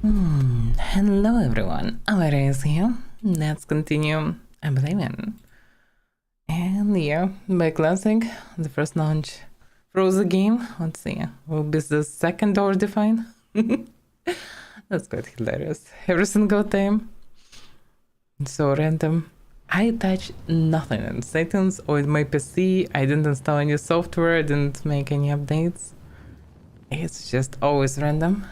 Hello everyone, Avaira is here. Let's continue Oblivion. And yeah, by classic, the first launch froze the game. Let's see, will be the second door define? That's quite hilarious. Every single time. It's so random. I touched nothing in settings or in my PC. I didn't install any software, I didn't make any updates. It's just always random.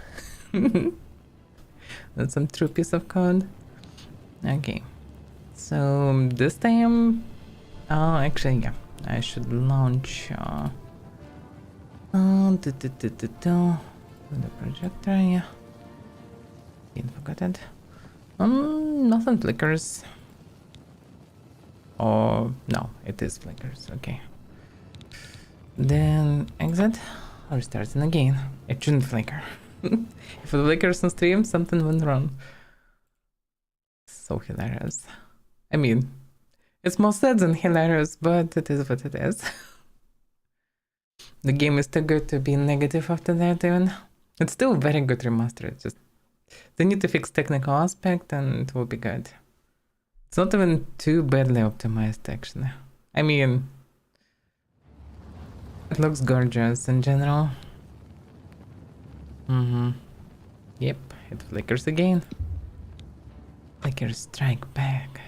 That's some true piece of code. Okay. So this time, actually, yeah, I should launch the projector. Yeah, didn't forget it. Nothing flickers. Oh no, it is flickers. Okay. Then exit. Restarting again. It shouldn't flicker. If it flickers on stream, something went wrong. So hilarious. I mean, it's more sad than hilarious, but it is what it is. The game is too good to be negative after that even. It's still very good remastered, just they need to fix technical aspect and it will be good. It's not even too badly optimized actually. I mean, it looks gorgeous in general. Yep, it flickers again. Flickers strike back.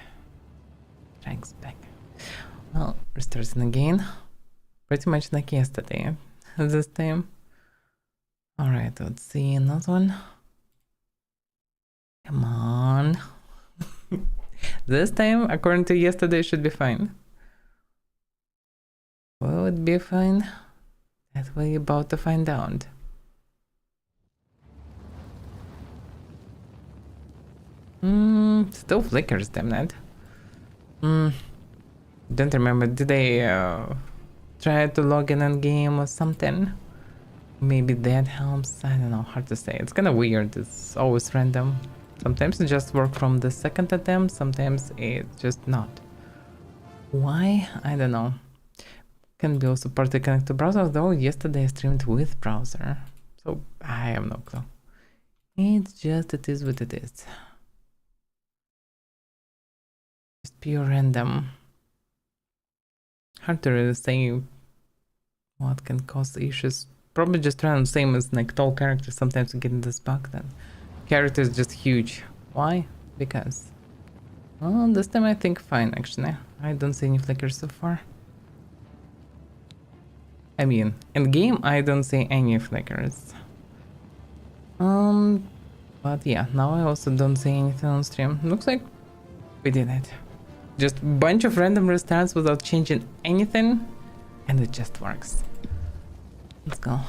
Strikes back. Well, restarting again. Pretty much like yesterday. This time. Alright, let's see another one. Come on. This time, according to yesterday, should be fine. Will it be fine? That we're about to find out. Still flickers, damn it. Don't remember, did I try to log in game or something? Maybe that helps, I don't know, hard to say. It's kinda weird, it's always random. Sometimes it just works from the second attempt, sometimes it's just not. Why? I don't know. Can be also partly connected to browser, though yesterday I streamed with browser. So I have no clue. It's just, it is what it is. Just pure random. Hard to really say what can cause issues. Probably just random, same as like tall characters. Sometimes you get in this bug then. Character is just huge. Why? Because. Well, this time I think fine actually. I don't see any flickers so far. I mean, in game I don't see any flickers. But yeah, now I also don't see anything on stream. Looks like we did it. Just a bunch of random restarts without changing anything, and it just works. Let's go.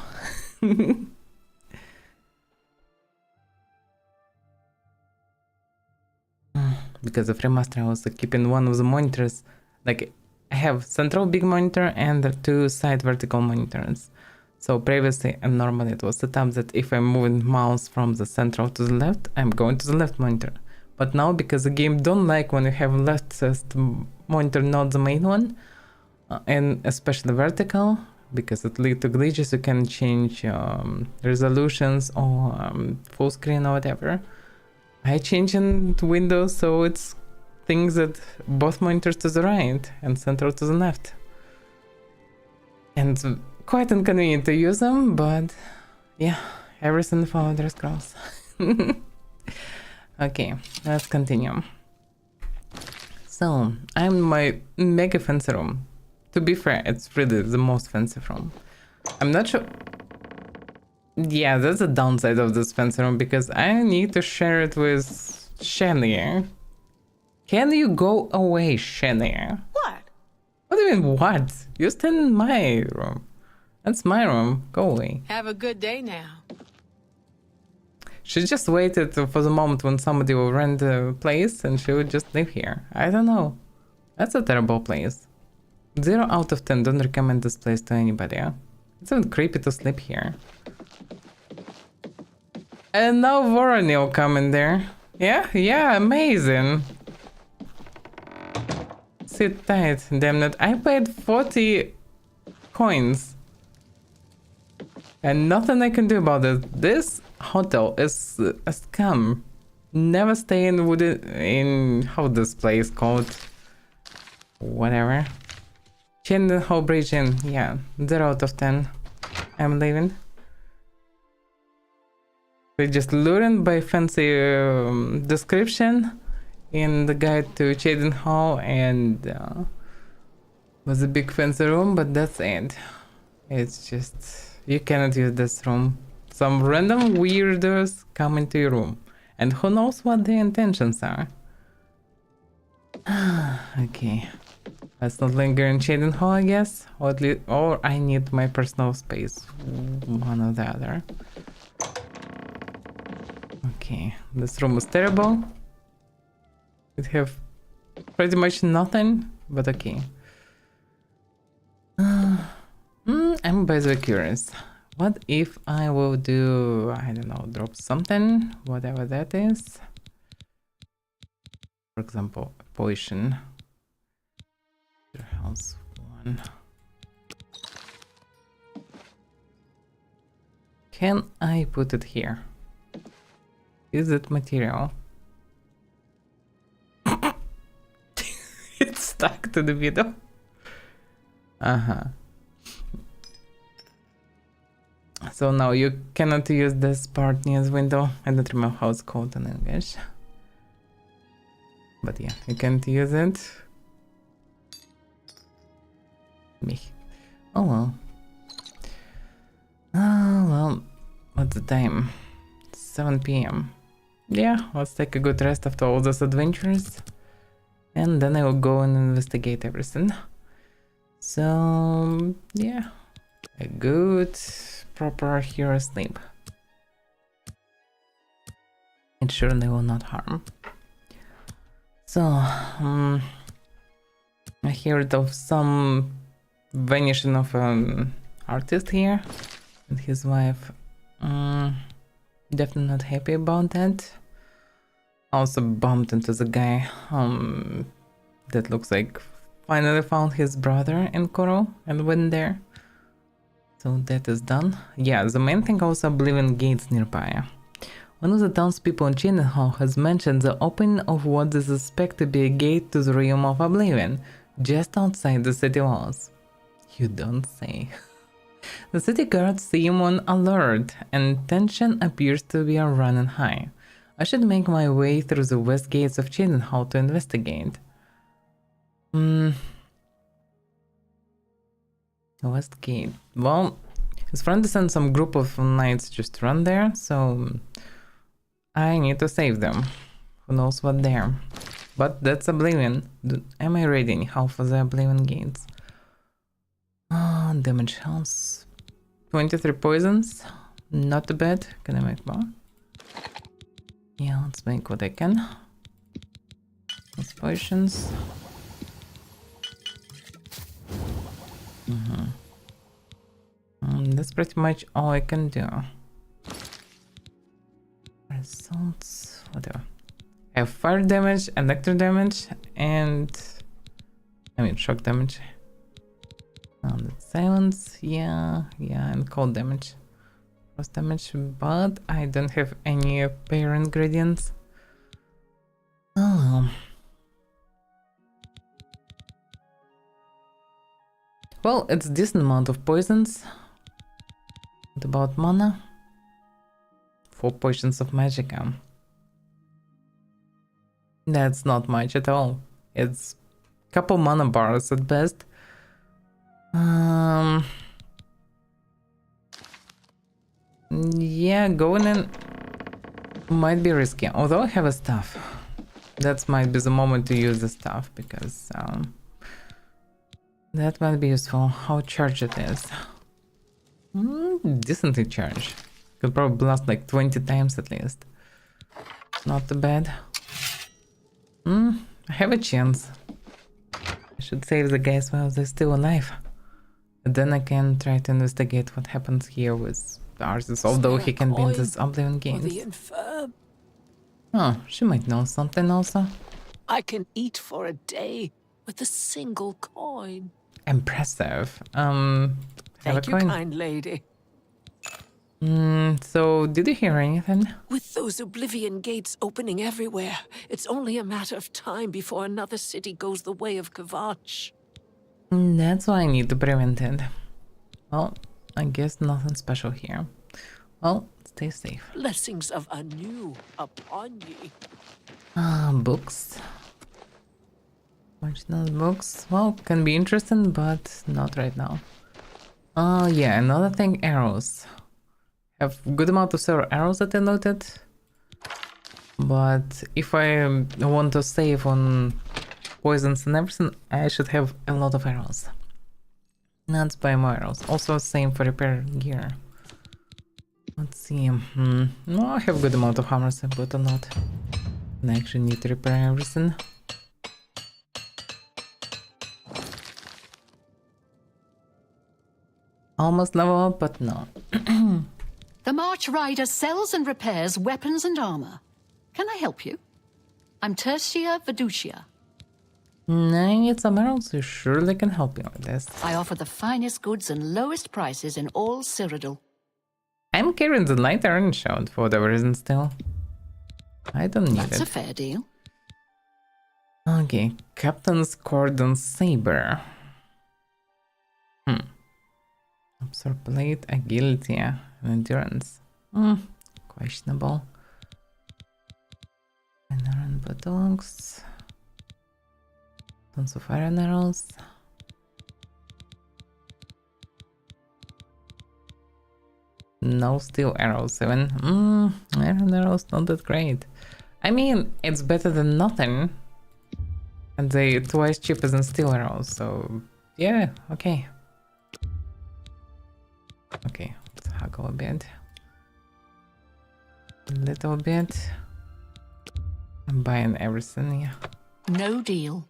Because of remaster, I was keeping one of the monitors. Like, I have central big monitor and the two side vertical monitors. So previously and normally it was set up that if I'm moving mouse from the central to the left, I'm going to the left monitor. But now, because the game don't like when you have left monitor, not the main one, and especially vertical, because it leads to glitches, you can change resolutions or full screen or whatever. I change in Windows so it's things that both monitors to the right and central to the left. And quite inconvenient to use them, but yeah, everything for their scrolls. Okay, let's continue. So, I'm in my mega fancy room. To be fair, it's really the most fancy room. I'm not sure... Yeah, that's the downside of this fancy room, because I need to share it with Shania. Can you go away, Shania? What? What do you mean, what? You stand in my room. That's my room. Go away. Have a good day now. She just waited for the moment when somebody will rent the place and she would just live here. I don't know. That's a terrible place. 0 out of 10. Don't recommend this place to anybody. It's even creepy to sleep here. And now Voronil coming there. Yeah, amazing. Sit tight, damn it. I paid 40 coins. And nothing I can do about it. This hotel is a scam. Never stay in how this place called? Whatever. Chinden Bridge Inn. Yeah, 0 out of 10. I'm leaving. We just lured by fancy description in the guide to Chaden Hall, and was a big fancy room, but that's it. It's just you cannot use this room. Some random weirdos come into your room, and who knows what their intentions are. Okay, let's not linger in Chaden Hall, I guess, or at least, or I need my personal space, one or the other. Okay, this room is terrible. It have pretty much nothing, but okay. I'm by the way curious. What if I will do, I don't know, drop something, whatever that is. For example, a potion. House 1. Can I put it here? Is it material? It's stuck to the middle. So now you cannot use this part near the window. I don't remember how it's called in English. But yeah, you can't use it. Me. Oh well. Oh well. What's the time? 7 p.m. Yeah, let's take a good rest after all those adventures. And then I will go and investigate everything. So, yeah. A good, proper hero sleep. It surely will not harm. So, I heard of some vanishing of an artist here and his wife. Definitely not happy about that. Also bumped into the guy that looks like finally found his brother in Koro and went there. So that is done. Yeah, the main thing also Oblivion gates nearby. One of the townspeople in Chidenhall has mentioned the opening of what is suspected to be a gate to the realm of Oblivion, just outside the city walls. You don't say. The city guards seem on alert, and tension appears to be running high. I should make my way through the west gates of Chidenhall to investigate. West gate. Well, his friend sent some group of knights just run there, so I need to save them. Who knows what there. But that's Oblivion. Am I ready anyhow for the Oblivion gates? Damage health. 23 poisons. Not too bad. Can I make more? Yeah, let's make what I can. Those potions. That's pretty much all I can do. Results. Whatever. I have fire damage, electric damage, and shock damage. Silence, yeah, and cold damage. Frost damage, but I don't have any pair ingredients. Oh. Well, it's a decent amount of poisons. What about mana? 4 potions of magicka. That's not much at all. It's a couple mana bars at best. Yeah, going in might be risky. Although I have a staff. That might be the moment to use the staff, because that might be useful. How charged it is. Decently charged. Could probably blast like 20 times at least. Not too bad. I have a chance. I should save the guys while they're still alive. And then I can try to investigate what happens here with the artist, although he can be in this Oblivion games. Oh, she might know something also. I can eat for a day with a single coin. Impressive. Have Thank a you, coin? kind lady. So, did you hear anything? With those Oblivion gates opening everywhere, it's only a matter of time before another city goes the way of Kvatch. That's why I need to prevent it. Well, I guess nothing special here. Well, stay safe. Blessings of Anu upon ye. Books. Marginal books. Well, can be interesting, but not right now. Yeah, another thing, arrows. Have good amount of several arrows that I noted. But if I want to save on poisons and everything, I should have a lot of arrows. Let's buy more arrows. Also same for repair gear. Let's see. No, I have good amount of hammers, but a lot. And I actually need to repair everything. Almost level up, but no. The March Rider sells and repairs weapons and armor. Can I help you? I'm Tertia Veducia. I need some arrows, you surely can help me with this. I offer the finest goods and lowest prices in all Cyrodiil. I'm carrying the light iron shroud for whatever reason still. I don't need That's it. a fair deal. Okay, Captain's Cordon Saber. Absorb plate, agility, and endurance. Questionable. Iron buttocks. Tons of iron arrows. No steel arrows even. Iron arrows not that great. I mean, it's better than nothing. And they twice cheaper than steel arrows, so yeah, okay. Okay, let's haggle a bit. A little bit. I'm buying everything, yeah. No deal.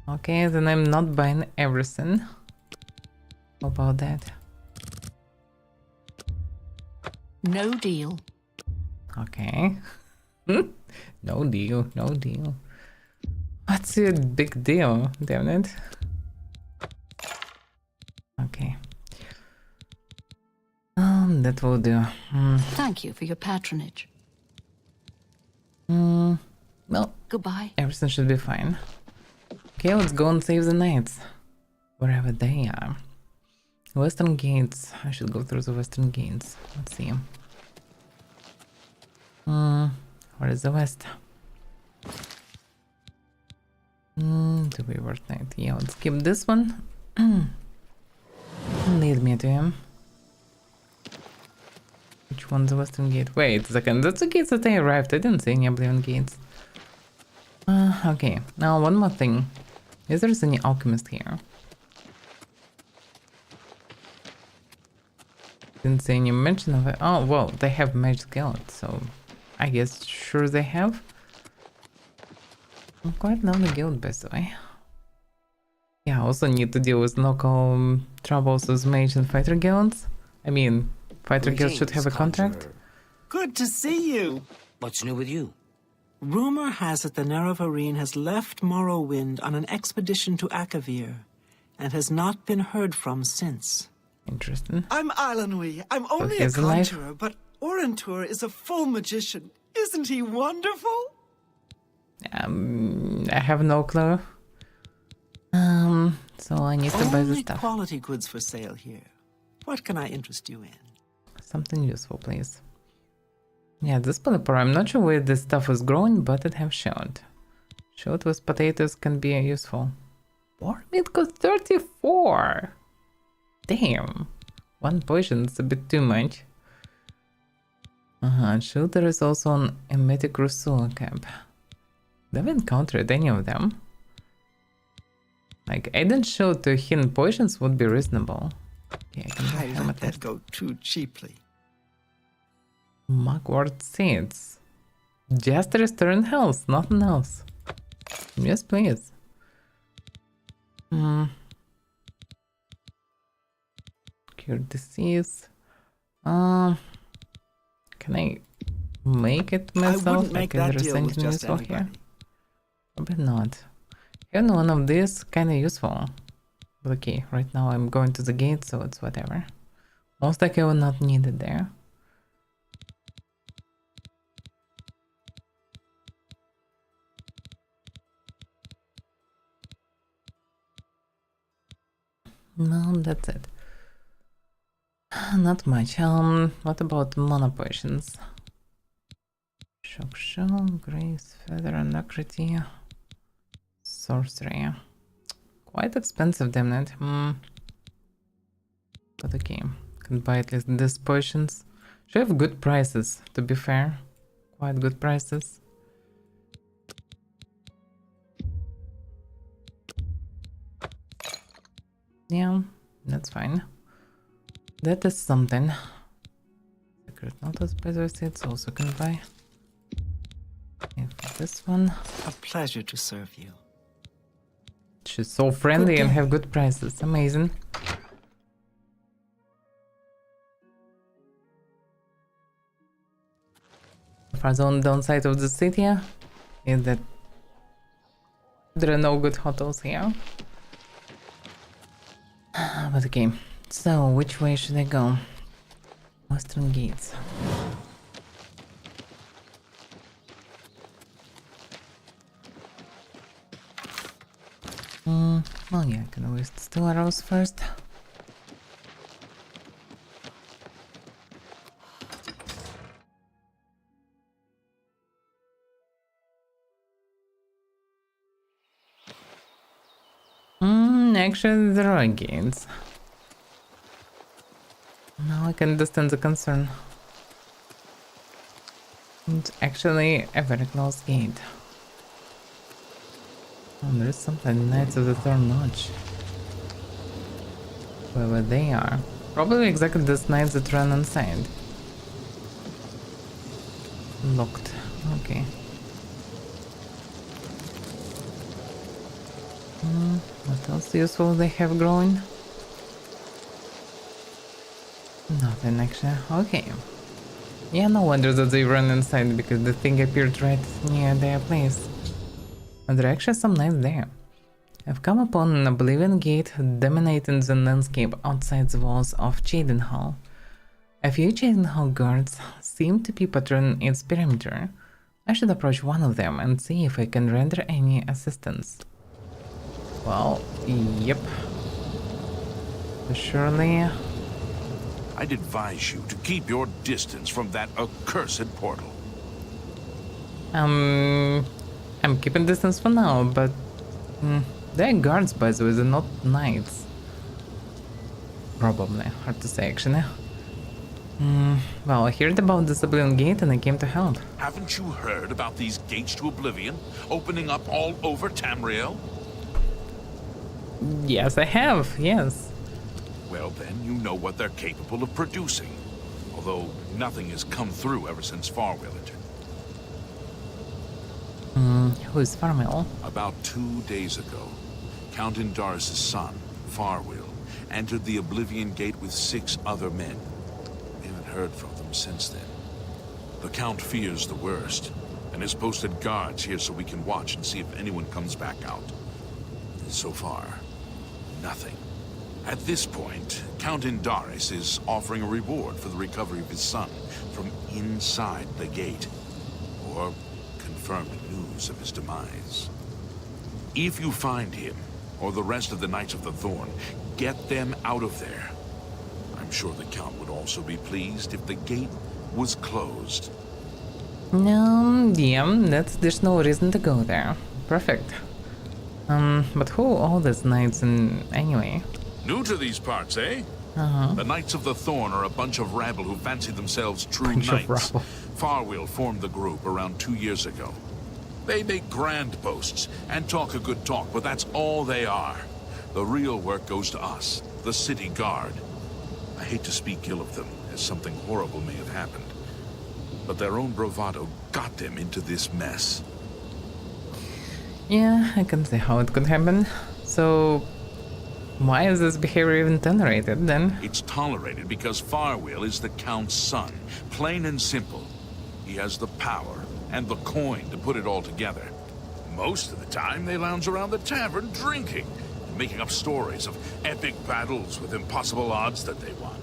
Okay, then I'm not buying everything. How about that? No deal. Okay. No deal, no deal. What's your big deal, damn it? Okay. That will do. Thank you for your patronage. Well, Goodbye. everything should be fine. Okay, let's go and save the knights. Wherever they are. Western gates. I should go through the western gates. Let's see. Where is the west? The Wayward Knight. Yeah, let's skip this one. Lead me to him. Which one's the western gate? Wait a second, that's the gates that I arrived. I didn't see any Oblivion gates. Okay, now one more thing. Is there any alchemist here? Didn't see any mention of it. Oh, well, they have magic guild, so I guess sure they have. I don't quite know the guild, by the way. Yeah, I also need to deal with local troubles with mage and fighter guilds. I mean, fighter guilds should have a contract. Good to see you. What's new with you? Rumor has it the Nerevarine has left Morrowind on an expedition to Akavir and has not been heard from since. Interesting. I'm Alanwi. I'm only a he's alive? conjurer, but Orentur is a full magician. Isn't he wonderful? I have no clue. So I need to buy the Only stuff. quality goods for sale here. What can I interest you in? Something useful, please. Yeah, this polypore, I'm not sure where this stuff is growing, but it have showed. Showed with potatoes can be useful. War meat got 34! Damn! One potion is a bit too much. Sure, there is also an emetic Rusula camp. Never encountered any of them. Like, I didn't show to hidden potions would be reasonable. Yeah, I can buy I let amethyst. that go too cheaply. Mugwort seeds. Just return health, nothing else. Yes, please. Cure disease. Can I make it myself? I wouldn't make Like, that is there deal with something just useful anybody. here? Probably not. Even one of these kinda useful. But okay, right now I'm going to the gate, so it's whatever. Most likely I will not need it there. No, that's it. Not much. What about mana potions? Shock Shell, Grace, Feather, Alacrity, Sorcery. Quite expensive, damn it. But okay, can buy at least these potions. Should have good prices, to be fair. Quite good prices. Yeah, that's fine. That is something. Secret Notice, by the way, it's also can buy. Okay, for this one. A pleasure to serve you. She's so friendly Good and day. have good prices. Amazing. For the only downside of the city is that there are no good hotels here. But okay, so which way should I go? Western Gates. Well, yeah, I can always steal arrows first. Actually, there are gates. Now I can understand the concern. It's actually a very close gate. Oh, there is something Knights of the Thorn Lodge. Wherever they are. Probably exactly these knights that run inside. Locked. Okay. What else useful they have growing? Nothing actually. Okay. Yeah, no wonder that they run inside because the thing appeared right near their place. And there are actually some knights there. I've come upon an Oblivion Gate dominating the landscape outside the walls of Chedenhall. A few Chedenhall guards seem to be patrolling its perimeter. I should approach one of them and see if I can render any assistance. Well, yep. Surely. I'd advise you to keep your distance from that accursed portal. I'm keeping distance for now, but they're guards, by the way, they're not knights. Probably, hard to say actually. Well, I heard about this Oblivion Gate and I came to help. Haven't you heard about these gates to Oblivion opening up all over Tamriel? Yes, I have, yes. Well, then you know what they're capable of producing. Although nothing has come through ever since Farwell entered. Who is Farmel? About 2 days ago, Count Indaris' son, Farwell, entered the Oblivion Gate with 6 other men. We haven't heard from them since then. The Count fears the worst, and has posted guards here so we can watch and see if anyone comes back out. So far, nothing. At this point, Count Indaris is offering a reward for the recovery of his son from inside the gate, or confirmed news of his demise. If you find him, or the rest of the Knights of the Thorn, get them out of there. I'm sure the Count would also be pleased if the gate was closed. No, there's no reason to go there. Perfect. But who are all these knights in anyway? New to these parts, eh? The Knights of the Thorn are a bunch of rabble who fancy themselves true Bunch of knights. rabble. Farwell formed the group around 2 years ago. They make grand boasts and talk a good talk, but that's all they are. The real work goes to us, the city guard. I hate to speak ill of them, as something horrible may have happened. But their own bravado got them into this mess. Yeah, I can see how it could happen. So, why is this behavior even tolerated then? It's tolerated because Farwell is the Count's son, plain and simple. He has the power and the coin to put it all together. Most of the time, they lounge around the tavern drinking, making up stories of epic battles with impossible odds that they won.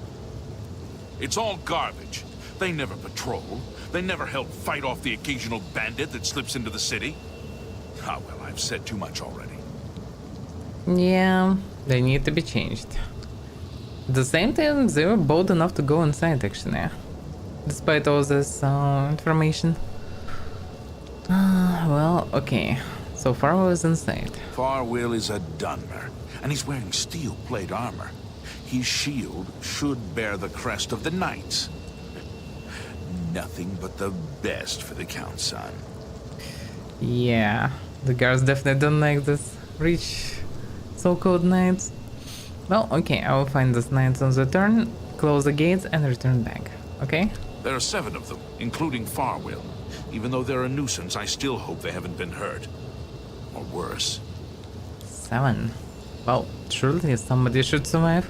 It's all garbage. They never patrol. They never help fight off the occasional bandit that slips into the city. Ah, well, I've said too much already. Yeah, they need to be changed. At the same time, they were bold enough to go inside, actually. Despite all this information. Well, okay. So Farwell is inside. Farwell is a Dunmer, and he's wearing steel plate armor. His shield should bear the crest of the Knights. Nothing but the best for the Count's son. Yeah, the guards definitely don't like this rich so-called knights. Well, okay, I will find these knights on the turn, close the gates, and return back. Okay? There are 7 of them, including Farwell. Even though they're a nuisance, I still hope they haven't been hurt. Or worse. 7. Well, surely somebody should survive.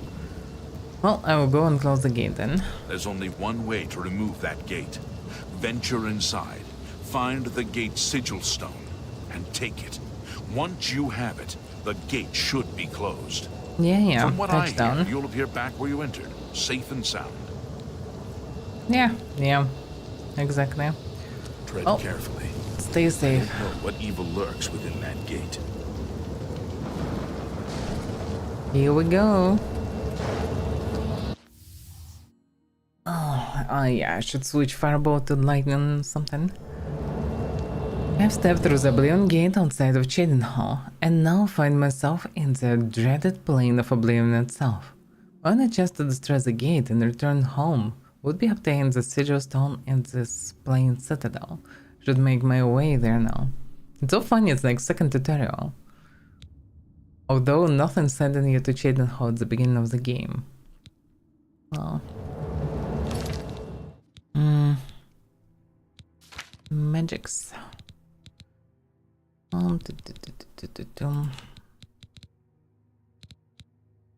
Well, I will go and close the gate then. There's only one way to remove that gate. Venture inside, find the gate sigil stone, and take it. Once you have it, the gate should be closed. Yeah, From what I touchdown. hear, you'll appear back where you entered, safe and sound. Yeah, exactly. Tread Oh. carefully. Stay safe. You know what evil lurks within that gate. Here we go. Oh, yeah, I should switch fireball to lightning something. I've stepped through the Oblivion Gate outside of Chedenhall, and now find myself in the dreaded plane of Oblivion itself. Only just to destroy the gate and return home would be obtaining the sigil stone in this plane citadel. Should make my way there now. It's so funny, it's like second tutorial. Although nothing sending you to Chedenhall at the beginning of the game. Well. Magics.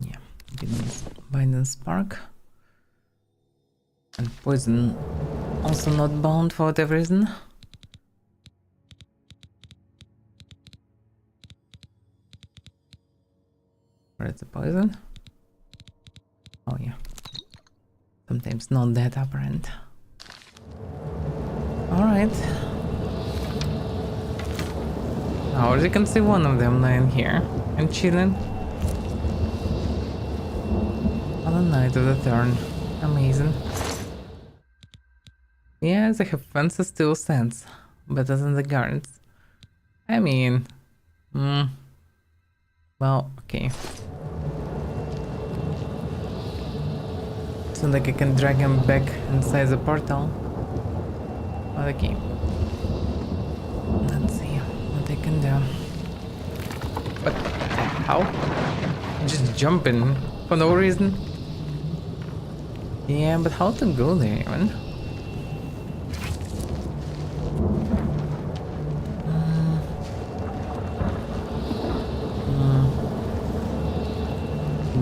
Yeah, Binding Spark. And Poison also not bound for whatever reason. Where is the poison? Oh yeah. Sometimes not that apparent. Alright. Now you can see one of them lying here and chilling. On the night of the turn. Amazing. Yeah, they have fancy steel sense. Better than the guards. I mean... Well, okay. So like I can drag him back inside the portal. But okay. Let's see what I can do. What the hell? Just jumping for no reason? Yeah, but how to go there even?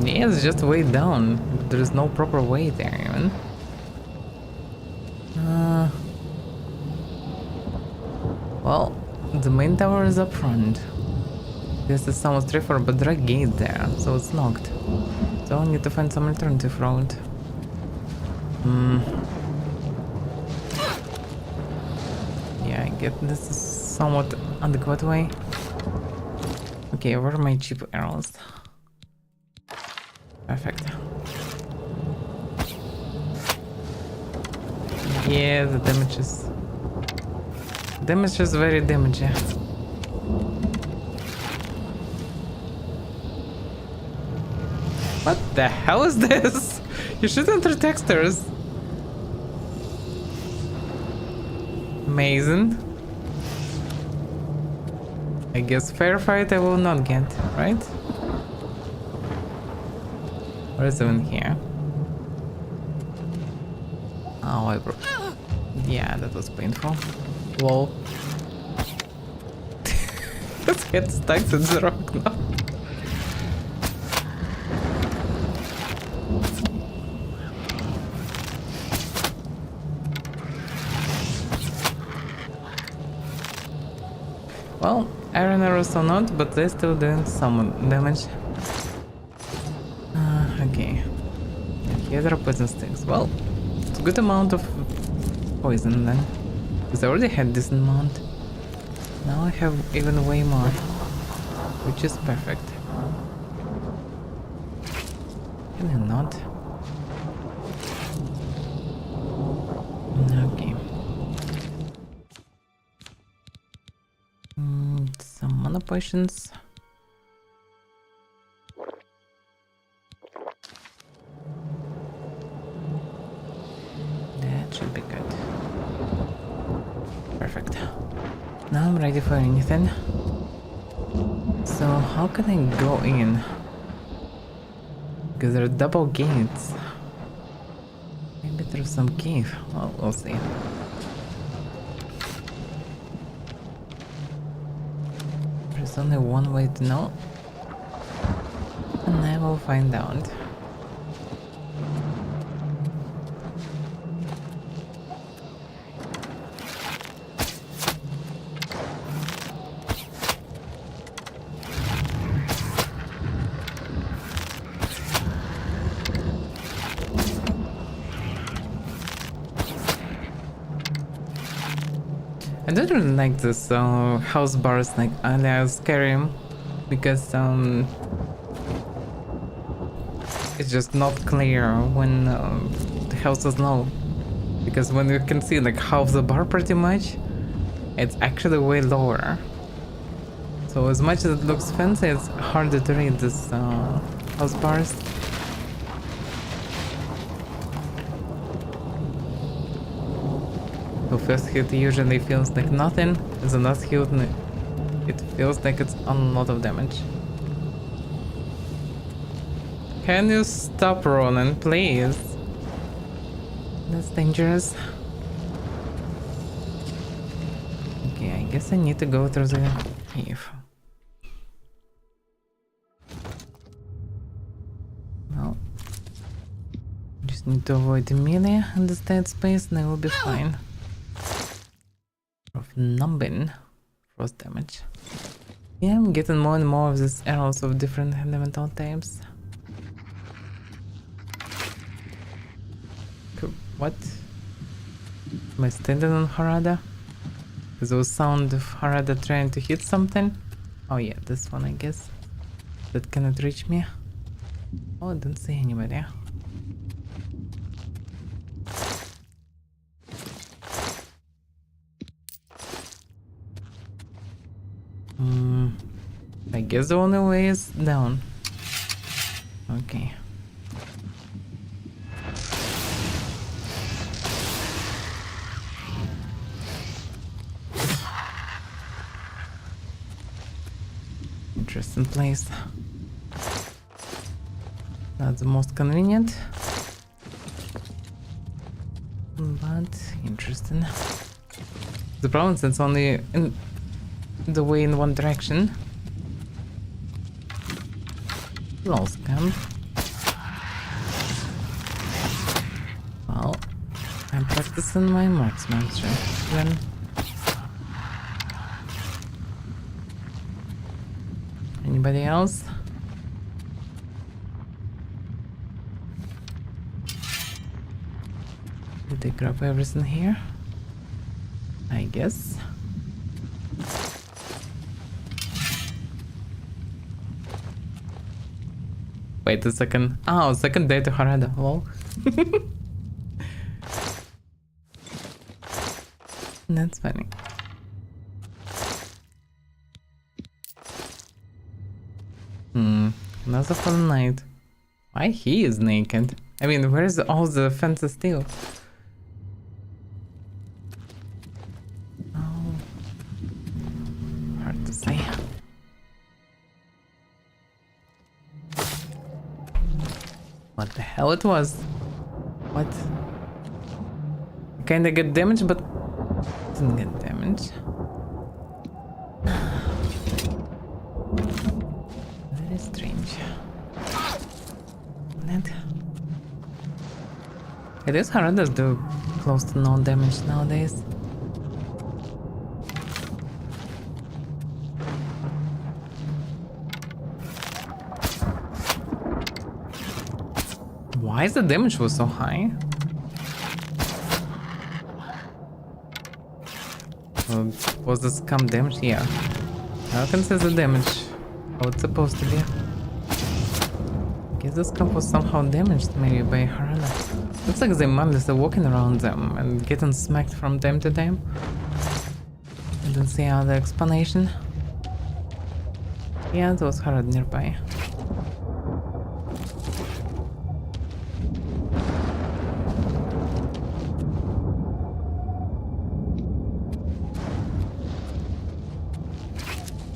Yeah, it's just way down. There is no proper way there even. Well, the main tower is up front. This is somewhat straightforward, but there are gates there, so it's locked. So I need to find some alternative route. Yeah, I get this is somewhat adequate way. Okay, where are my cheap arrows? Perfect. Yeah, the damage is very damaging. What the hell is this? You shouldn't enter textures. Amazing. I guess fair fight I will not get, right? What is even here? Oh, I broke. Yeah, that was painful. Lol. Let's get stuck to the rock now. Well, iron arrows or not, but they're still doing some damage. Okay. Here there are poison sticks. Well, good amount of poison then. Because I already had this amount. Now I have even way more. Which is perfect. Can you not? Okay. Some mana potions. That should be good. Perfect. Now I'm ready for anything. So how can I go in? Because there are double gates. Maybe through some cave. Well, we'll see. There's only one way to know. And I will find out. I don't really like this house bars like alias Skyrim because it's just not clear when the house is low, because when you can see like half the bar pretty much, it's actually way lower. So as much as it looks fancy, it's harder to read this house bars. The first hit usually feels like nothing, and the last hit it feels like it's a lot of damage. Can you stop rolling, please? That's dangerous. Okay, I guess I need to go through the cave. Well, just need to avoid the melee in this tight space and I will be fine. Of numbing frost damage. Yeah, I'm getting more and more of these arrows of different elemental types. What? Am I standing on Harada? Is there a sound of Harada trying to hit something? Oh yeah, this one I guess. That cannot reach me. Oh, I don't see anybody. I guess the only way is down. Okay. Interesting place. Not the most convenient, but interesting. The problem is it's only in the way in one direction. Lol scam. Well, I'm practicing my marksmanship then. Anybody else? Did they grab everything here? I guess. Wait a second. Oh, second day to Harada. Lol. That's funny. Another fun night. Why he is naked? I mean, where's all the fancy steel? Oh, hard to say. What the hell it was? What? Kinda get damaged, but didn't get damaged. Very strange. That. It is hard to do close to no damage nowadays. Why is the damage was so high? Was the scum damaged? Yeah. I can see the damage. How it's supposed to be. I guess the scum was somehow damaged, maybe by Harana. Looks like the mandals are walking around them and getting smacked from time to time. I don't see other explanation. Yeah, there was Harad nearby.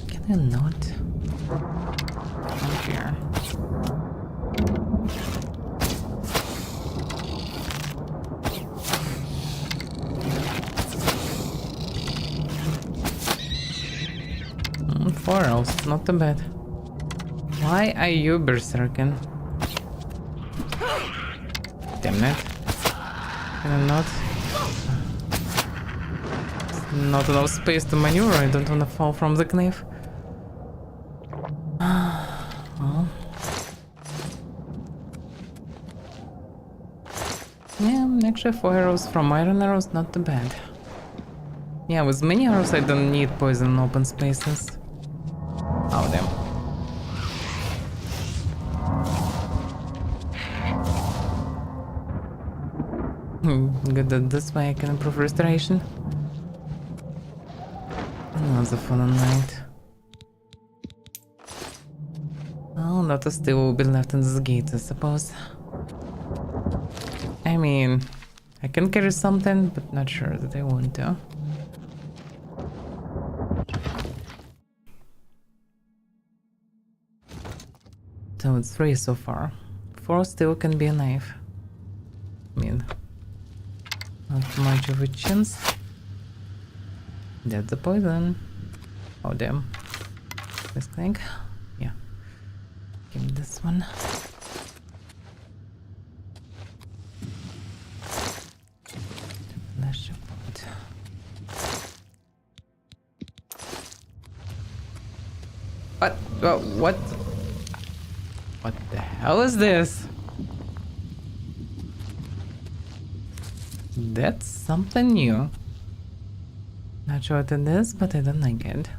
Can I not? Come here. Four arrows, not too bad. Why are you berserking? Damn it. Can I not? Not enough space to maneuver, I don't wanna fall from the cliff. Well. Yeah, actually 4 arrows from iron arrows, not too bad. Yeah, with many arrows I don't need poison in open spaces. Oh, damn. Good that this way I can improve restoration. Another fun night. Oh, lot of steel will be left in this gate, I suppose. I mean, I can carry something, but not sure that I want to. So it's 3 so far. 4 still can be a knife. I mean, not much of a chance. That's the poison. Oh damn. This thing? Yeah. Give me this one. Flash support. What? What? What the hell is this? That's something new. Not sure what it is, but I don't like it.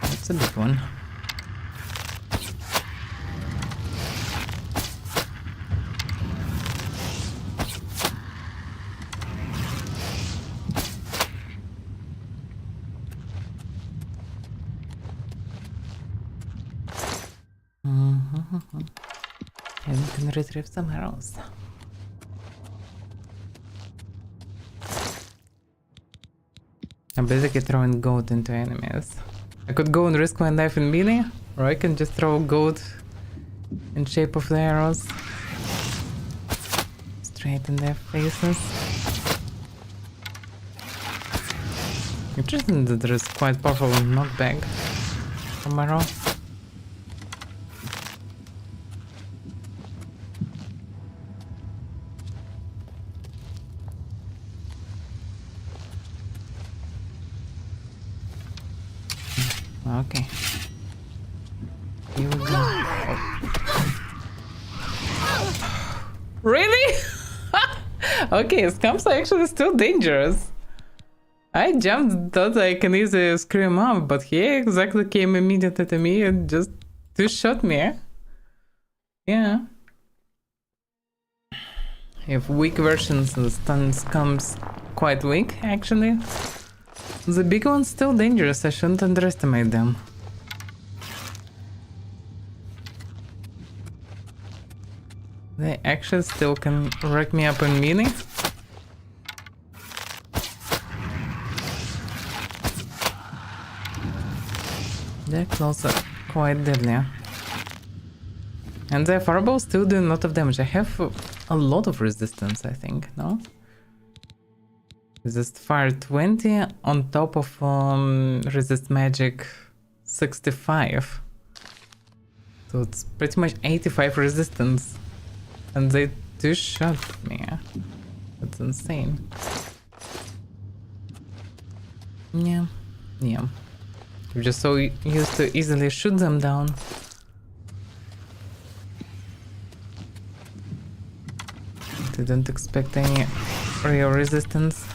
That's a big one. And we can retrieve some arrows. I'm basically throwing gold into enemies. I could go and risk my life in melee, or I can just throw gold in shape of the arrows straight in their faces. Interesting that there is quite powerful knockback from arrow. Okay. Here we go. Oh. Really? Okay, scums are actually still dangerous. I jumped, thought I can easily scream up, but he exactly came immediately to me and just two-shot me. Yeah. If weak versions, the stun scums quite weak, actually. The big one's still dangerous, I shouldn't underestimate them. They actually still can wreck me up in melee. They're closer, quite deadly. And the fireballs still do a lot of damage. I have a lot of resistance, I think, no? Resist fire 20 on top of resist magic 65. So it's pretty much 85 resistance. And they two-shot me. That's insane. Yeah. You're just so used to easily shoot them down. didn't expect any real resistance.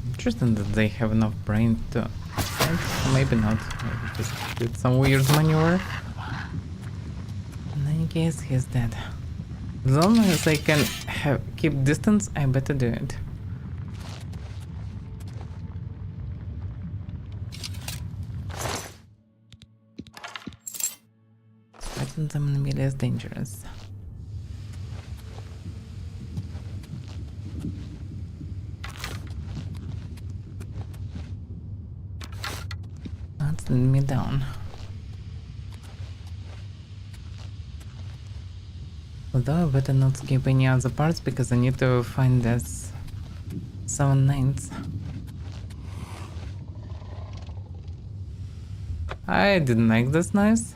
Interesting that they have enough brain to fight. Maybe not. Maybe just did some weird maneuver. In any case, he's dead. As long as I can keep distance, I better do it. Fighting them in melee is dangerous. That's me down. Although I better not skip any other parts because I need to find this 7 names. I didn't like this noise.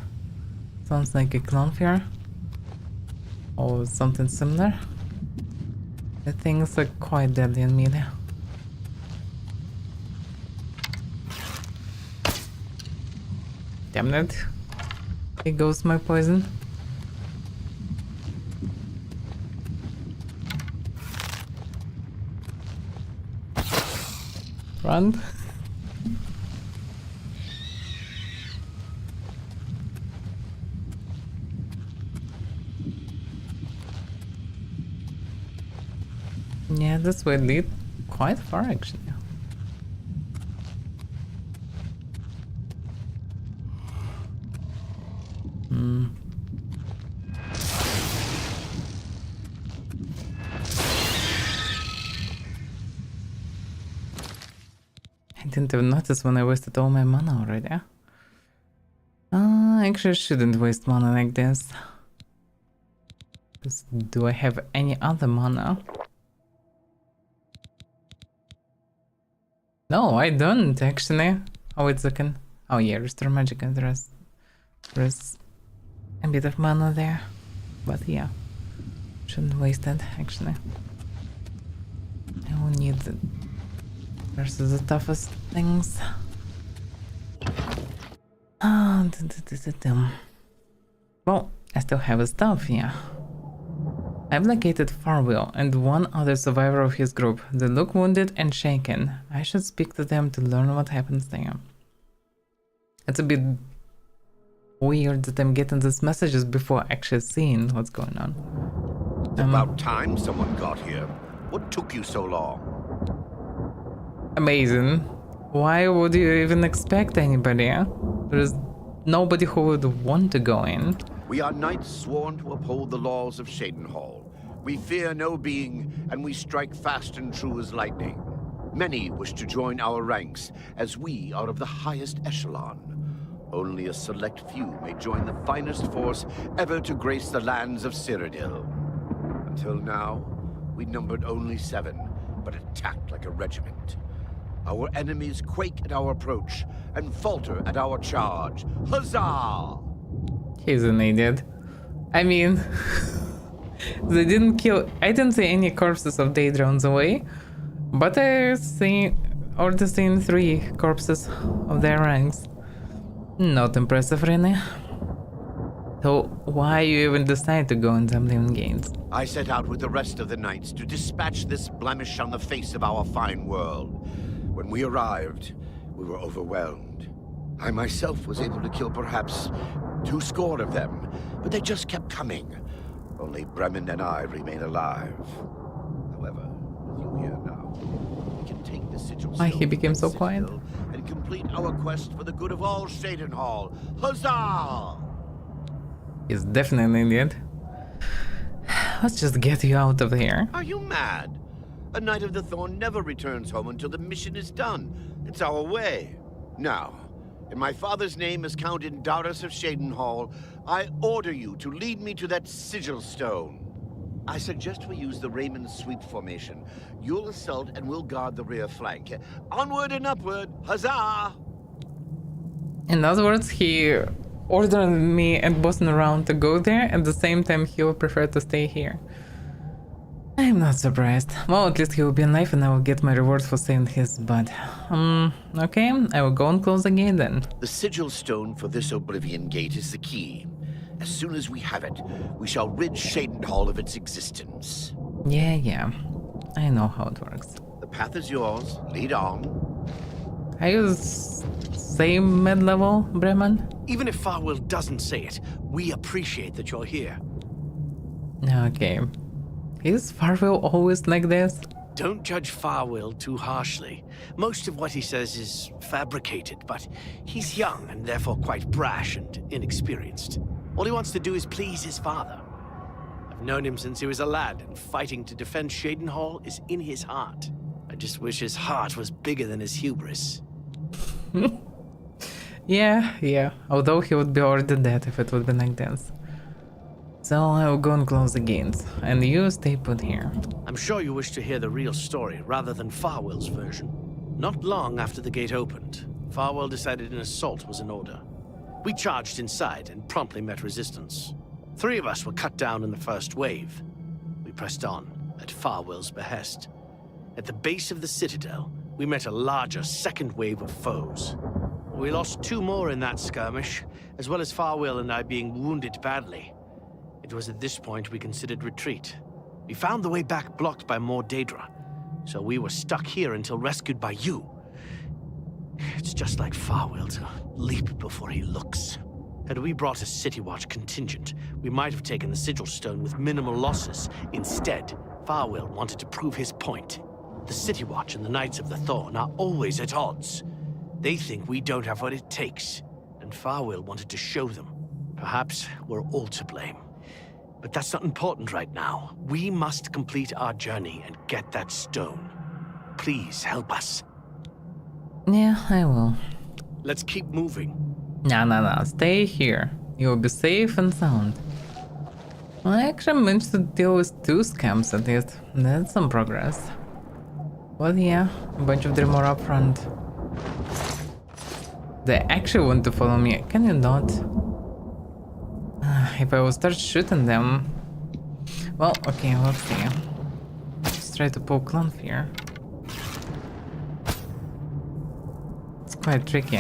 Sounds like a clown fear. Or something similar. The things are quite deadly in melee. Damn it. Here goes my poison. Run. Yeah, this would lead quite far actually. I didn't even notice when I wasted all my mana already. Actually I shouldn't waste mana like this. Do I have any other mana? No, I don't actually. Oh, wait a second. Oh yeah, restore magic and there's a bit of mana there. But yeah, shouldn't waste it actually. I will need it versus the toughest things. Well, I still have his stuff, yeah. I've located Farwell and one other survivor of his group. They look wounded and shaken. I should speak to them to learn what happens there. It's a bit weird that I'm getting these messages before actually seeing what's going on. It's about time someone got here. What took you so long? Amazing. Why would you even expect anybody? There's nobody who would want to go in. We are knights sworn to uphold the laws of Shadenhall. We fear no being, and we strike fast and true as lightning. Many wish to join our ranks, as we are of the highest echelon. Only a select few may join the finest force ever to grace the lands of Cyrodiil. Until now, we numbered only 7, but attacked like a regiment. Our enemies quake at our approach, and falter at our charge. Huzzah! He's an idiot. I mean, they didn't kill. I didn't see any corpses of Daedra on the way, but I already seen 3 corpses of their ranks. Not impressive, really. So, why you even decide to go in the Oblivion Gates? I set out with the rest of the knights to dispatch this blemish on the face of our fine world. When we arrived, we were overwhelmed. I myself was able to kill perhaps 2 score of them, but they just kept coming. Only Bremen and I remain alive. However, with you here now, we can take the sigil Why he became so quiet? and complete our quest for the good of all Shadenhall. Huzzah! He's definitely an idiot. Let's just get you out of here. Are you mad? A Knight of the Thorn never returns home until the mission is done. It's our way. Now, in my father's name as Count Indaris of Shadenhall, I order you to lead me to that sigil stone. I suggest we use the Raymond sweep formation. You'll assault and we'll guard the rear flank. Onward and upward, huzzah! In other words, he ordering me and bossing around to go there. At the same time, he will prefer to stay here. I'm not surprised. Well, at least he will be alive and I will get my reward for saving his butt. Okay, I will go and close the gate then. The sigil stone for this Oblivion Gate is the key. As soon as we have it, we shall rid Shadenhall of its existence. Yeah. I know how it works. The path is yours. Lead on. Are you same mid-level, Bremen? Even if Farwell doesn't say it, we appreciate that you're here. Okay. Is Farwell always like this? Don't judge Farwell too harshly. Most of what he says is fabricated, but he's young and therefore quite brash and inexperienced. All he wants to do is please his father. I've known him since he was a lad, and fighting to defend Shadenhall is in his heart. I just wish his heart was bigger than his hubris. Yeah. Although he would be already dead if it would be like this. So I will go and close the gates, and you stay put here. I'm sure you wish to hear the real story rather than Farwell's version. Not long after the gate opened, Farwell decided an assault was in order. We charged inside and promptly met resistance. 3 of us were cut down in the first wave. We pressed on, at Farwell's behest. At the base of the citadel, we met a larger second wave of foes. We lost 2 more in that skirmish, as well as Farwell and I being wounded badly. It was at this point we considered retreat. We found the way back blocked by more Daedra, so we were stuck here until rescued by you. It's just like Farwell to leap before he looks. Had we brought a City Watch contingent, we might have taken the Sigil Stone with minimal losses. Instead, Farwell wanted to prove his point. The City Watch and the Knights of the Thorn are always at odds. They think we don't have what it takes, and Farwell wanted to show them. Perhaps we're all to blame. But that's not important right now. We must complete our journey and get that stone. Please help us. Yeah, I will. Let's keep moving. No. Stay here. You will be safe and sound. I actually managed to deal with 2 scams at least. That's some progress. But yeah, a bunch of them more up front. They actually want to follow me. Can you not? If I will start shooting them... Well, okay, let's see. Let's try to pull Clan Fear. It's quite tricky.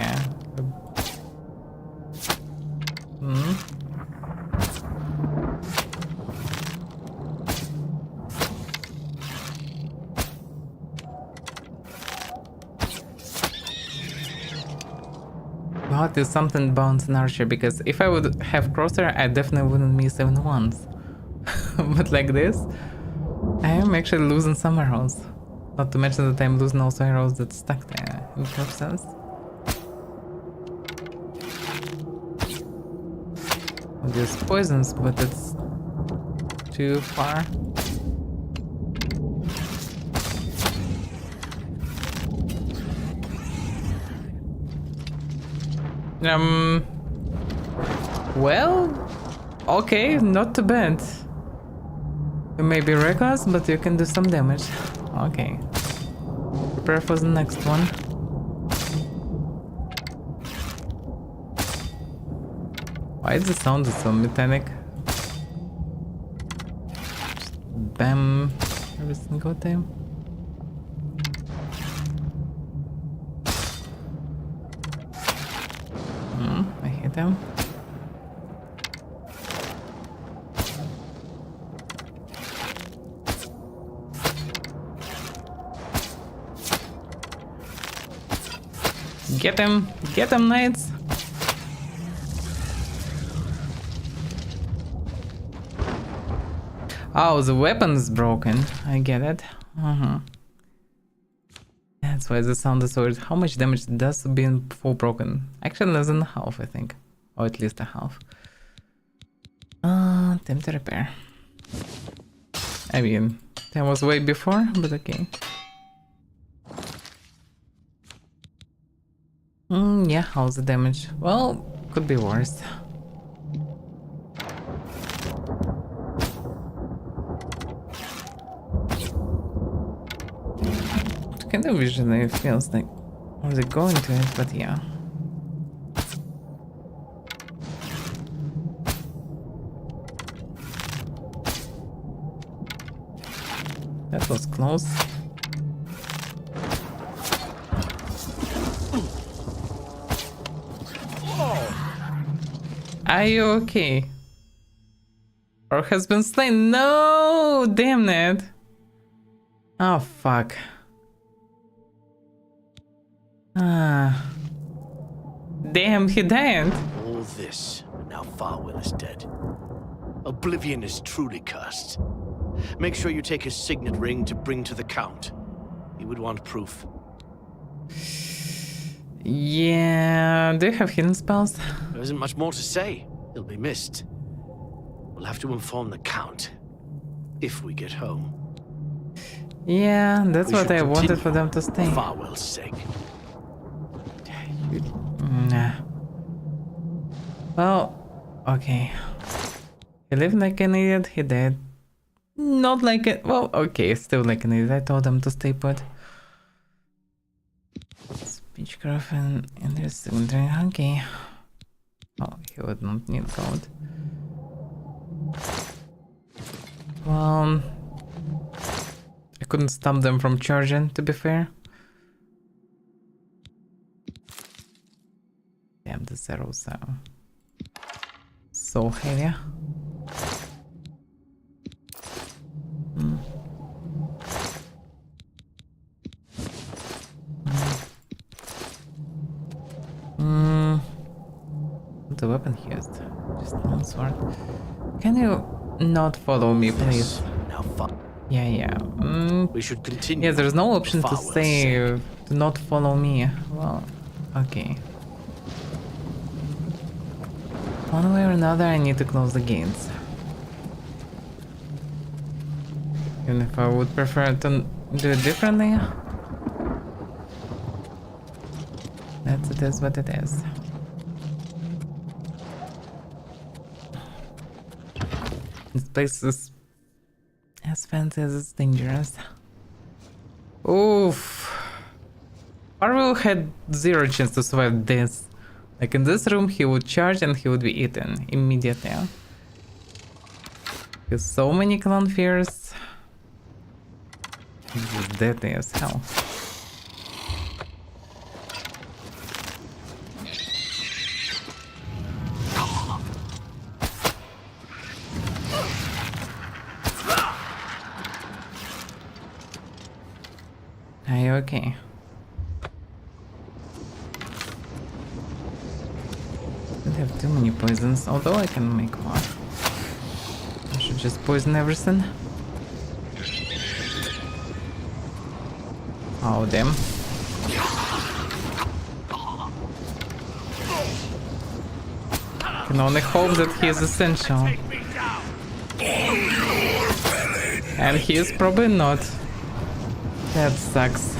But there's something bouncing Archer, because if I would have Crosshair, I definitely wouldn't miss even once. But like this, I am actually losing some arrows. Not to mention that I'm losing also arrows that stuck there in corpses. There's poisons, but it's too far. Well, okay, not too bad. You may be reckless, but you can do some damage. Okay. Prepare for the next one. Why is the sound so metallic? Just bam every single time. I hit him. Get him, knights. Oh, the weapon is broken. I get it. That's why the sound is so weird. How much damage does being full broken? Actually, less than half, I think. Or at least a half. Time to repair. I mean, that was way before, but okay. Yeah, how's the damage? Well, could be worse. Kind of visually it feels like I was going to it, but yeah. That was close. Are you okay? Or has been slain? No! Damn it! Oh, fuck. Ah. Damn, he died. All this, and now Farwell is dead. Oblivion is truly cursed. Make sure you take his signet ring to bring to the Count. He would want proof. Yeah, do you have hidden spells? There isn't much more to say. He'll be missed. We'll have to inform the Count. If we get home. Yeah, that's We what should I wanted continue for them to stay. For Farwell's sake. Nah. Well, okay. He lived like an idiot, he died. Not like it. Well, okay, still like an idiot. I told him to stay put. Speechcraft and there's secondary. Okay. Oh, he would not need gold. Well, I couldn't stop them from charging, to be fair. Damn, the zeros are so heavy. The weapon he used. Just one sword. Can you not follow me, please? Now Yeah. we should continue. Yeah, there's no option to Farwell's say sake. to not follow me. Well, okay. One way or another, I need to close the gates. Even if I would prefer to do it differently. It is what it is. This place is as fancy as it's dangerous. Oof. Farwell had zero chance to survive this. Like in this room, he would charge and he would be eaten immediately. With so many clone fears. This is deadly as hell. Are you okay? I have too many poisons, although I can make more. I should just poison everything. Oh, damn. Can only hope that he is essential. And he is probably not. That sucks.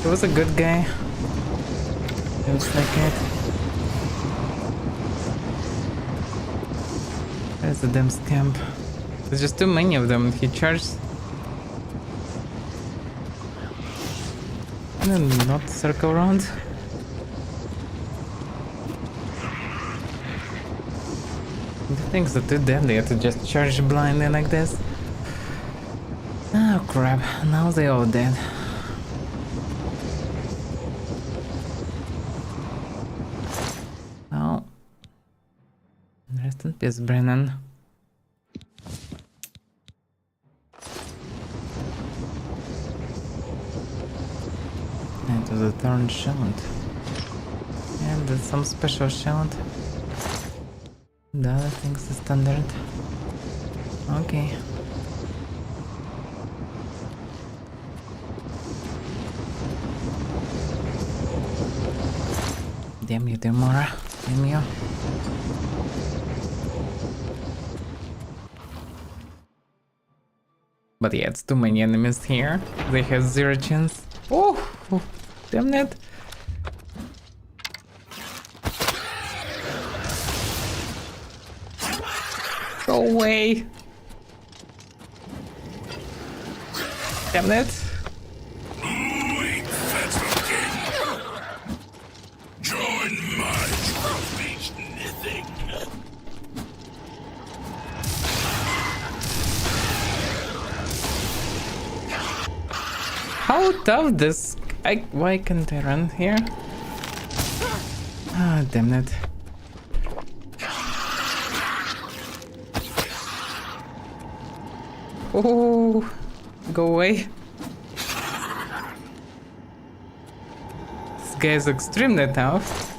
He was a good guy. Looks like it. There's the damn scamp. There's just too many of them. He charged. And then not circle around. The things are too deadly to just charge blindly like this. Oh crap, now they all dead. Oh. Rest in peace, Brennan. It was a turn shot. And that's some special shot. The other thing's the standard. Okay. Damn you, Demora. Damn you. But yeah, it's too many enemies here. They have zero chance. Oh, damn it. Go away. Damn it. How tough this... why can't I run here? Ah, damn it. Oh, go away. This guy is extremely tough.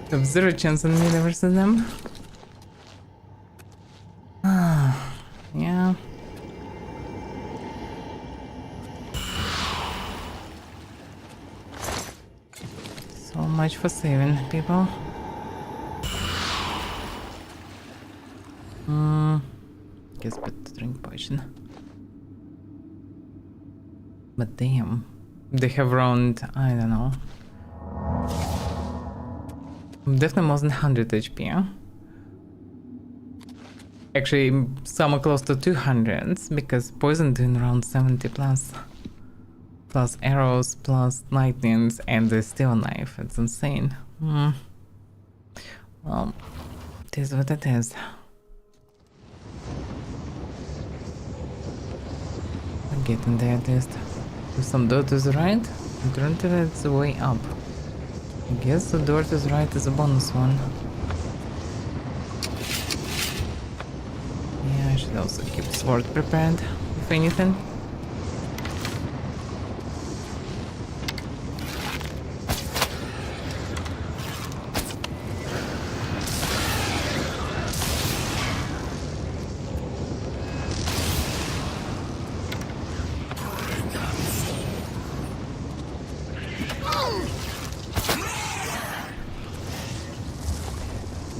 I have zero chance on me versus them. Ah, yeah. So much for saving people. Guess better to drink potion. But damn. They have around, I don't know. Definitely more than 100 HP, yeah? Actually, somewhere close to 200, because poison doing around 70 plus. Plus arrows, plus lightnings, and the steel knife. It's insane. Well, it is what it is. I'm getting there at least. If some door to the right, turn to it's the way up. I guess the door to the right is a bonus one. Yeah, I should also keep sword prepared, if anything.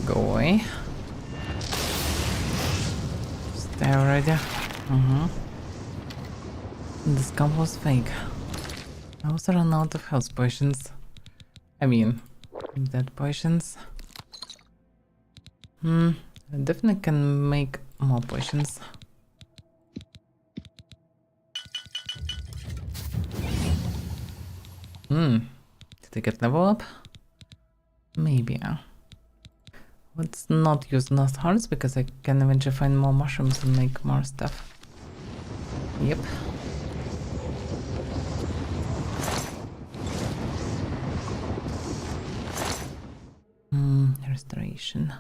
Go away. Stay already. This combo was fake. I also ran out of health potions. I mean, dead potions. I definitely can make more potions. Did I get level up? Maybe. Let's not use lost hearts because I can eventually find more mushrooms and make more stuff. Yep. Restoration.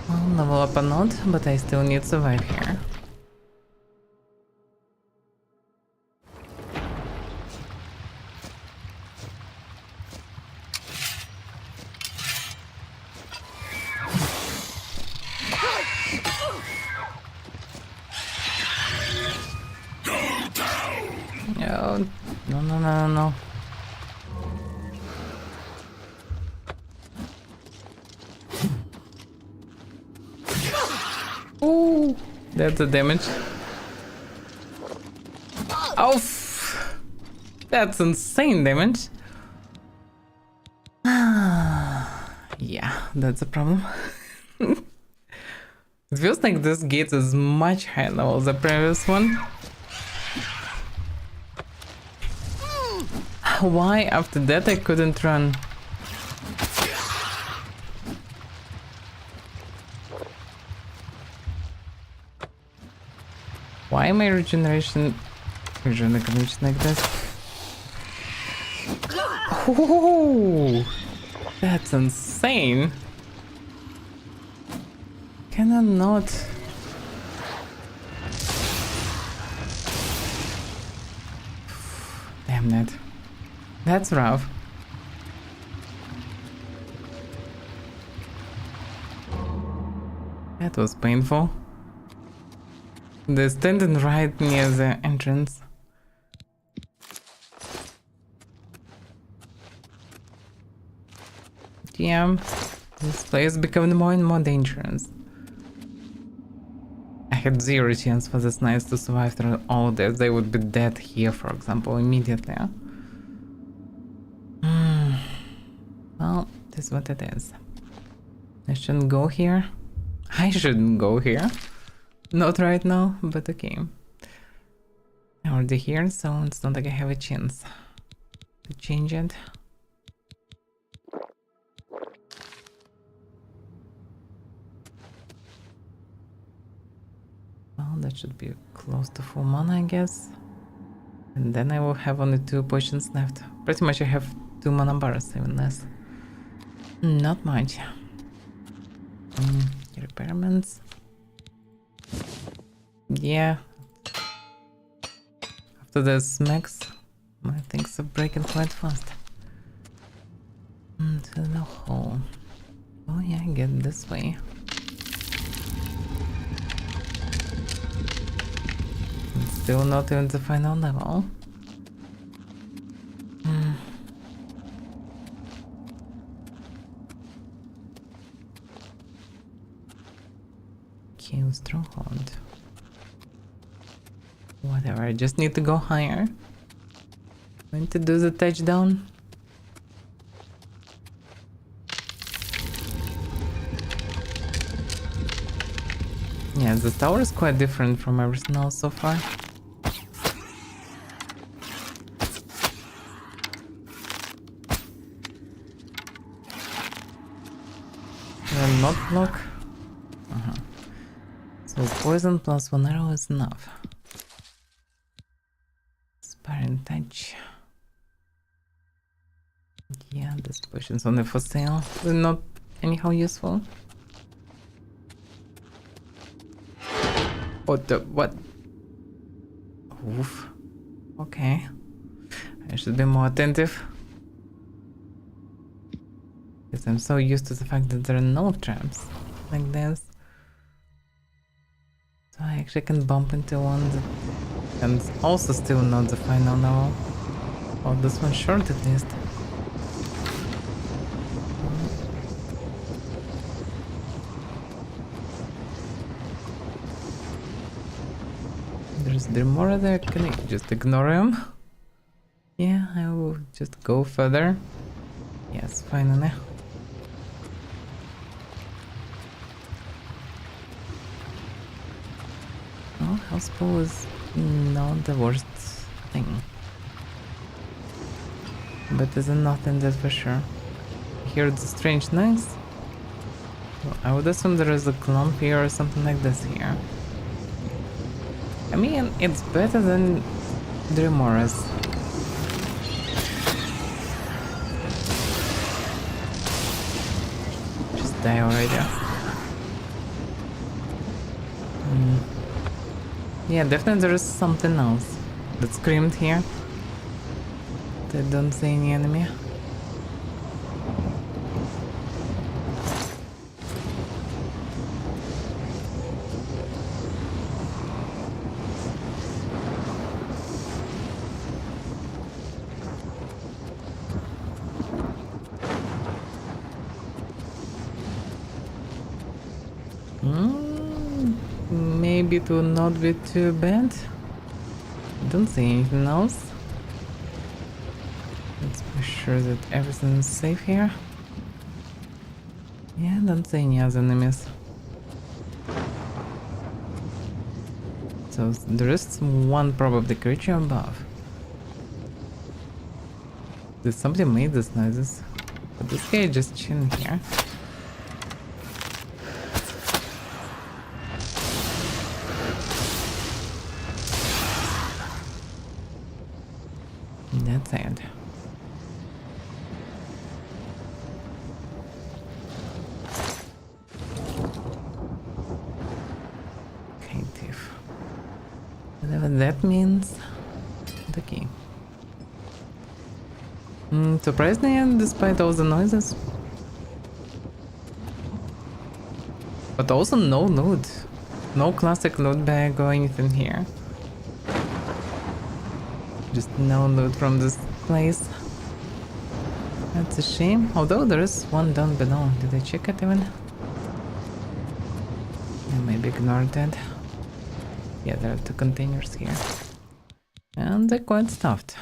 Well, level up or not, but I still need to survive here. No. Oh, that's the damage. Oh, that's insane damage. Yeah, that's a problem. It feels like this gate is much higher level than the previous one. Why after that I couldn't run? Why my regeneration glitched like this? Oh, that's insane. Can I not? Damn it. That's rough. That was painful. They're standing right near the entrance. Yeah, this place is becoming more and more dangerous. I had zero chance for this knights to survive through all this. They would be dead here, for example, immediately. Well, this is what it is. I shouldn't go here. I shouldn't go here. Not right now, but okay. I'm already here, so it's not like I have a chance to change it. that should be close to full mana, I guess. And then I will have only 2 potions left. Pretty much I have 2 mana bars, even less. Not much. Repairments. Yeah. After the smacks, my things are breaking quite fast. To the hole. Oh yeah, get this way. Still not even the final level. Kill stronghold. Whatever, I just need to go higher. Going to do the touchdown. Yeah, the tower is quite different from everything else so far. Not block. So poison plus 1 arrow is enough. Sparring touch. Yeah, this potion's only for sale. They're not anyhow useful. What? Oof. Okay. I should be more attentive. Because I'm so used to the fact that there are no traps like this. So I actually can bump into one that... And also still not the final level. Oh, this one's short at least. There's Dremora there, can I just ignore him? Yeah, I will just go further. Yes, finally. Oh, house pool is not the worst thing. But there's nothing that for sure. I hear the strange noise. Well, I would assume there is a clump here or something like this here. I mean, it's better than Dremora's. Just die already. Yeah, definitely there is something else that screamed here. I don't see any enemy. Maybe it will not be too bad. Don't see anything else. Let's be sure that everything is safe here. Yeah, don't see any other enemies. So there is one probably creature above. Did somebody made these noises? But this guy just chilling here. That's it. Okay, thief. Whatever that means. The key. Surprisingly, despite all the noises. But also no loot. No classic loot bag or anything here. Just no loot from this place. That's a shame. Although there is one down below. Did I check it even? I maybe ignored that. Yeah, there are 2 containers here. And they're quite stuffed.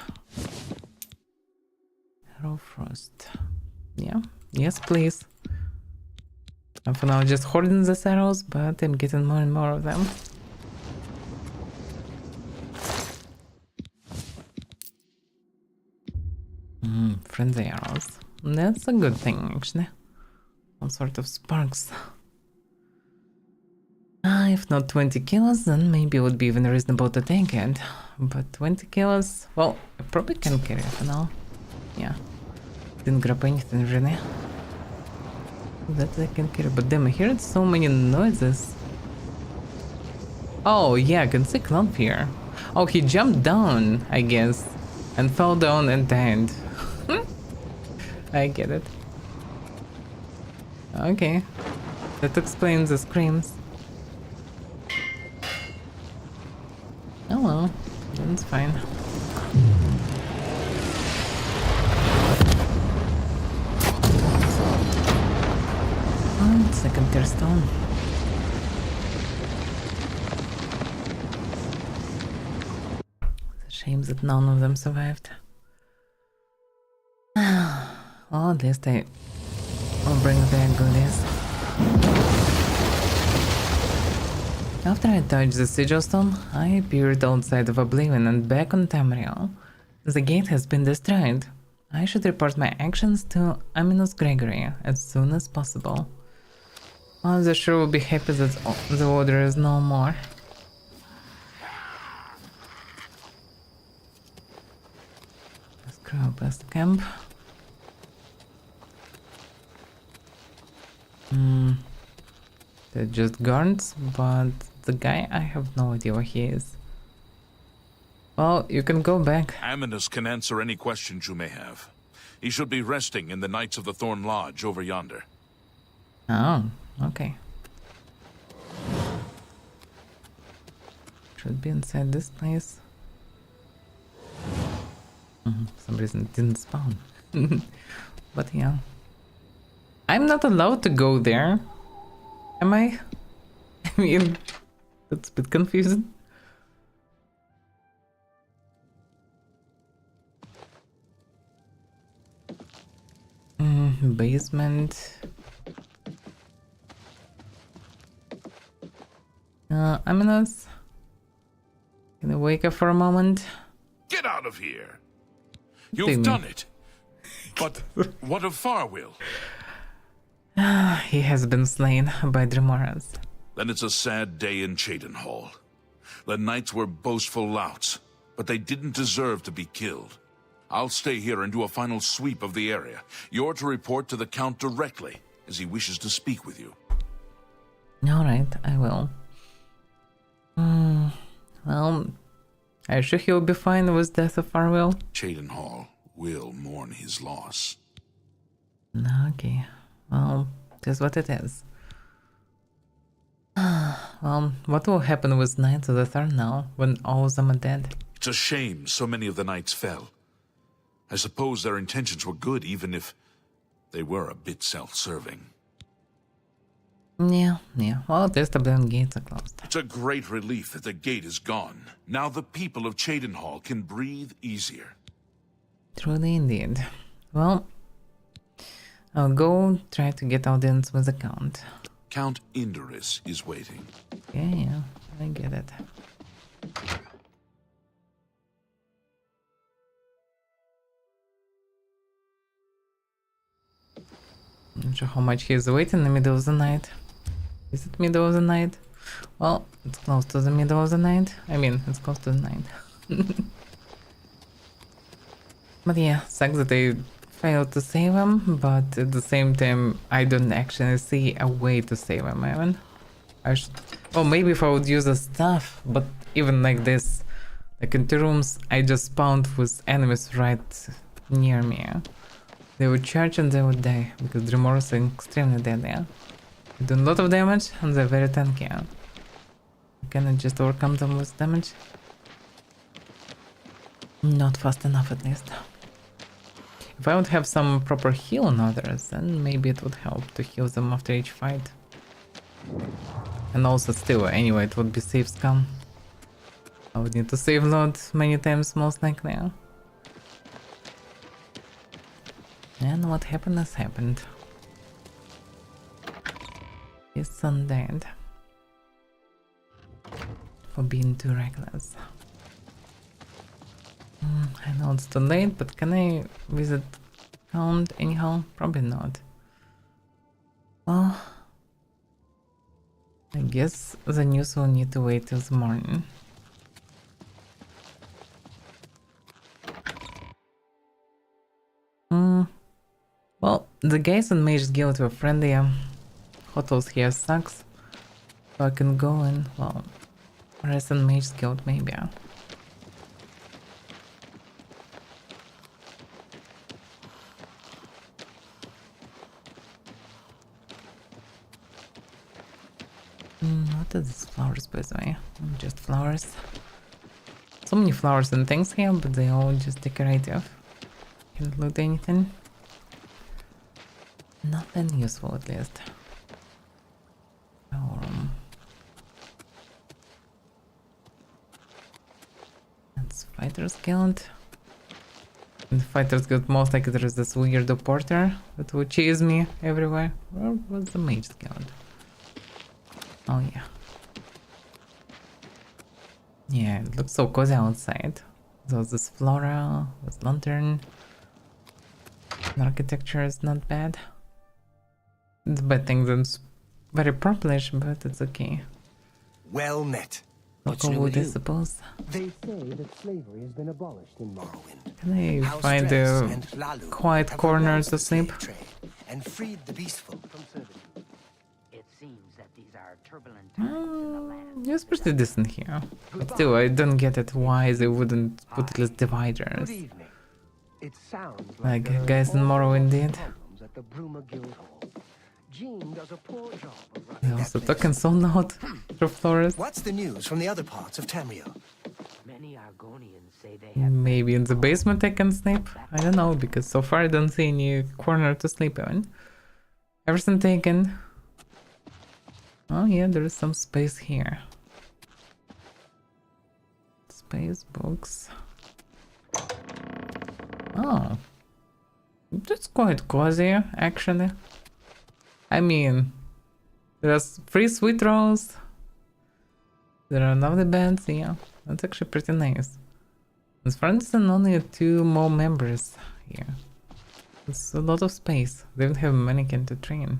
Arrow frost. Yeah. Yes, please. I'm for now just hoarding these arrows, but I'm getting more and more of them. Frenzy arrows. That's a good thing, actually. Some sort of sparks. If not 20 kills, then maybe it would be even reasonable to take it. But 20 kills, well, I probably can carry it for now. Yeah. Didn't grab anything really. That I can carry, but damn, I heard so many noises. Oh yeah, I can see Clump here. Oh, he jumped down, I guess, and fell down and died. I get it. Okay. That explains the screams. Oh well, that's fine. Oh, second tier stone. It's a shame that none of them survived. Well, at least I will bring their goodies. After I touched the sigil stone, I appeared outside of Oblivion and back on Tamriel. The gate has been destroyed. I should report my actions to Aminus Gregory as soon as possible. Well, they sure will be happy that the order is no more. Let's go past the camp. They're just guards, but the guy, I have no idea where he is. Well, you can go back. Aminus can answer any questions you may have. He should be resting in the Knights of the Thorn Lodge over yonder. Oh, okay. Should be inside this place. For some reason it didn't spawn. But yeah. I'm not allowed to go there. Am I? I mean, that's a bit confusing. Basement. Aminus. Can I wake up for a moment? Get out of here! You've done it! But what of Farwill? He has been slain by Dremoras. Then it's a sad day in Cheydinhall. The knights were boastful louts, but they didn't deserve to be killed. I'll stay here and do a final sweep of the area. You're to report to the Count directly, as he wishes to speak with you. Alright, I will. Well, are you sure he'll be fine with death of Farwill? Cheydinhall will mourn his loss. Okay, well, that's what it is. Well, what will happen with Knights of the Thorn now, when all of them are dead? It's a shame so many of the knights fell. I suppose their intentions were good, even if they were a bit self-serving. Yeah. Well, at least the Oblivion gates are closed. It's a great relief that the gate is gone. Now the people of Cheydinhall can breathe easier. Truly indeed. Well, I'll go try to get audience with the Count. Count Indorus is waiting. Yeah, I get it. Not sure how much he is waiting in the middle of the night. Is it middle of the night? Well, it's close to the middle of the night. I mean, it's close to the night. But yeah, sucks that I failed to save him, but at the same time, I don't actually see a way to save him, even. Well, maybe if I would use the stuff, but even like this, like in 2 rooms, I just spawned with enemies right near me. They would charge and they would die, because Dremoras are extremely deadly. They do a lot of damage and they're very tanky. Can I just overcome them with damage? Not fast enough, at least. If I would have some proper heal on others, then maybe it would help to heal them after each fight. And also still, anyway, it would be save scum. I would need to save load many times, most likely. And what happened has happened. His son died. For being too reckless. I know it's too late, but can I visit Count anyhow? Probably not. Well, I guess the news will need to wait till the morning. Well, the guys in Mage's Guild were friendly. Hotels here sucks. So I can go and, well, rest in Mage's Guild maybe. What is this flowers, by the way? Just flowers. So many flowers and things here, but they all just decorative. Can't loot anything. Nothing useful, at least. That's Fighters Guild. In the Fighters Guild, most likely there is this weird porter that will chase me everywhere. Where was the Mage Guild? Oh yeah. Yeah, it looks so cozy outside. So this floral, this lantern. The architecture is not bad. It's a bad thing that it's very purplish, but it's okay. Well met. Local wood, I suppose. They say that slavery has been abolished in Morrowind. Can I House find Dress a and Hlalu quiet have corner renounced to the slave sleep? trade and freed the beastful from servitude. It seems that these are turbulent times in the land. It's pretty decent here. But still, I don't get it why they wouldn't put at least dividers. Good evening. It sounds Like there are guys in all Morrowind sorts of did. problems at the Bruma Guildhall. Jean does a poor job of running They that also place. talking so loud through flowers. What's the news from the other parts of Tamriel? Many Argonians say they have Maybe in the basement I can sleep? I don't know, because so far I don't see any corner to sleep in. Everything taken. Oh yeah, there is some space here. Space books. Oh. That's quite cozy, actually. I mean, there's 3 sweet rolls. There are lovely beds, yeah. That's actually pretty nice. As far as only 2 more members here. It's a lot of space. They don't have a mannequin to train.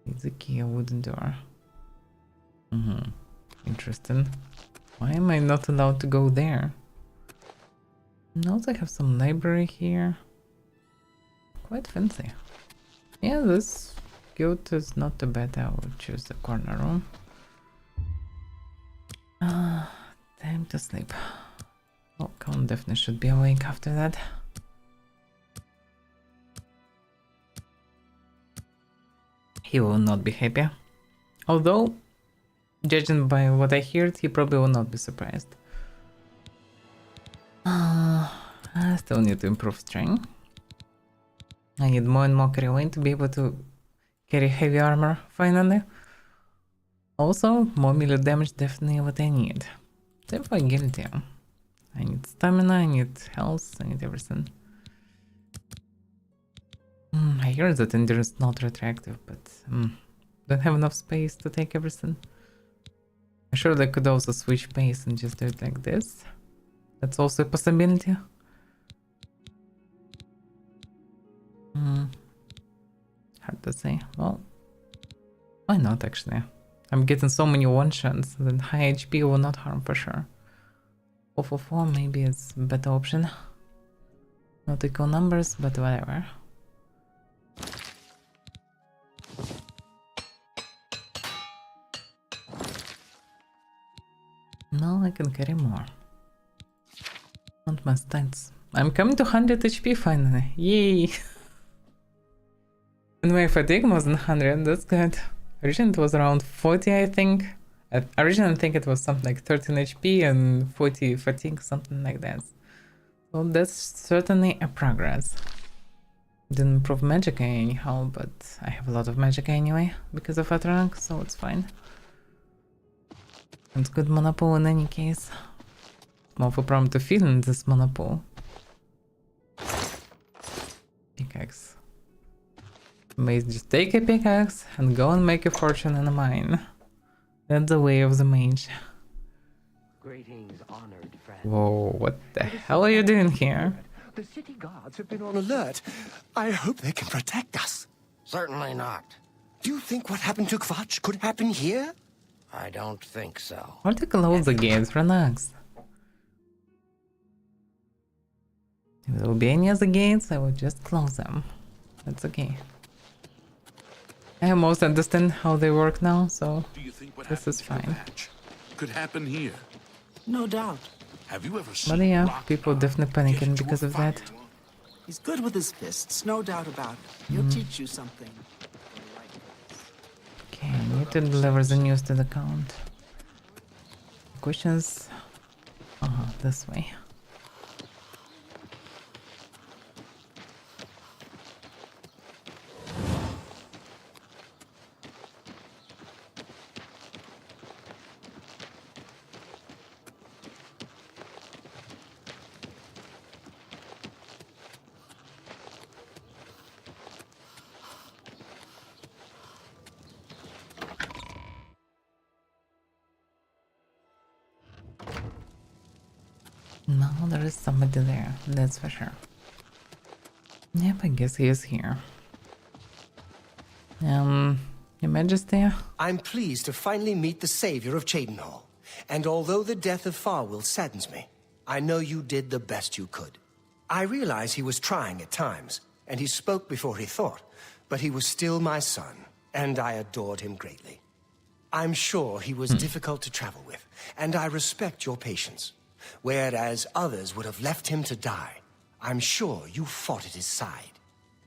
It's a key, a wooden door. Interesting. Why am I not allowed to go there? And also have some library here. Quite fancy. Yeah, this guild is not too bad. I will choose the corner room. Time to sleep. Oh, Count definitely should be awake after that. He will not be happy. Although, judging by what I heard, he probably will not be surprised. I still need to improve strength. I need more and more carry weight to be able to carry heavy armor, finally. Also, more melee damage, definitely what I need. Therefore, guilty. I need stamina, I need health, I need everything. I heard that endurance is not retroactive, but don't have enough space to take everything. I'm sure they could also switch pace and just do it like this. That's also a possibility. Hard to say. Well, why not actually? I'm getting so many one-shots that high HP will not harm for sure. 444 maybe it's a better option. Not equal numbers, but whatever. Now I can carry more. Not my stats. I'm coming to 100 HP finally. Yay! And my fatigue was 100, that's good. Originally it was around 40, I think. Originally I think it was something like 13 HP and 40 fatigue, something like that. So that's certainly a progress. Didn't improve magic anyhow, but I have a lot of magic anyway because of that rank, so it's fine. It's good mana pool in any case. More of a problem to fill in this mana pool. Pickaxe. May just take a pickaxe and go and make a fortune in a mine. That's the way of the mage. greetings, honored friend. Whoa, what the hell are you doing here? The city guards have been on alert. I hope they can protect us. Certainly not. Do you think what happened to Kvatch could happen here? I don't think so. Or to close the gates, relax. If there will be any other gates, I will just close them. That's okay. I almost understand how they work now, so Do you think what this is happened to fine. Kvatch could happen here? No doubt. Have you ever seen But yeah, Rock people Dog definitely get panicking into a because of fight? that. He's good with his fists, no doubt about it. He'll teach you something. Okay, I need to deliver the news to the count. Questions? This way. No, there is somebody there, that's for sure. Yep, I guess he is here. Your Majesty? I'm pleased to finally meet the savior of Cheydinhal. And although the death of Farwill saddens me, I know you did the best you could. I realize he was trying at times, and he spoke before he thought, but he was still my son, and I adored him greatly. I'm sure he was difficult to travel with, and I respect your patience. Whereas others would have left him to die, I'm sure you fought at his side.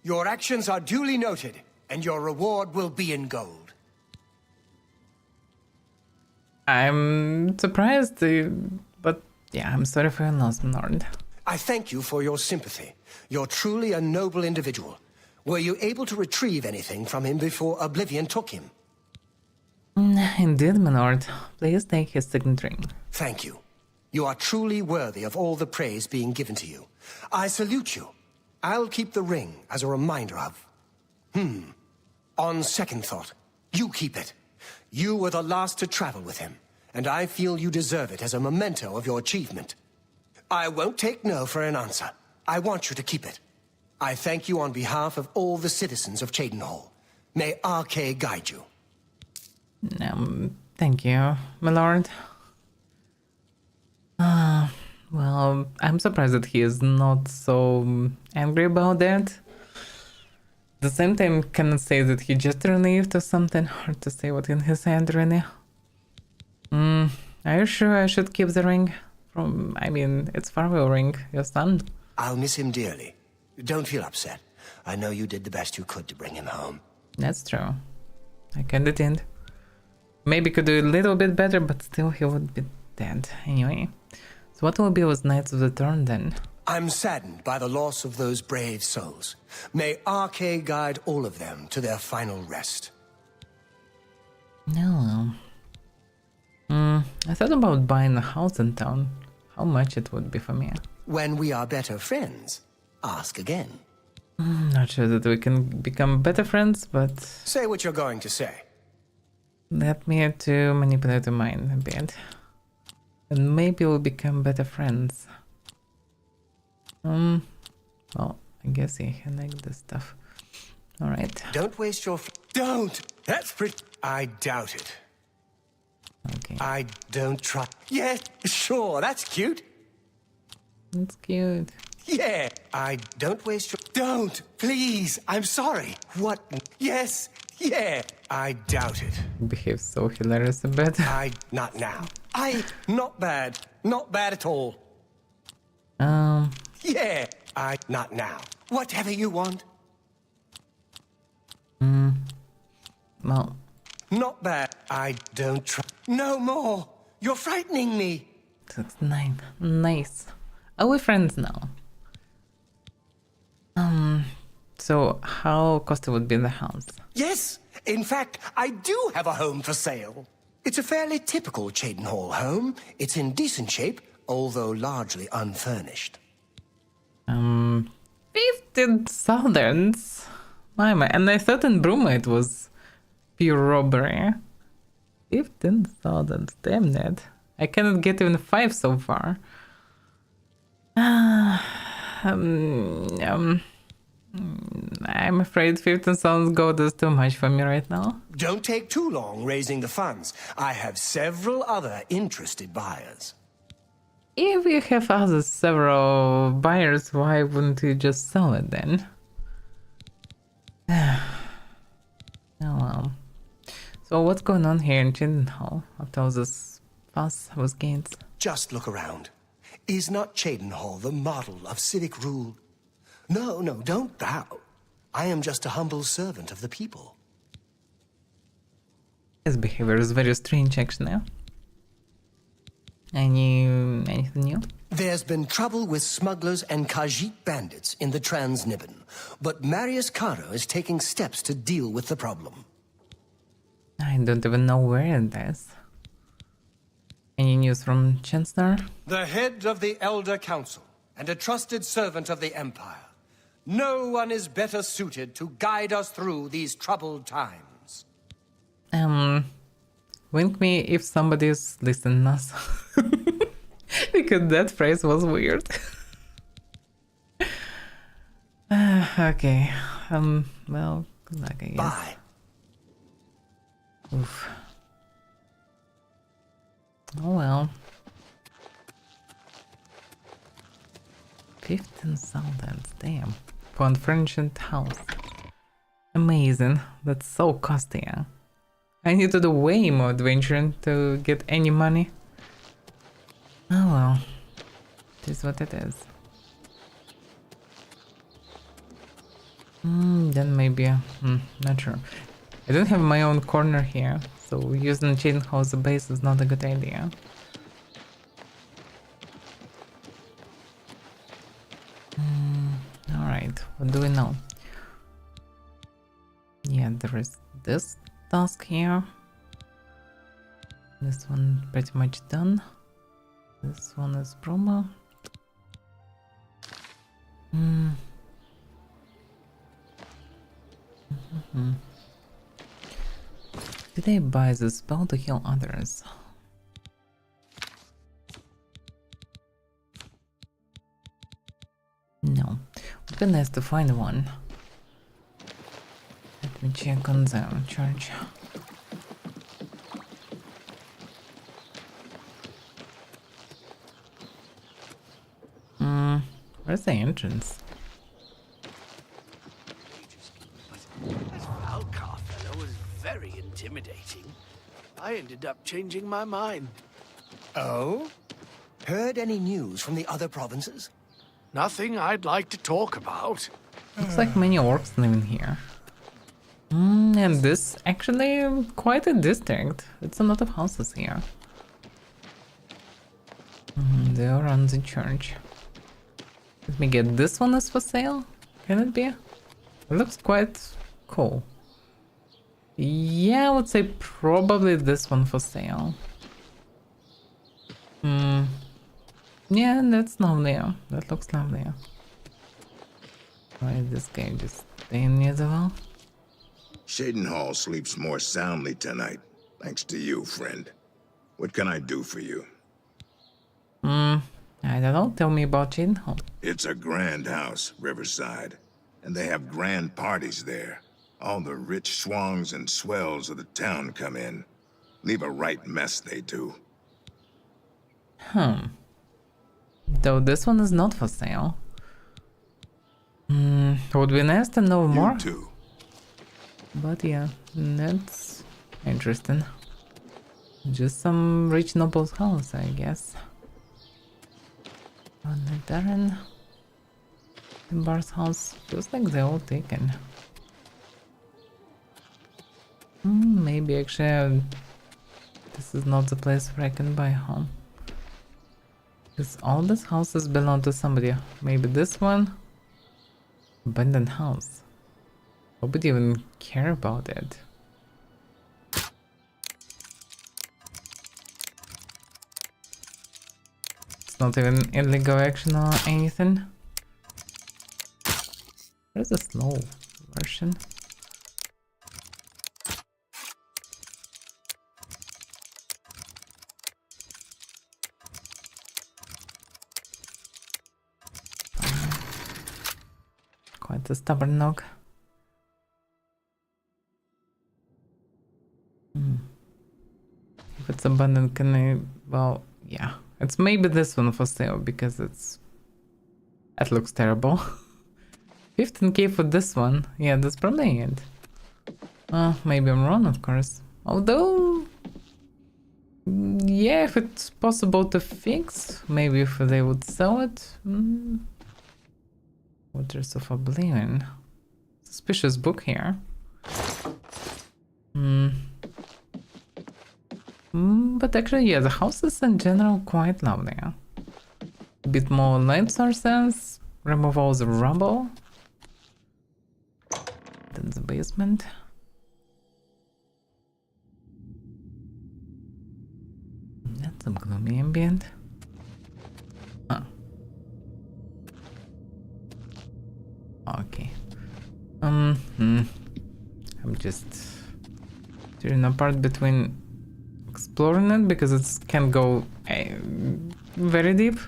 Your actions are duly noted, and your reward will be in gold. I'm surprised, but yeah, I'm sorry for your loss, Nord. I thank you for your sympathy. You're truly a noble individual. Were you able to retrieve anything from him before Oblivion took him? Indeed, my lord. Please take his signet ring. Thank you. You are truly worthy of all the praise being given to you. I salute you. I'll keep the ring as a reminder of... On second thought, you keep it. You were the last to travel with him, and I feel you deserve it as a memento of your achievement. I won't take no for an answer. I want you to keep it. I thank you on behalf of all the citizens of Cheydinhal. May RK guide you. Thank you, my lord. Well, I'm surprised that he is not so angry about that. At the same time, cannot say that he just relieved or something, hard to say what in his hand really. Are you sure I should keep the ring? I mean, it's Farwill ring, your son. I'll miss him dearly. Don't feel upset. I know you did the best you could to bring him home. That's true. I kinda did. Maybe could do a little bit better, but still he would be dead anyway. So what will be with Knights of the Turn then? I'm saddened by the loss of those brave souls. May RK guide all of them to their final rest. No. I thought about buying a house in town. How much it would be for me. When we are better friends, ask again. Not sure that we can become better friends, but Say what you're going to say. let me to manipulate your mind a bit. And maybe we'll become better friends. Well, I guess he like this stuff. Alright. Don't waste your... Don't! That's pretty... I doubt it. Okay. I don't try... Yeah, sure, that's cute. That's cute. Yeah, I don't waste your... Don't! Please, I'm sorry. What? Yes, yeah, I doubt it. Behaves so hilarious a bit. Not now. Not bad. Not bad at all. Yeah, not now. Whatever you want. Well, Not bad. I don't try. No more. You're frightening me. 69. Nice. Are we friends now? So how costly would be the house? Yes, in fact, I do have a home for sale. It's a fairly typical Cheydinhal home. It's in decent shape, although largely unfurnished. 15,000. My, and I thought in Bruma it was pure robbery. 15,000. Damn it. I cannot get even 5 so far. I'm afraid 15,000 gold is too much for me right now. Don't take too long raising the funds. I have several other interested buyers. If you have other several buyers, why wouldn't you just sell it then? Oh well. So what's going on here in Chedenhall after all this fuss with gates? Just look around. Is not Chedenhall the model of civic rule? No, don't bow. I am just a humble servant of the people. His behavior is very strange, actually. Anything new? There's been trouble with smugglers and Khajiit bandits in the Transnibbon, but Marius Karo is taking steps to deal with the problem. I don't even know where it is. Any news from Chancellor? The head of the Elder Council and a trusted servant of the Empire. No one is better suited to guide us through these troubled times. Wink me if somebody's listening us. Because that phrase was weird. Okay. Well, good luck, I guess. Bye. Oof. Oh well. 15,000, damn. For an ancient house. Amazing. That's so costly. I need to do way more adventuring to get any money. Oh well. It is what it is. Then maybe... not sure. I don't have my own corner here, so using Chedenhall as a base is not a good idea. Alright, what do we know? Yeah, there is this task here. This one pretty much done. This one is promo. Did I buy the spell to heal others? No. Would be nice to find one. Let me check on the church. Where's the entrance? That Valkar fellow was very intimidating. I ended up changing my mind. Oh? Heard any news from the other provinces? Nothing I'd like to talk about. Looks like many orcs living here. And this actually quite a district. It's a lot of houses here. They are on the church. Let me get this one is for sale. Can it be? It looks quite cool. Yeah, I would say probably this one for sale. Yeah, that's lovely. That looks lovely. Why is this guy just staying near the wall? Chedenhall sleeps more soundly tonight, thanks to you, friend. What can I do for you? I don't know. Tell me about Chedenhall. It's a grand house, Riverside, and they have grand parties there. All the rich swangs and swells of the town come in. Leave a right mess, they do. Though this one is not for sale. Would be nice to know more. You too. But yeah, that's interesting. Just some rich noble's house, I guess. On the Darren Timbar's house feels like they're all taken. Maybe actually this is not the place where I can buy a home. Because all these houses belong to somebody. Maybe this one? Abandoned house. Nobody even care about it. It's not even illegal action or anything. Where's the slow version? Quite not a stubborn knock. If it's abandoned, can I... Well, yeah. It's maybe this one for sale, because it's... That looks terrible. 15k for this one. Yeah, that's probably it. Maybe I'm wrong, of course. Although... Yeah, if it's possible to fix, maybe if they would sell it. Waters of Oblivion. Suspicious book here. But actually, yeah, the house is in general quite lovely. A bit more light sources, remove all the rubble. Then the basement. That's some gloomy ambient. Huh. Okay. I'm just tearing apart between exploring it because it can go very deep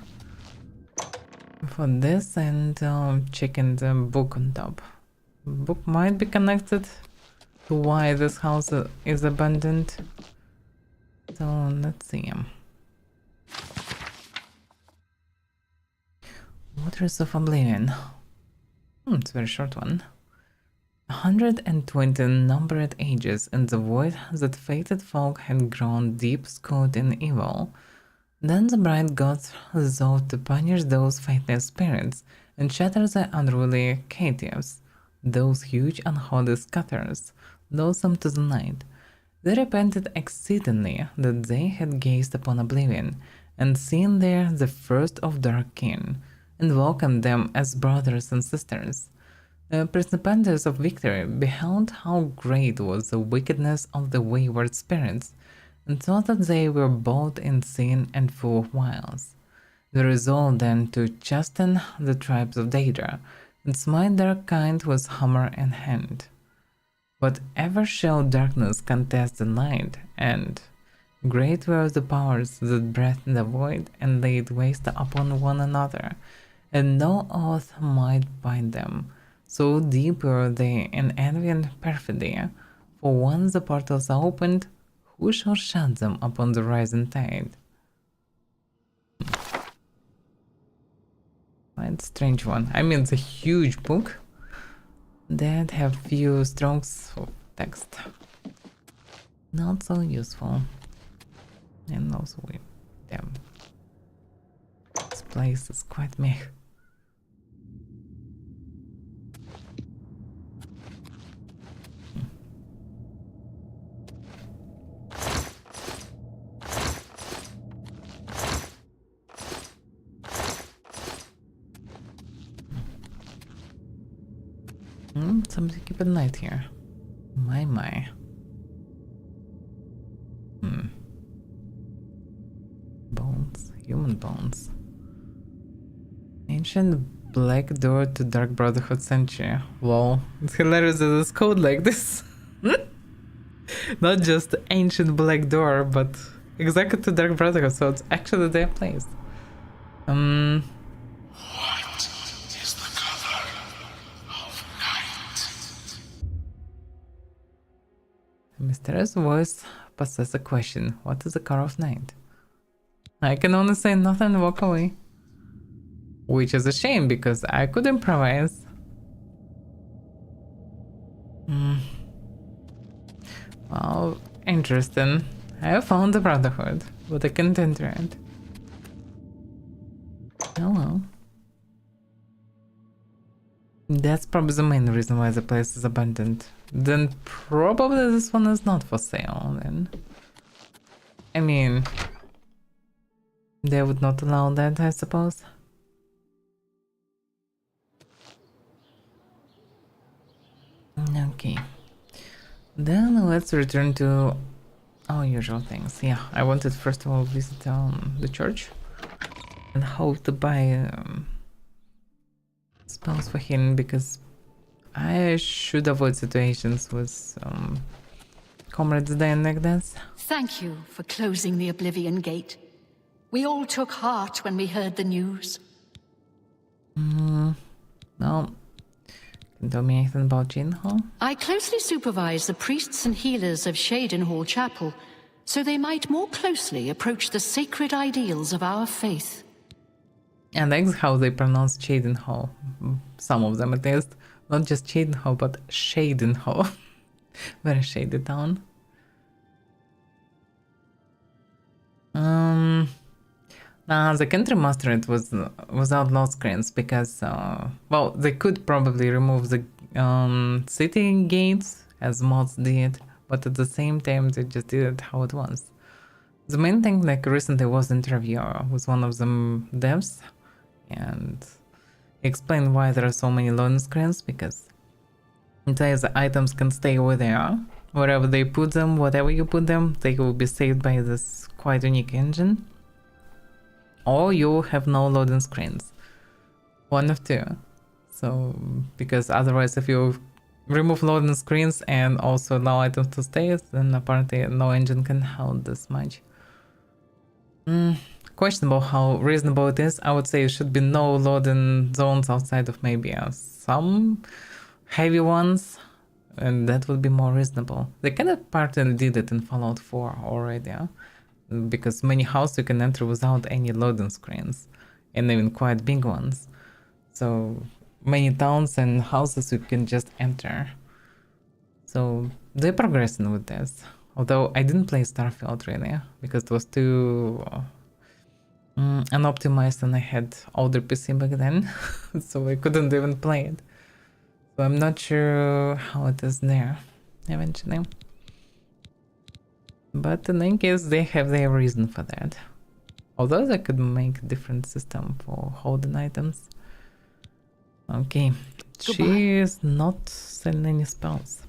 for this and checking the book on top. Book might be connected to why this house is abandoned. So let's see. Waters of Oblivion. It's a very short one. 120 numbered ages in the void that fated folk had grown deep-scored in evil. Then the bright gods resolved to punish those faithless spirits and shatter the unruly caitiffs, those huge unholy scatters, loathsome to the night. They repented exceedingly that they had gazed upon Oblivion and seen there the first of dark kin, and welcomed them as brothers and sisters. The principalities of victory beheld how great was the wickedness of the wayward spirits, and thought that they were bold in sin and full of wiles. They resolved then to chasten the tribes of Daedra, and smite their kind with hammer in hand. But ever shall darkness contest the light, and great were the powers that breathed the void and laid waste upon one another, and no oath might bind them. So deep were they in envy and perfidy, for once the portals are opened, who shall shut them upon the rising tide? Quite strange one. I mean, it's a huge book that have few strokes of text. Not so useful. And also, damn. This place is quite meh. Somebody keep it light here. My. Bones. Human bones. Ancient black door to Dark Brotherhood Sanctuary. Wow. It's hilarious that it's code like this. Not just ancient black door, but exactly to Dark Brotherhood, so it's actually their place. A mysterious voice possesses a question. What is the color of night? I can only say nothing and walk away. Which is a shame, because I could improvise. Well, interesting. I have found the Brotherhood, but I can't enter it. Oh well. That's probably the main reason why the place is abandoned. Then probably this one is not for sale, then. I mean, they would not allow that, I suppose. Okay. Then let's return to our usual things. Yeah, I wanted first of all visit the church and hope to buy spells for him, because I should avoid situations with comrades dying like this. Thank you for closing the Oblivion Gate. We all took heart when we heard the news. Well, Can you tell me anything about Chedenhall? I closely supervise the priests and healers of Chedenhall Chapel, so they might more closely approach the sacred ideals of our faith. And that's how they pronounce Chedenhall. Some of them at least. Not just Chedenhall, but Chedenhall. Very shady town. The country master it was without load screens because well, they could probably remove the city gates as mods did, but at the same time they just did it how it was. The main thing, like recently was interview with one of the devs, and he explained why there are so many loading screens, because the items can stay where they are, wherever they put them, whatever you put them, they will be saved by this quite unique engine. Or you have no loading screens. One of two. So, because otherwise if you remove loading screens and also allow items to stay, then apparently no engine can hold this much. Questionable how reasonable it is. I would say it should be no loading zones outside of maybe some heavy ones, and that would be more reasonable. They kind of partly did it in Fallout 4 already, because many houses you can enter without any loading screens, and even quite big ones. So many towns and houses you can just enter. So they're progressing with this. Although I didn't play Starfield really, because it was too unoptimized and I had older PC back then, so I couldn't even play it. So I'm not sure how it is there eventually. But in any case, they have their reason for that. Although they could make a different system for holding items. Okay, Goodbye. she is not selling any spells.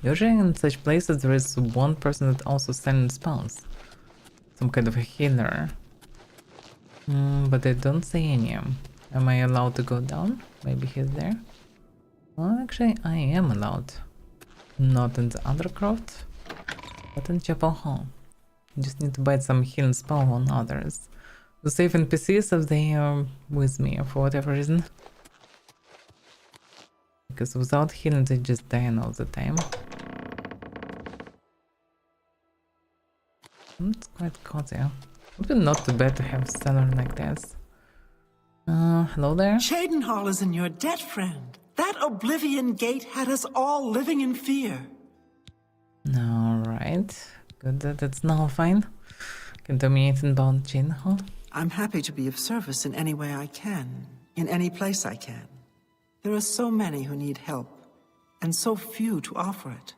Usually in such places there is one person that also selling spells. Some kind of a healer. But I don't see any. Am I allowed to go down? Maybe he's there. Well, actually I am allowed. Not in the Undercroft, but in Chapel Hall. Just need to buy some healing spell on others. To save NPCs if they are with me for whatever reason. Because without healing they just die all the time. It's quite cozy. Would be not too bad to have a cellar like this. Hello there? Chedenhall is in your debt, friend. That Oblivion Gate had us all living in fear. Alright. Good that it's now fine. Can you tell me anything about Chedenhall? I'm happy to be of service in any way I can, in any place I can. There are so many who need help, and so few to offer it.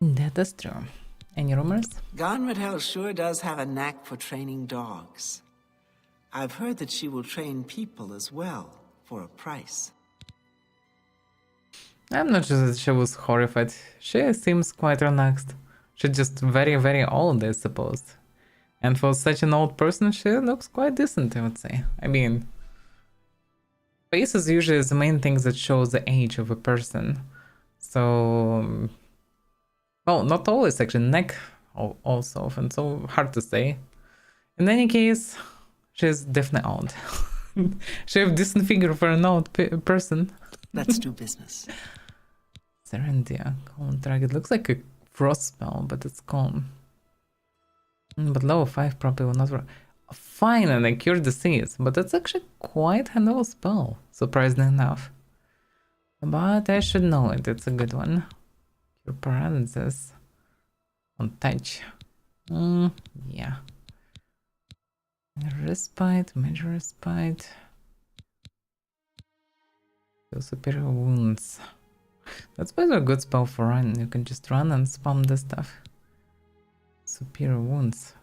That is true. Any rumors? Gonradhel sure does have a knack for training dogs. I've heard that she will train people as well, for a price. I'm not sure that she was horrified. She seems quite relaxed. She's just very, very old, I suppose. And for such an old person, she looks quite decent, I would say. I mean, face is usually the main thing that shows the age of a person. So, well, not always actually, neck also often, so hard to say. In any case, she's definitely old. She have decent figure for an old person. Let's do business. Serendia, calm target. Looks like a frost spell, but it's calm. But level 5 probably will not work. Fine, and I cure disease, but it's actually quite handleable spell, surprisingly enough. But I should know it, it's a good one. Cure paralysis. On touch. Yeah. Respite, major respite. Superior wounds. That's probably a good spell for running. You can just run and spam this stuff. Superior wounds.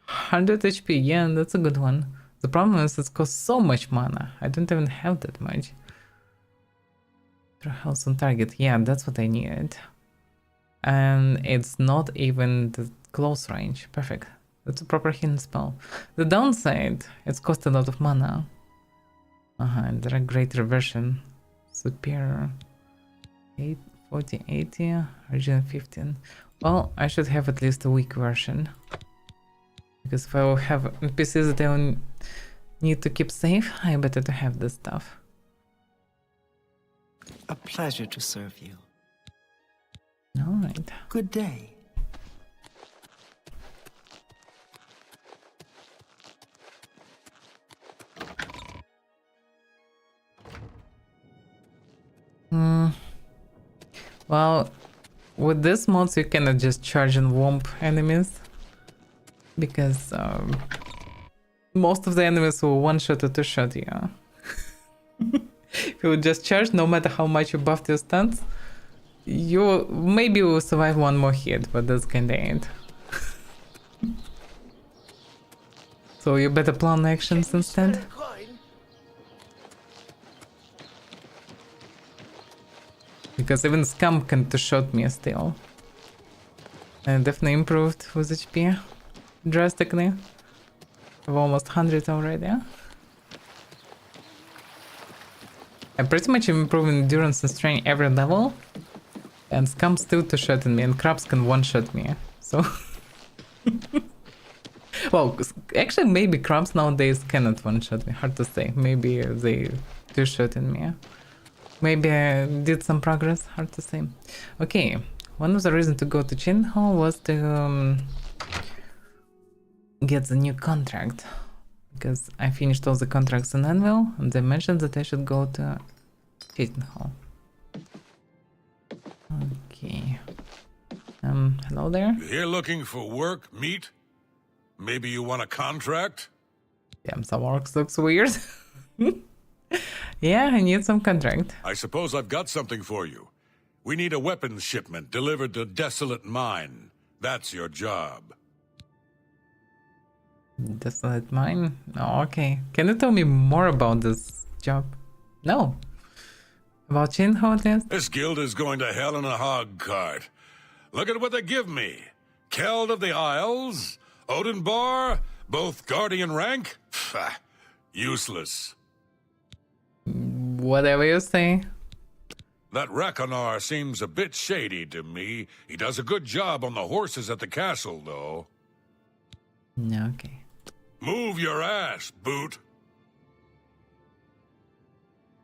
100 HP, yeah, that's a good one. The problem is it costs so much mana. I don't even have that much. Health on target, yeah, that's what I needed. And it's not even the close range. Perfect. That's a proper healing spell. The downside, it's cost a lot of mana. And there are great reversion. Superior 40, 80, original 15. Well, I should have at least a weak version. Because if I will have NPCs that I will need to keep safe, I better to have this stuff. A pleasure to serve you. Alright. Good day. Well, with this mods you cannot just charge and womp enemies. Because most of the enemies will one-shot or two-shot you. If you would just charge, no matter how much you buffed your stunts, you maybe will survive one more hit, but that's kinda it. So you better plan actions instead. Because even Scum can two-shot me still. And definitely improved with HP drastically. I've almost 100 already. I pretty much improve endurance and strength every level. And Scum still two-shotting me, and Crabs can one-shot me. So... well, actually maybe Crabs nowadays cannot one-shot me, hard to say. Maybe they two-shotting me. Maybe I did some progress, hard to say. Okay, one of the reasons to go to Chin Hall was to get the new contract. Because I finished all the contracts in Anvil, and they mentioned that I should go to Chin Hall. Okay. Hello there? You here looking for work, meat? Maybe you want a contract? Damn, some orcs looks weird. Yeah, I need some contract. I suppose I've got something for you. We need a weapons shipment delivered to Desolate Mine. That's your job. Desolate Mine? Oh, okay. Can you tell me more about this job? No. About Chin Hall test? This guild is going to hell in a hog cart. Look at what they give me. Keld of the Isles, Odin Bar, both Guardian rank. Pfft, useless. Whatever you say. That Rakonar seems a bit shady to me. He does a good job on the horses at the castle, though. Okay. Move your ass, boot.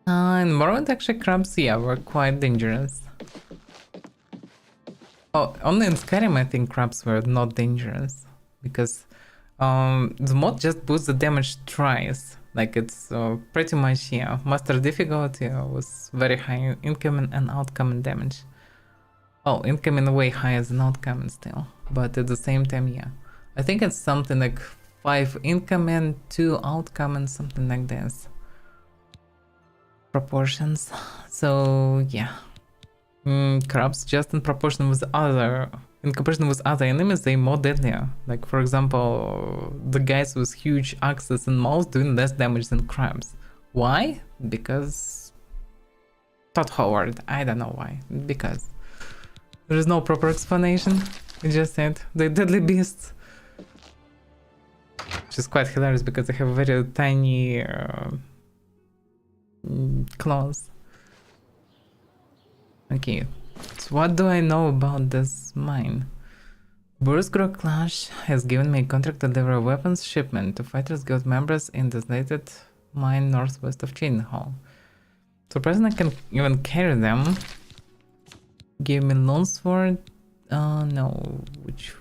In Morrowind, actually, Crabs, yeah, were quite dangerous. Oh, only in Skyrim, I think Crabs were not dangerous. Because the mod just boosts the damage twice. Like, it's pretty much, yeah, master difficulty was very high incoming and outcoming damage. Oh, incoming way higher than outcoming still. But at the same time, yeah. I think it's something like 5 incoming, 2 outcoming, something like this. Proportions. So, yeah. Crabs just in proportion with other... In comparison with other enemies, they more deadlier. Like, for example, the guys with huge axes and mouths doing less damage than crabs. Why? Because... Todd Howard. I don't know why. Because... There is no proper explanation. It just said they're deadly beasts. Which is quite hilarious because they have very tiny claws. Okay. So what do I know about this mine? Burskro Clash has given me a contract to deliver a weapons shipment to Fighters Guild members in the designated mine northwest of Chain Hall. Surprisingly, I can even carry them. Give me Longsword. No, which...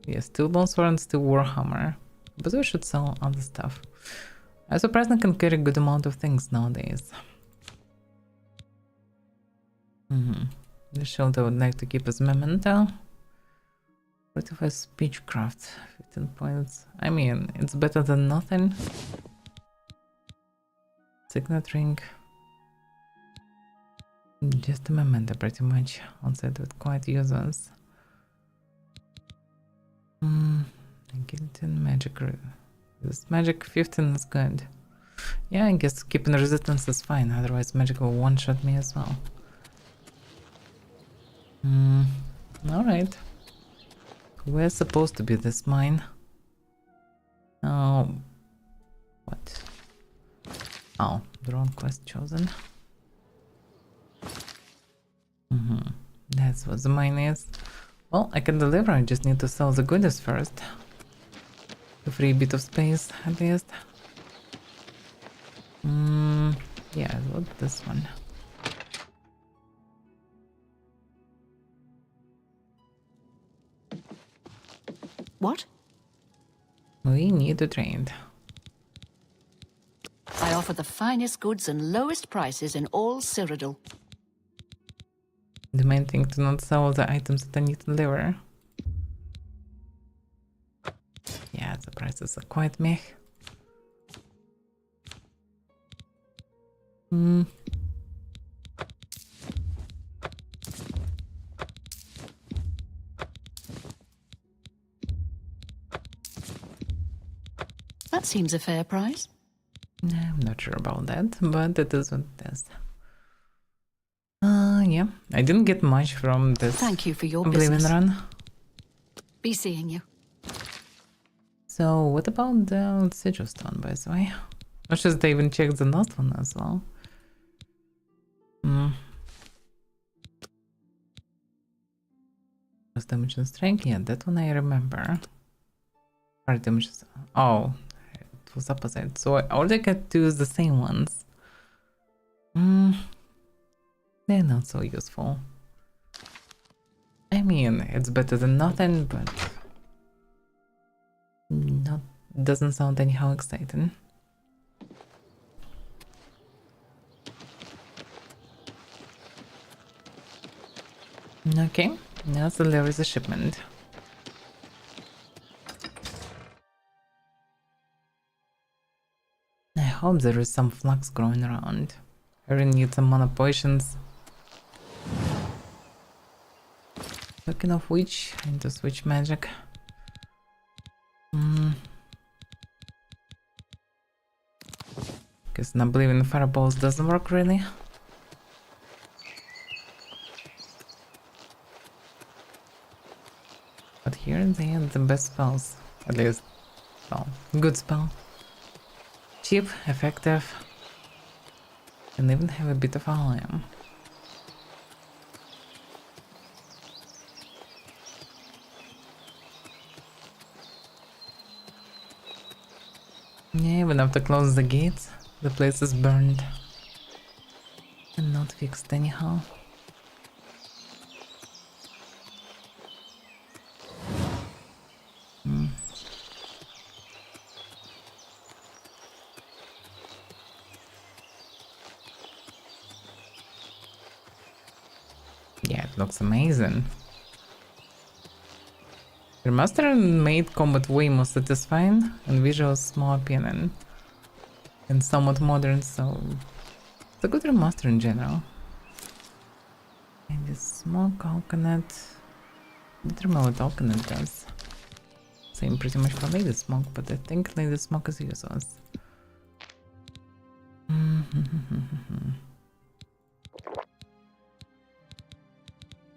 Yeah, still Longsword and still Warhammer. But we should sell other stuff. I surprisingly can carry a good amount of things nowadays. The shield I would like to keep as memento. 45 speechcraft, 15 points. I mean, it's better than nothing. Signet ring. Just a memento pretty much. Outside with quite users. Guillotine, magic. This magic 15 is good. Yeah, I guess keeping resistance is fine, otherwise magic will one-shot me as well. Alright. Where's supposed to be this mine? Oh. What? Oh, the wrong quest chosen. That's what the mine is. Well, I can deliver, I just need to sell the goodies first. A free bit of space, at least. Yeah, what this one? What? We need to trade. I offer the finest goods and lowest prices in all Cyrodiil. The main thing to not sell the items that I need to deliver. Yeah, the prices are quite meh. That seems a fair price. I'm not sure about that, but it is what it is. Yeah, I didn't get much from this Thank you for your Oblivion business. run. Be seeing you. So, what about the Sigil Stone, by the way? I should even check the last one as well. Plus damage and strength, yeah, that one I remember. Fire damage, oh, it was opposite. So I already get to use the same ones. They're not so useful. I mean, it's better than nothing, but not doesn't sound anyhow exciting. Okay, now there is a shipment. I hope there is some flux growing around. I really need some mana potions. Talking of which, I need to switch magic. Because not believing fireballs doesn't work really. But here they have the best spells. At least, well, good spell. Cheap, effective, and even have a bit of volume. Yeah, even have to close the gates. The place is burned and not fixed anyhow. Yeah, it looks amazing. Remastered made combat way more satisfying and visuals more appealing and somewhat modern, so it's a good remaster in general. And the smoke coconut, I don't remember what coconut does. Same pretty much for Lady Smoke, but I think Lady Smoke is useless.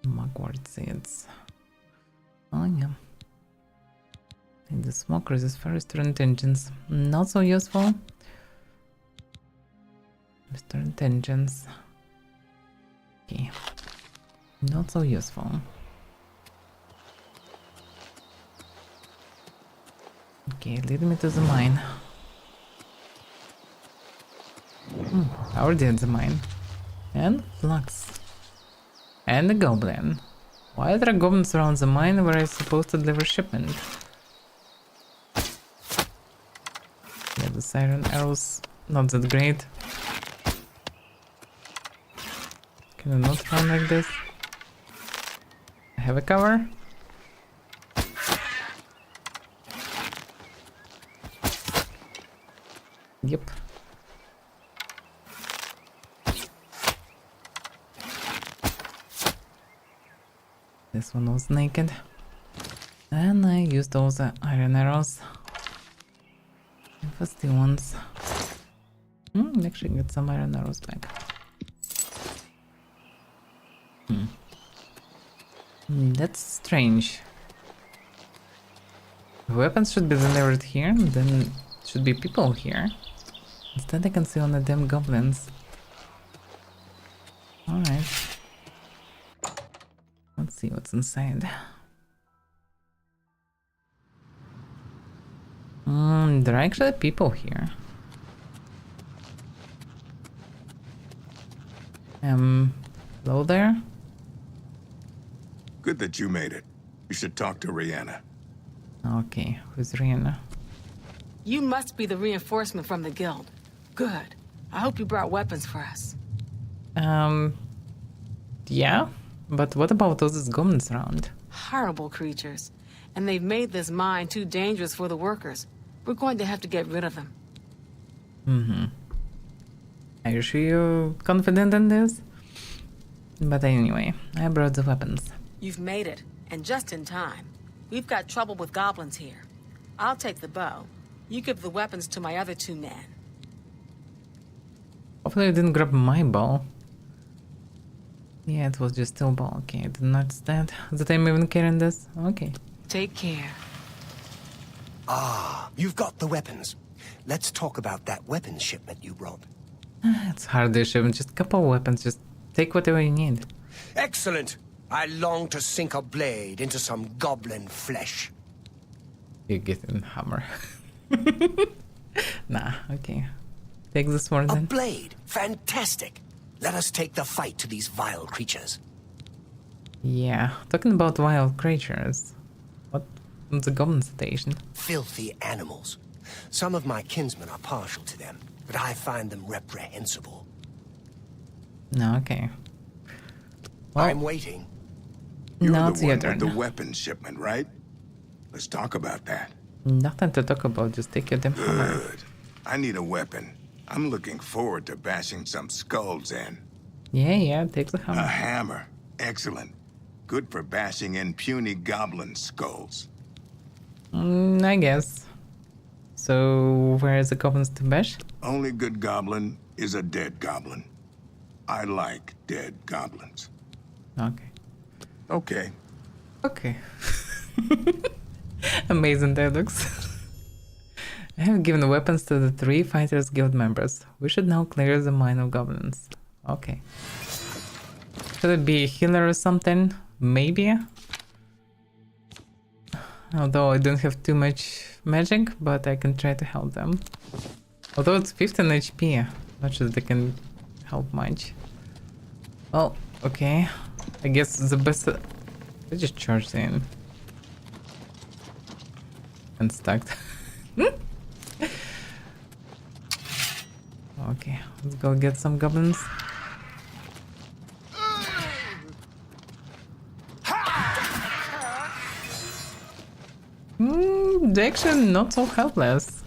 Mugwort seeds. Oh yeah. And the smoke resists for restaurant engines. Not so useful. Restaurant engines. Okay. Not so useful. Okay, lead me to the mine. I already had the mine. And flux. And the goblin. Why are there goblins around the mine where I'm supposed to deliver shipment? Yeah, the siren arrows not that great. Can I not run like this? I have a cover. Yep. This one was naked. And I used all the iron arrows. What's the ones? Actually get some iron arrows back. That's strange. If weapons should be delivered here, then should be people here. Instead I can see only damn goblins. Alright. Let's see what's inside. There are actually people here. Hello there? Good that you made it. You should talk to Rihanna. Okay, who's Rihanna? You must be the reinforcement from the guild. Good. I hope you brought weapons for us. Yeah? But what about those goblins around? Horrible creatures. And they've made this mine too dangerous for the workers. We're going to have to get rid of them. Mm-hmm. Are you sure you're confident in this? But anyway, I brought the weapons. You've made it, and just in time. We've got trouble with goblins here. I'll take the bow. You give the weapons to my other 2 men. Hopefully you didn't grab my bow. Yeah, it was just still bow. Okay, I did not notice that I'm even carrying this. Okay. Take care. Ah, you've got the weapons. Let's talk about that weapons shipment you brought. It's hardly shipment, just a couple of weapons. Just take whatever you need. Excellent! I long to sink a blade into some goblin flesh. You get in hammer. Nah, okay. Take this one A then. blade! Fantastic! Let us take the fight to these vile creatures. Yeah, talking about wild creatures. What? The goblin station. Filthy animals. Some of my kinsmen are partial to them, but I find them reprehensible. No, okay. Well, I'm waiting. You're now the it's your one turn. with the weapons shipment, right? Let's talk about that. Nothing to talk about, just take your damn hammer. Good. I need a weapon. I'm looking forward to bashing some skulls in. Yeah, take the A hammer. hammer. Excellent. Good for bashing in puny goblin skulls. I guess. So, where is the goblins to bash? Only good goblin is a dead goblin. I like dead goblins. Okay. Okay. Okay. Amazing dialogues. I have given the weapons to the 3 Fighters Guild members. We should now clear the mine of goblins. Okay. Should it be a healer or something? Maybe. Although I don't have too much magic, but I can try to help them. Although it's 15 HP, not sure they can help much. Well, okay. I guess the best... I just charged in. And stuck. Okay, let's go get some goblins. They're actually not so helpless.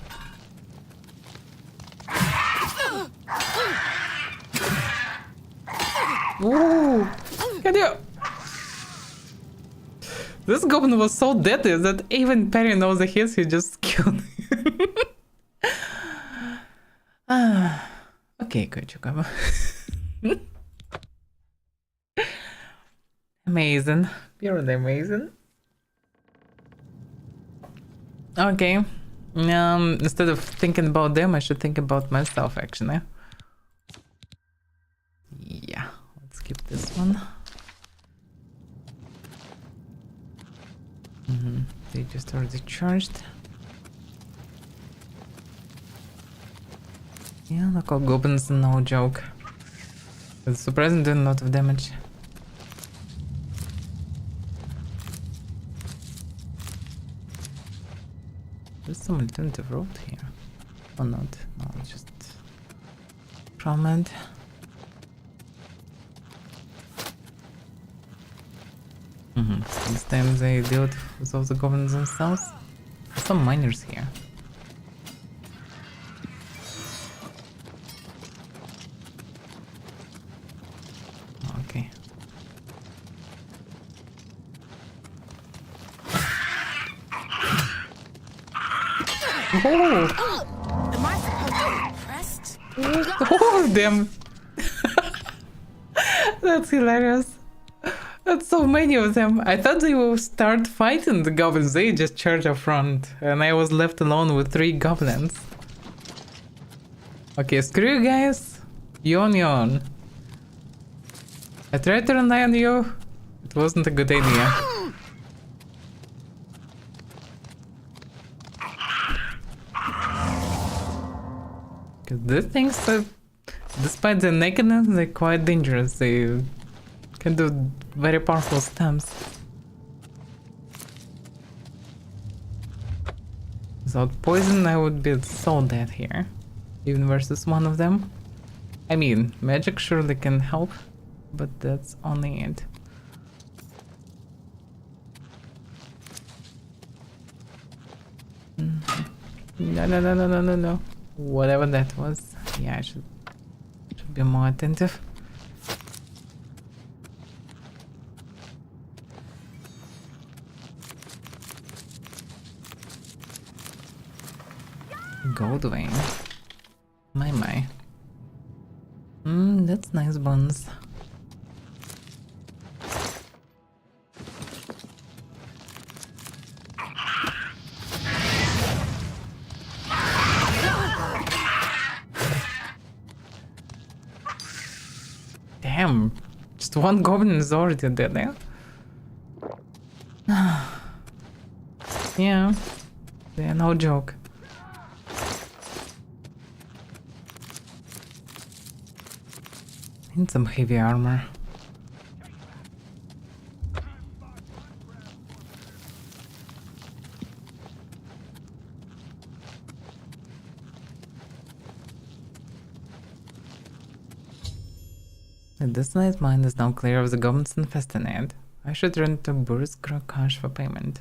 Ooh, can you? This goblin was so deadly that even Perry knows the hits he just killed. Okay, good job. Amazing, purely amazing. Okay, instead of thinking about them, I should think about myself actually. Yeah, let's skip this one. They just already charged. Yeah, local goblins, no joke. It's surprising doing a lot of damage. There's some alternative road here. Or not. No, it's just promenade. This time they deal with all the goblins themselves. There's some miners here. Okay. Oh! Am I supposed to be impressed? Oh, damn. That's hilarious. That's so many of them. I thought they will start fighting the goblins. They just charge up front. And I was left alone with 3 goblins. Okay, screw you guys. You on your own. I tried to rely on you. It wasn't a good idea. Because these things, despite their nakedness, they're quite dangerous. They can do very powerful stabs. Without poison, I would be so dead here. Even versus one of them. I mean, magic surely can help, but that's only it. No. Whatever that was. Yeah, I should be more attentive. Gold vein. My. That's nice buns. Damn, just one goblin is already dead there. Yeah, they're no joke. Need some heavy armor. This nice mine is now clear of the goblins infested. I should run to Bursk Cash for payment.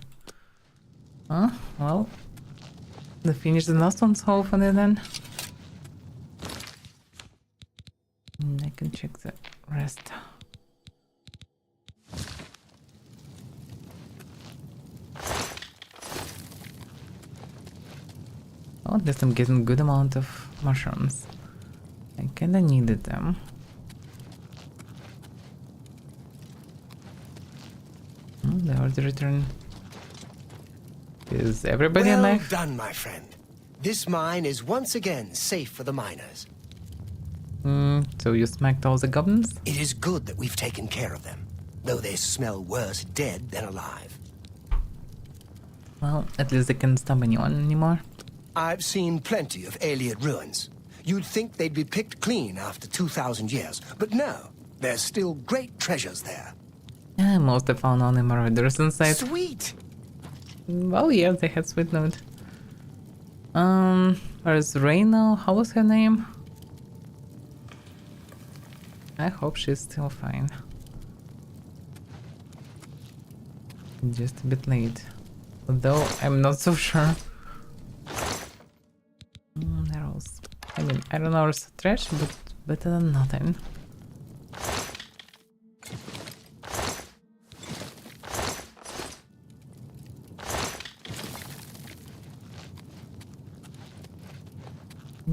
Well, to finish the last one's hopefully then. I can check the rest. Oh, at least I'm getting good amount of mushrooms. I kinda needed them. The order return. Is everybody alive? Well done, my friend. This mine is once again safe for the miners. So you smacked all the goblins? It is good that we've taken care of them, though they smell worse dead than alive. Well, at least they can't stop anyone anymore. I've seen plenty of alien ruins. You'd think they'd be picked clean after 2,000 years, but no, there's still great treasures there. Yeah, most have found only marauders inside. Sweet! Well, yeah, they had sweet note. Where's Reyna? How was her name? I hope she's still fine. Just a bit late. Although I'm not so sure. Arrows. I mean, I don't know, it's trash, but better than nothing.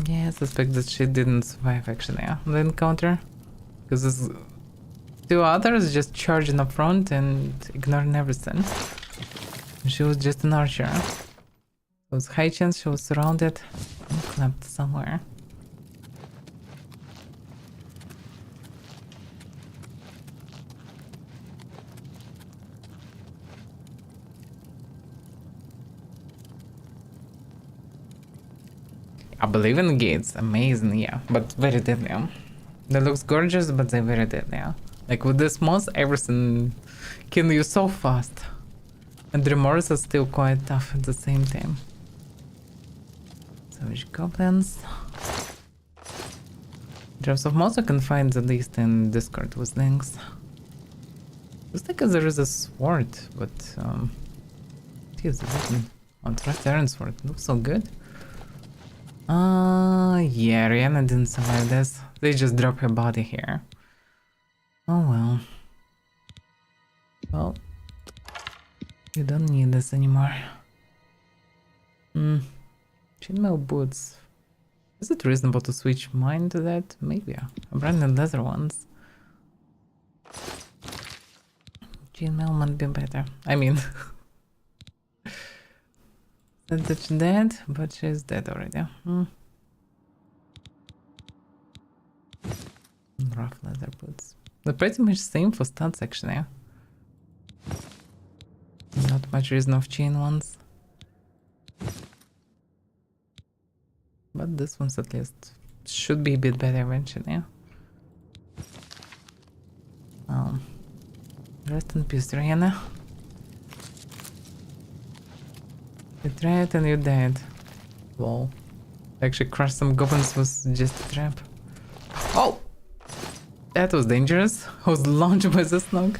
Yeah, I suspect that she didn't survive actually the encounter. Because there's two others just charging up front and ignoring everything. She was just an archer. It was high chance she was surrounded and clamped somewhere. Oblivion gates, amazing, yeah, but very deadly. They looks gorgeous, but they're very deadly. Like with this moss, everything kills you so fast. And remorse is still quite tough at the same time. Savage goblins. Drops of moss I can find at least in Discord with links. Looks like there is a sword, but it is written on Trust Iron Sword. Looks so good. Yeah, Rihanna didn't survive this. They just drop her body here. Oh well. Well, you don't need this anymore. Chainmail boots. Is it reasonable to switch mine to that? Maybe. I'm running leather ones. Chainmail might be better. I mean, that's dead, but she's dead already. Rough leather boots. They're pretty much same for stats actually. Not much reason of chain ones. But this one's at least should be a bit better eventually. Rest in peace, Rihanna. You tried and you died. Lol. Actually crush some goblins was just a trap. Oh! That was dangerous. I was launched by the slug.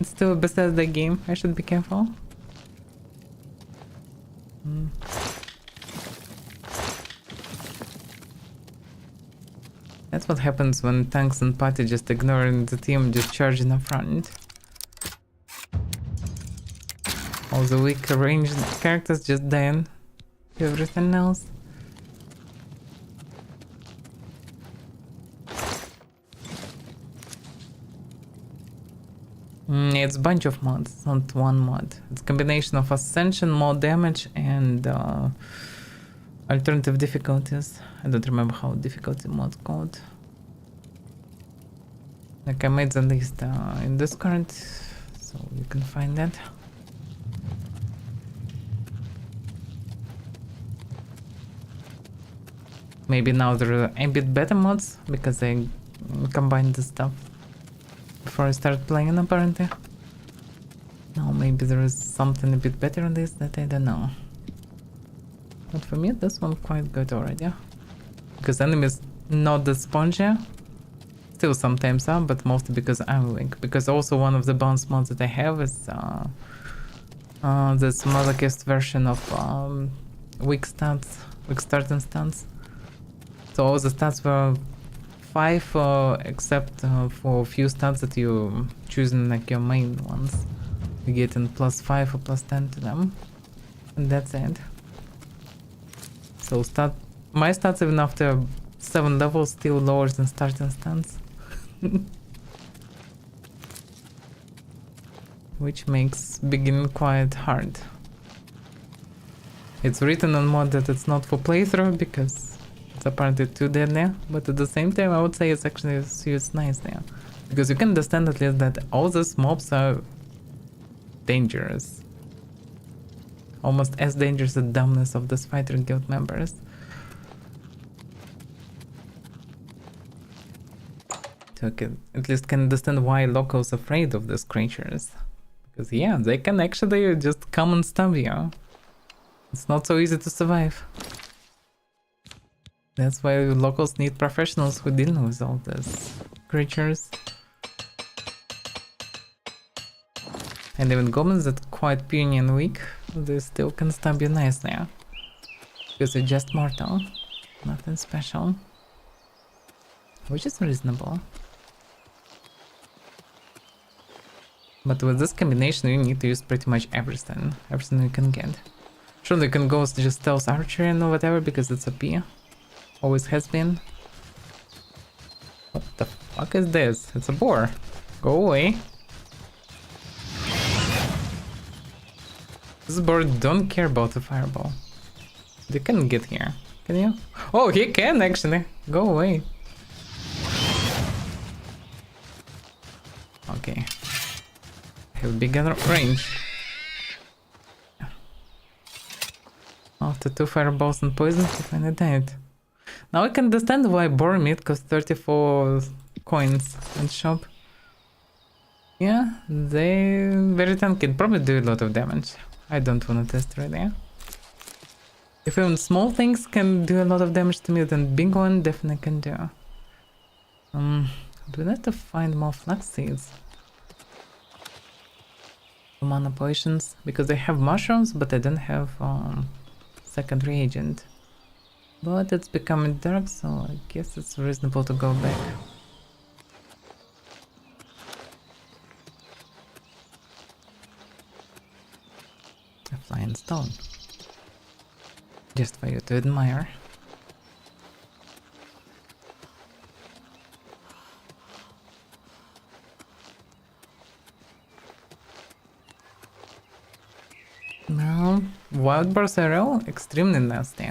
It's still a Bethesda game. I should be careful. That's what happens when tanks and party just ignoring the team, just charging up front. All the weak ranged characters just dying to everything else. It's a bunch of mods, it's not one mod. It's a combination of Ascension, more damage, and alternative difficulties. I don't remember how difficulty mod's called. Like I made the list in Discord, so you can find that. Maybe now there are a bit better mods because I combined the stuff before I start playing apparently. Now maybe there is something a bit better on this that I don't know. But for me this one quite good already. Because enemies not that spongy. Still sometimes are, but mostly because I'm weak. Because also one of the bounce mods that I have is this masochist version of weak stats, weak starting stats. So all the stats were 5 except for a few stats that you choosing like your main ones. You get in +5 or +10 to them. And that's it. So my stats even after 7 levels still lower than starting stats. Which makes beginning quite hard. It's written on mod that it's not for playthrough because it's apparently too deadly, but at the same time I would say it's actually used nicely. Because you can understand at least that all these mobs are dangerous. Almost as dangerous as the dumbness of these fighter guild members. So you can, at least can understand why locals are afraid of these creatures. Because yeah, they can actually just come and stab you. It's not so easy to survive. That's why locals need professionals who deal with all these creatures. And even goblins that are quite puny and weak, they still can stab you nicely. Because they're just mortal. Nothing special. Which is reasonable. But with this combination you need to use pretty much everything. Everything you can get. Sure, you can go just stealth archery and whatever because it's OP. Always has been. What the fuck is this? It's a boar. Go away. This boar don't care about the fireball. You can get here. Can you? Oh, he can actually. Go away. Okay. Have bigger range. After 2 fireballs and poison, he finally died. Now I can understand why boar meat costs 34 coins in shop. Yeah, they very tanky. Probably do a lot of damage. I don't want to test right now. If even small things can do a lot of damage to me, then big one definitely can do. Do I have to find more flax seeds? Mana potions, because I have mushrooms, but I don't have second reagent. But it's becoming dark, so I guess it's reasonable to go back. A flying stone. Just for you to admire. Now, wild boars are all extremely nasty.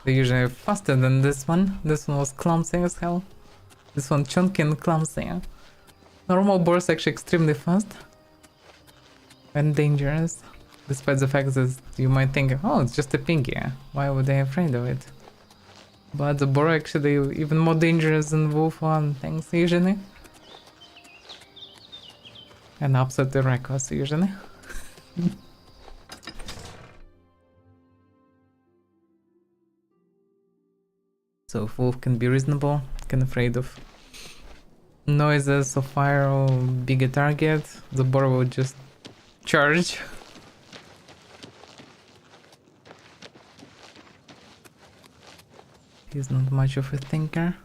They're usually faster than this one. This one was clumsy as hell. This one chunky and clumsy. Normal boars are actually extremely fast. And dangerous. Despite the fact that you might think, oh, it's just a piggy. Why would they be afraid of it? But the boar are actually even more dangerous than wolf and things usually. And absolutely reckless usually. So if wolf can be reasonable, can afraid of noises of fire or bigger target, the boar will just charge. He's not much of a thinker.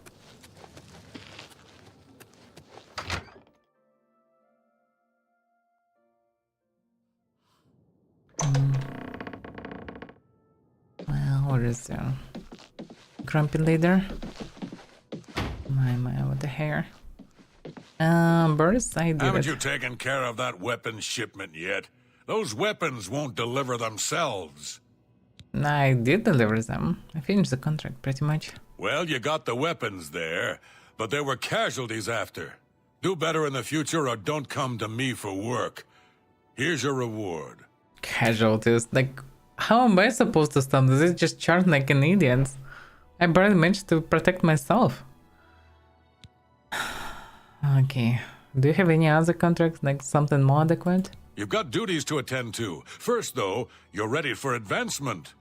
Well, what is there? Grumpy leader? My, what the hair? Burst, I did Haven't it. you taken care of that weapons shipment yet? Those weapons won't deliver themselves. I did deliver them. I finished the contract pretty much. Well, you got the weapons there, but there were casualties after. Do better in the future or don't come to me for work. Here's your reward. Casualties? Like, how am I supposed to stop this? It's just charged like an idiot. I barely managed to protect myself. Okay. Do you have any other contracts, like something more adequate? You've got duties to attend to. First, though, you're ready for advancement.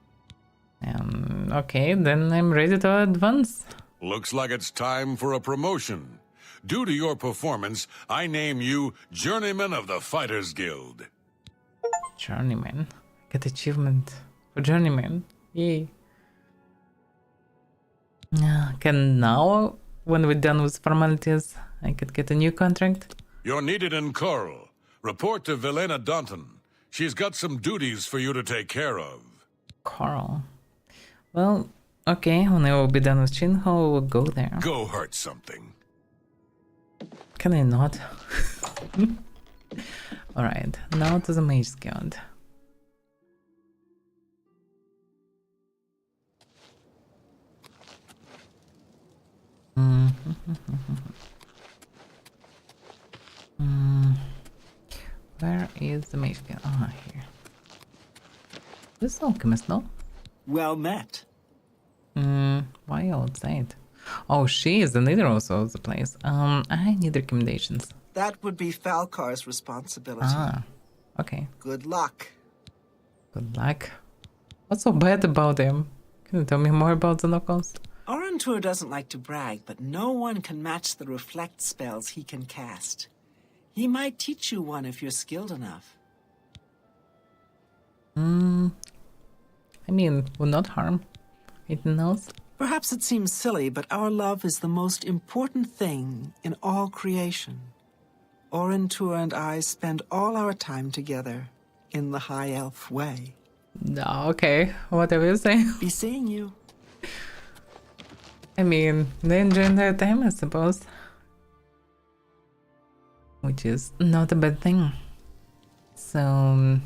Okay, then I'm ready to advance. Looks like it's time for a promotion. Due to your performance, I name you Journeyman of the Fighters Guild. Journeyman? Get achievement for Journeyman. Yay. Can now, when we're done with formalities, I could get a new contract? You're needed in Coral. Report to Velena Dunton. She's got some duties for you to take care of. Coral. Well, okay, when I will be done with Chinho, we'll go there. Go hurt something. Can I not? Alright, now to the Mage Guild. Where is the Mage Guild? Ah, here. This alchemist, no? Well met. Why outside? Oh, she is the leader also of the place. I need recommendations. That would be Falcar's responsibility. Ah, okay. Good luck. Good luck. What's so bad about him? Can you tell me more about the knuckles? Orentur doesn't like to brag, but no one can match the reflect spells he can cast. He might teach you one if you're skilled enough. I mean, will not harm. Anything else? Perhaps it seems silly, but our love is the most important thing in all creation. Orentur and I spend all our time together in the High Elf way. No, okay. Whatever you say. Be seeing you. I mean, they enjoy their time, I suppose. Which is not a bad thing. So...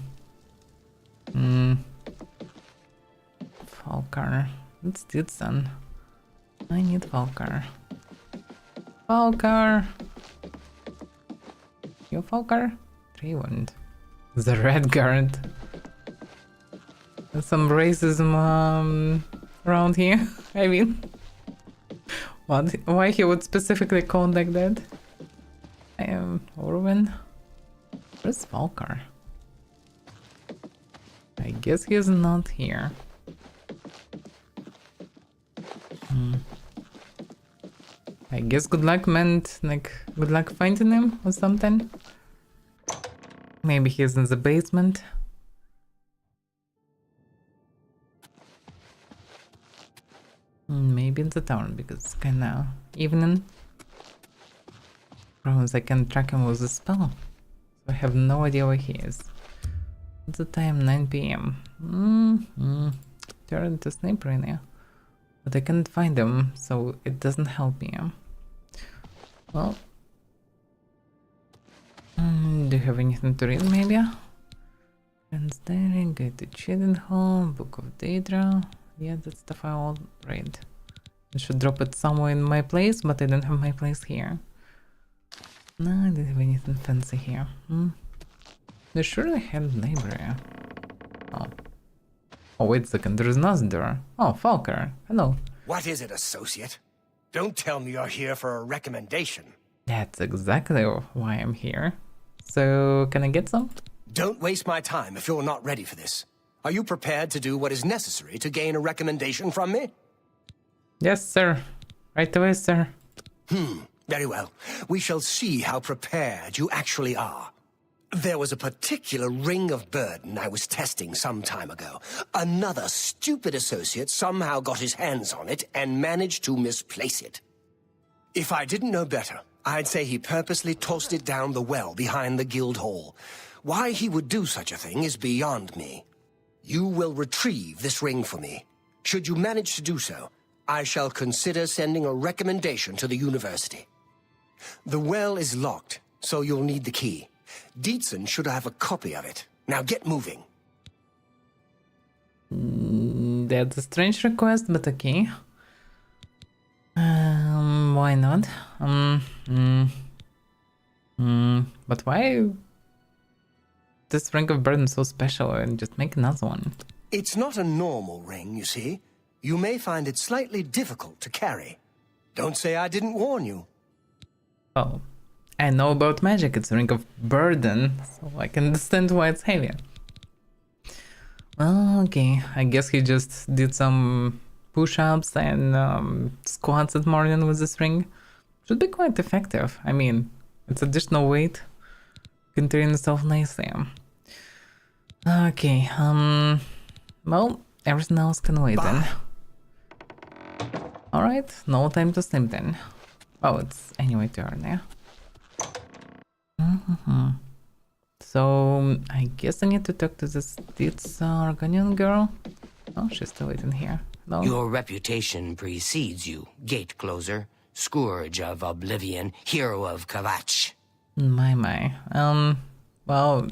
Falcar. Let's do it, son. I need Falcar. Falcar! You Falcar? Trewand. The Red Guard. There's some racism around here. I mean... What? Why he would specifically call like that? I am Orwin. Where's Falcar? I guess he's not here. I guess good luck meant like good luck finding him or something. Maybe he's in the basement. Maybe in the town because it's kinda evening. Problem is I can track him with a spell. So I have no idea where he is. What's the time? 9 PM. Turn into sniper in here. But I can't find him, so it doesn't help me. Well. Do you have anything to read, maybe? Friends Diary, Guide to Chedenhall, Book of Daedra. Yeah, that stuff I all read. I should drop it somewhere in my place, but I don't have my place here. No, I don't have anything fancy here. They surely had a library. Oh. Oh, wait a second, there is another door. Oh, Falcar. Hello. What is it, associate? Don't tell me you're here for a recommendation. That's exactly why I'm here. So, can I get some? Don't waste my time if you're not ready for this. Are you prepared to do what is necessary to gain a recommendation from me? Yes, sir. Right away, sir. Very well. We shall see how prepared you actually are. There was a particular ring of burden I was testing some time ago. Another stupid associate somehow got his hands on it and managed to misplace it. If I didn't know better, I'd say he purposely tossed it down the well behind the guild hall. Why he would do such a thing is beyond me. You will retrieve this ring for me. Should you manage to do so, I shall consider sending a recommendation to the university. The well is locked, so you'll need the key. Dietzen should have a copy of it. Now get moving. That's a strange request, but okay. Why not? But why this ring of burden so special and just make another one? It's not a normal ring, you see. You may find it slightly difficult to carry. Don't say I didn't warn you. Oh, I know about magic, it's a ring of burden, so I can understand why it's heavier. Well, okay, I guess he just did some push-ups and squats that morning with this ring. Should be quite effective. I mean, it's additional weight. Can train itself nicely. Okay, well, everything else can wait then. Alright, no time to sleep then. Oh, it's anyway turn, yeah. So, I guess I need to talk to this Arganian girl. Oh, she's still waiting here. No? Your reputation precedes you, gate closer, scourge of Oblivion, hero of Kavach. My. Well,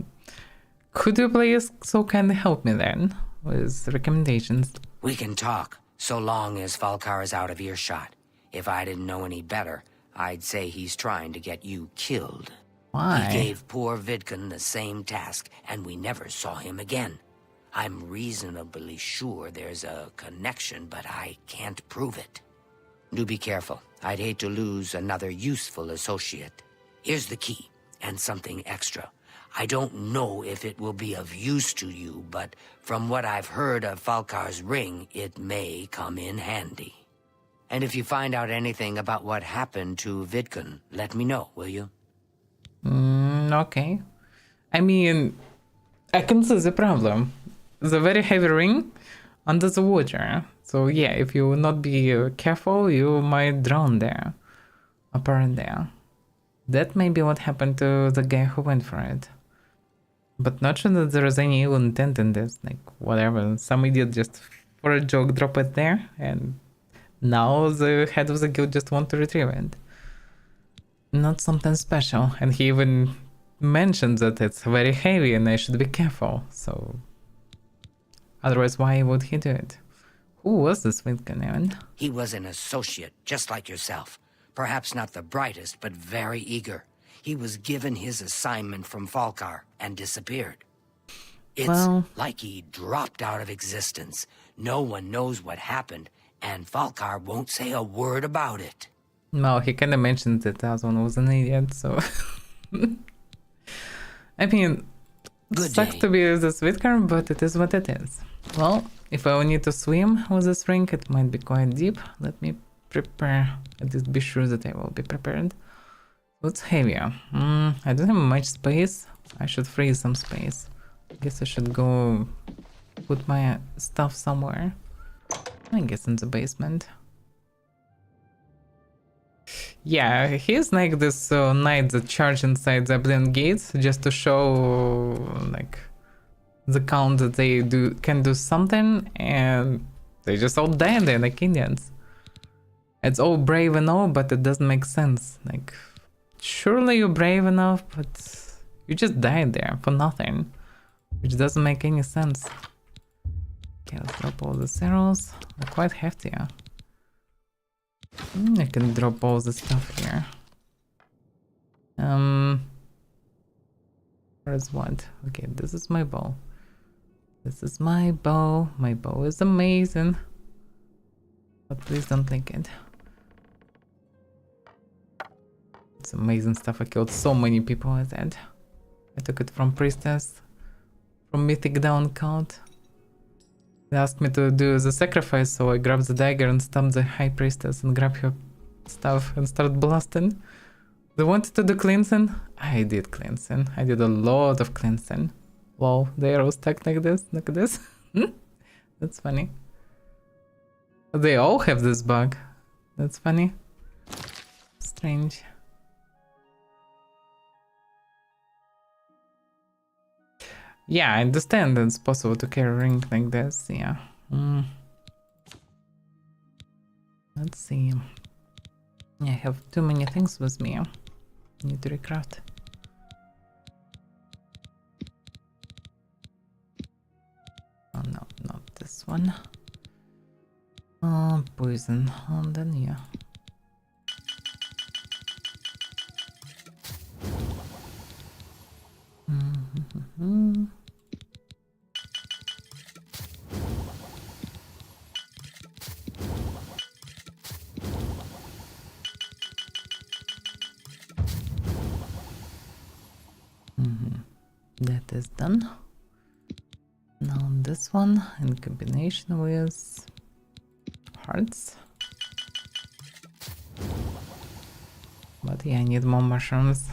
could you please so kindly help me then with recommendations? We can talk, so long as Falkar is out of earshot. If I didn't know any better, I'd say he's trying to get you killed. Why? He gave poor Vidkun the same task, and we never saw him again. I'm reasonably sure there's a connection, but I can't prove it. Do be careful. I'd hate to lose another useful associate. Here's the key, and something extra. I don't know if it will be of use to you, but from what I've heard of Falkar's ring, it may come in handy. And if you find out anything about what happened to Vidkun, let me know, will you? Okay. I mean, I can see the problem. The very heavy ring under the water. So yeah, if you will not be careful, you might drown there. Apparently. That may be what happened to the guy who went for it. But not sure that there is any ill intent in this. Like, whatever. Some idiot just, for a joke, drop it there. And now the head of the guild just want to retrieve it. Not something special. And he even mentioned that it's very heavy and I should be careful. So, otherwise, why would he do it? Who was this Vidkun even? He was an associate, just like yourself. Perhaps not the brightest, but very eager. He was given his assignment from Falkar and disappeared. It's like he dropped out of existence. No one knows what happened, and Falkar won't say a word about it. No, he kind of mentioned that the other one was an idiot, so... I mean, it sucks to be this Vidkun, but it is what it is. Well, if I will need to swim with this ring, it might be quite deep. Let me prepare, at least be sure that I will be prepared. What's heavier? I don't have much space. I should free some space. I guess I should go put my stuff somewhere. I guess in the basement. Yeah, he's like this knight that charged inside the Oblivion gates just to show like the count that they can do something, and they just all die there like Indians. It's all brave and all, but it doesn't make sense. Like, surely you're brave enough, but you just died there for nothing, which doesn't make any sense. Okay, let's drop all the arrows. They're quite hefty. I can drop all the stuff here. Where's what? Okay, this is my bow. This is my bow. My bow is amazing. But please don't take it. It's amazing stuff. I killed so many people with it. I took it from Priestess, from Mythic Down Cult. They asked me to do the sacrifice, so I grabbed the dagger and stabbed the high priestess and grabbed her stuff and started blasting. They wanted to do cleansing. I did cleansing. I did a lot of cleansing. Wow, the arrow stuck like this. Look at this. That's funny. They all have this bug. That's funny. Strange. Yeah, I understand that it's possible to carry a ring like this. Yeah. Let's see. I have too many things with me. Need to recraft. Oh no, not this one. Poison. And then yeah. That is done. Now this one in combination with hearts. But yeah, I need more mushrooms.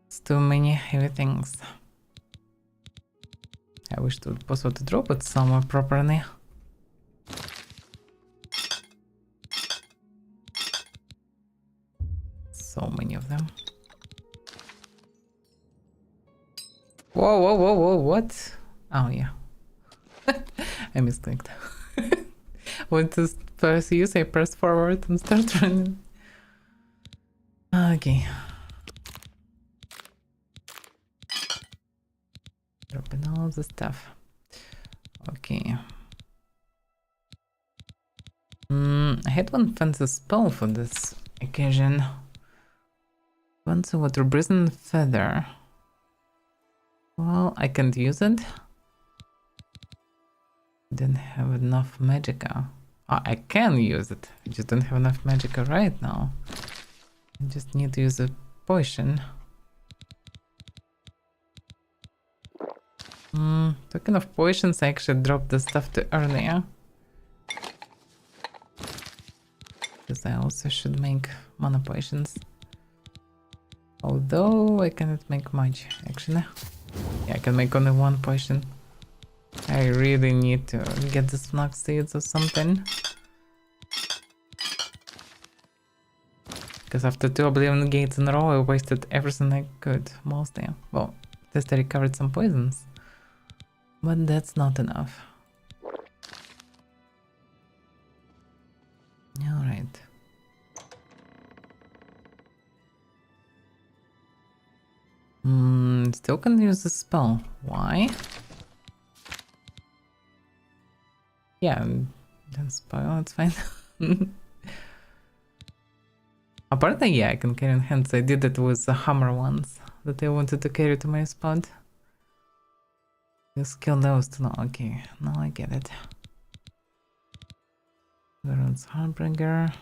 It's too many heavy things. I wish it would be possible to drop it somewhere properly. So many of them. Whoa, whoa, whoa, whoa, what? Oh, yeah. I misclicked. When to press use, I press forward and start running. Okay. Dropping all the stuff. Okay. I had one fancy spell for this occasion. Fancy water breathing feather. Well, I can't use it. Didn't have enough magicka. Oh, I can use it. I just don't have enough magicka right now. I just need to use a potion. Talking of potions, I actually dropped the stuff to earlier. Because I also should make mana potions. Although I cannot make much, actually. Yeah, I can make only one potion. I really need to get the flax seeds or something. Because after 2 Oblivion gates in a row, I wasted everything I could, mostly. Well, at least I recovered some poisons. But that's not enough. Alright. Still can use the spell. Why? Yeah, then spoil, it's fine. Apparently, yeah, I can carry in hands. I did it with the hammer ones that I wanted to carry to my spot. Just kill those to know. Okay, now I get it. Baron's Harbinger.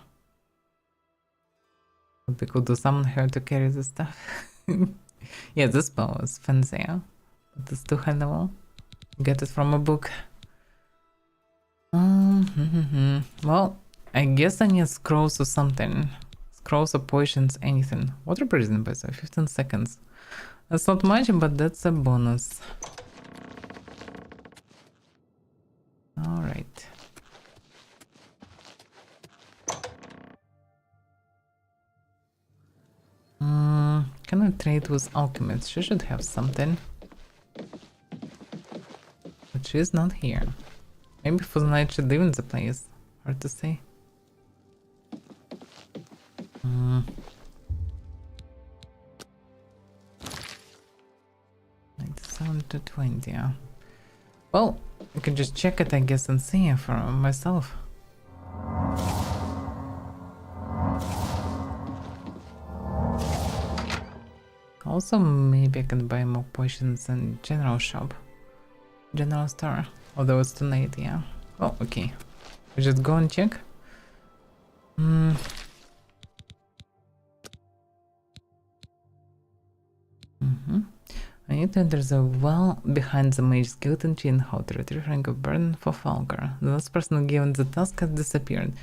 Would be cool to summon her to carry the stuff. Yeah, this spell is fancy, yeah? But it's too high level. Get it from a book. Well, I guess I need scrolls or something. Scrolls or potions, anything. Water breathing, by the way, 15 seconds. That's not much, but that's a bonus. Alright. Can I trade with alchemist? She should have something. But she's not here. Maybe for the night she'd leave in the place. Hard to say. 97 to 20, yeah. Well, I can just check it, I guess, and see it for myself. Also, maybe I can buy more potions in general shop. General store. Although it's too late, yeah. Oh, okay. We just go and check. I need to enter the well behind the mage's guild and chain how to retrieve rank of burden for Falker. The last person given the task has disappeared.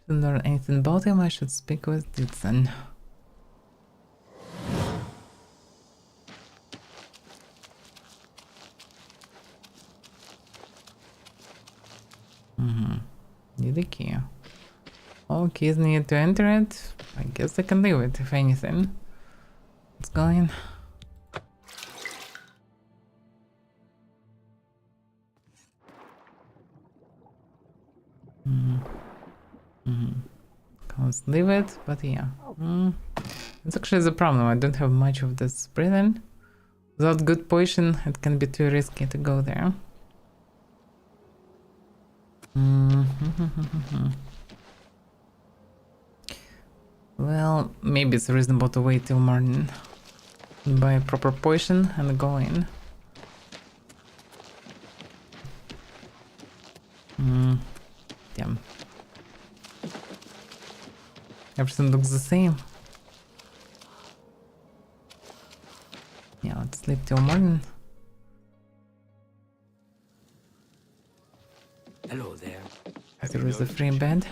Shouldn't learn anything about him, I should speak with Didson. Need a key. All keys need to enter it. I guess I can leave it, if anything. Let's go in. Can't leave it, but yeah. It's actually the problem. I don't have much of this breathing. Without good potion, it can be too risky to go there. Well, maybe it's reasonable to wait till morning, buy a proper potion and go in. Damn. Everything looks the same. Yeah, let's sleep till morning. Hello there. There is a free bed.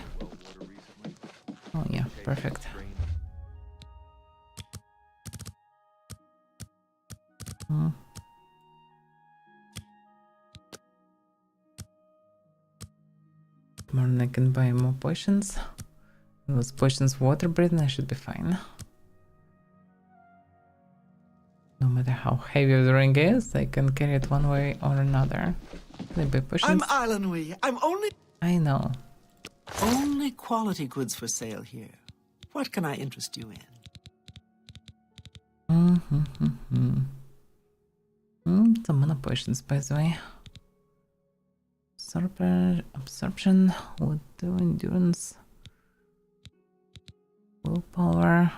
Oh yeah, perfect. Tomorrow I can buy more potions. Those potions water breathing, I should be fine. No matter how heavy the ring is, I can carry it one way or another. Can I buy potions? I'm Islandwy. I'm only... I know. Only quality goods for sale here. What can I interest you in? Some mana potions, by the way. Absorption, would do endurance, willpower.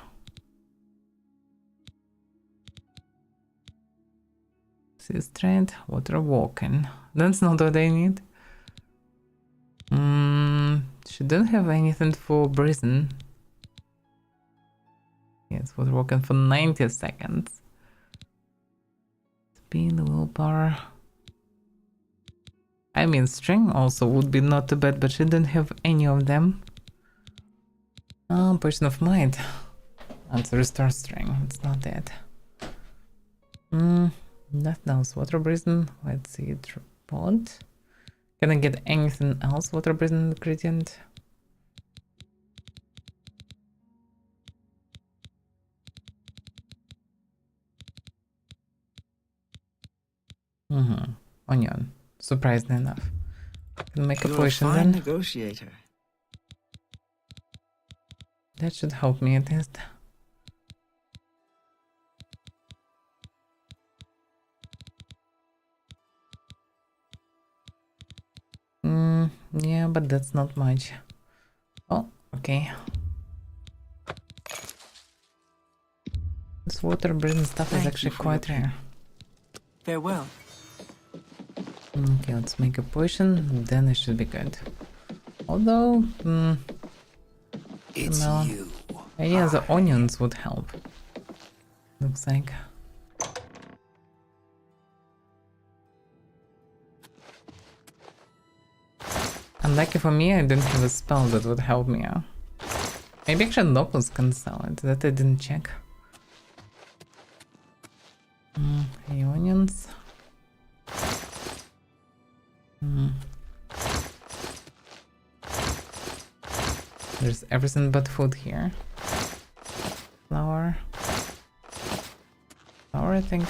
Sea strength, water walking. That's not what I need. She don't have anything for breathing. Yes, water walking for 90 seconds. Speed, willpower. I mean, string also would be not too bad, but she didn't have any of them. Potion of might. And restore string. It's not that. Nothing else. Water breathing. Let's see. Pod. Can I get anything else? Water breathing ingredient. Onion. Surprisingly enough. Can make a potion then. Negotiator. That should help me at least. Yeah, but that's not much. Oh, okay. This water breathing stuff is actually quite rare. Farewell. Okay, let's make a potion, then it should be good. Although, It's no. you. Yeah, the onions would help. Looks like. Unlucky for me, I didn't have a spell that would help me out. Maybe actually locals can sell it, that I didn't check. Hey, onions. There's everything but food here. Flour. Flour, I think.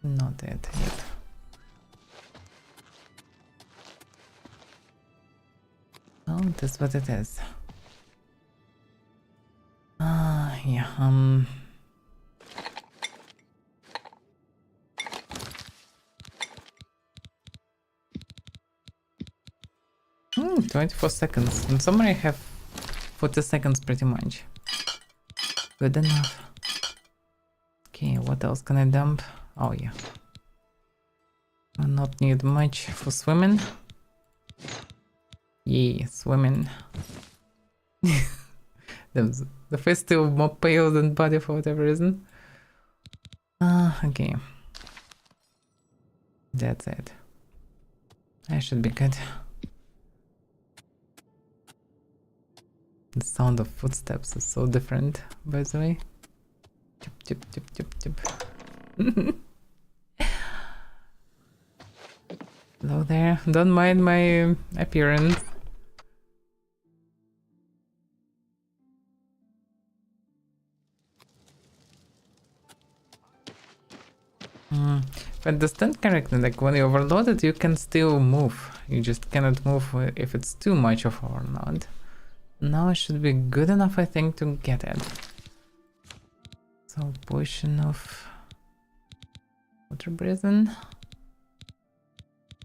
Not it, yep. Oh, that's what it is. Yeah, 24 seconds. In summary, I have 40 seconds pretty much. Good enough. Okay, what else can I dump? Oh yeah. I not need much for swimming. Yeah, swimming. The face still more pale than body for whatever reason. Okay. That's it. I should be good. The sound of footsteps is so different, by the way. Chip, chip, chip, chip, chip. Hello there. Don't mind my appearance. If I understand correctly, like when you overload it, you can still move. You just cannot move if it's too much of overload. Now it should be good enough, I think, to get it. So, potion of water prison.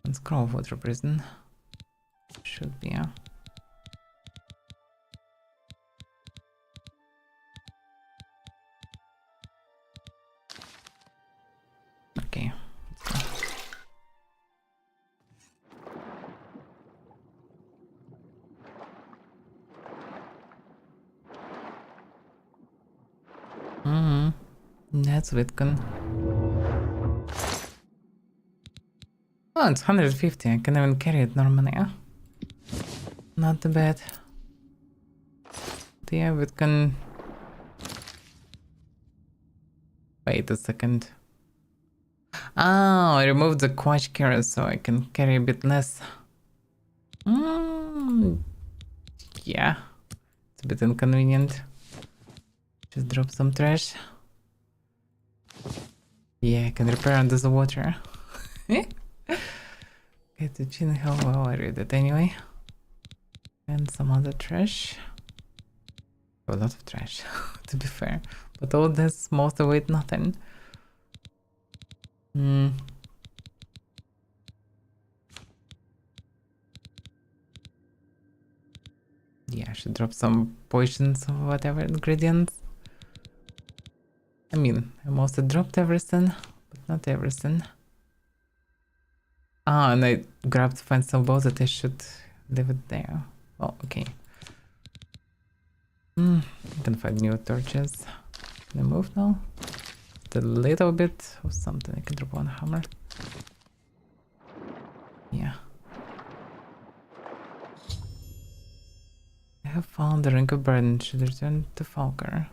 And scroll of water prison. Should be, yeah. Okay. That's Bitcoin. Oh, it's 150. I can even carry it normally. Yeah? Not too bad. Yeah, Bitcoin. Wait a second. Oh, I removed the quatch carrier so I can carry a bit less. Yeah, it's a bit inconvenient. Just drop some trash. Yeah, I can repair under the water. Get the chin hell, well, I read it anyway. And some other trash. A lot of trash, to be fair. But all this, most of it, nothing. Yeah, I should drop some potions or whatever ingredients. I mean, I mostly dropped everything, but not everything. Ah, and I grabbed fence bow that I should leave it there. Oh, okay. I can find new torches. Can I move now? Just a little bit of something. I can drop one hammer. Yeah. I have found the ring of burden. Should return to Falkar.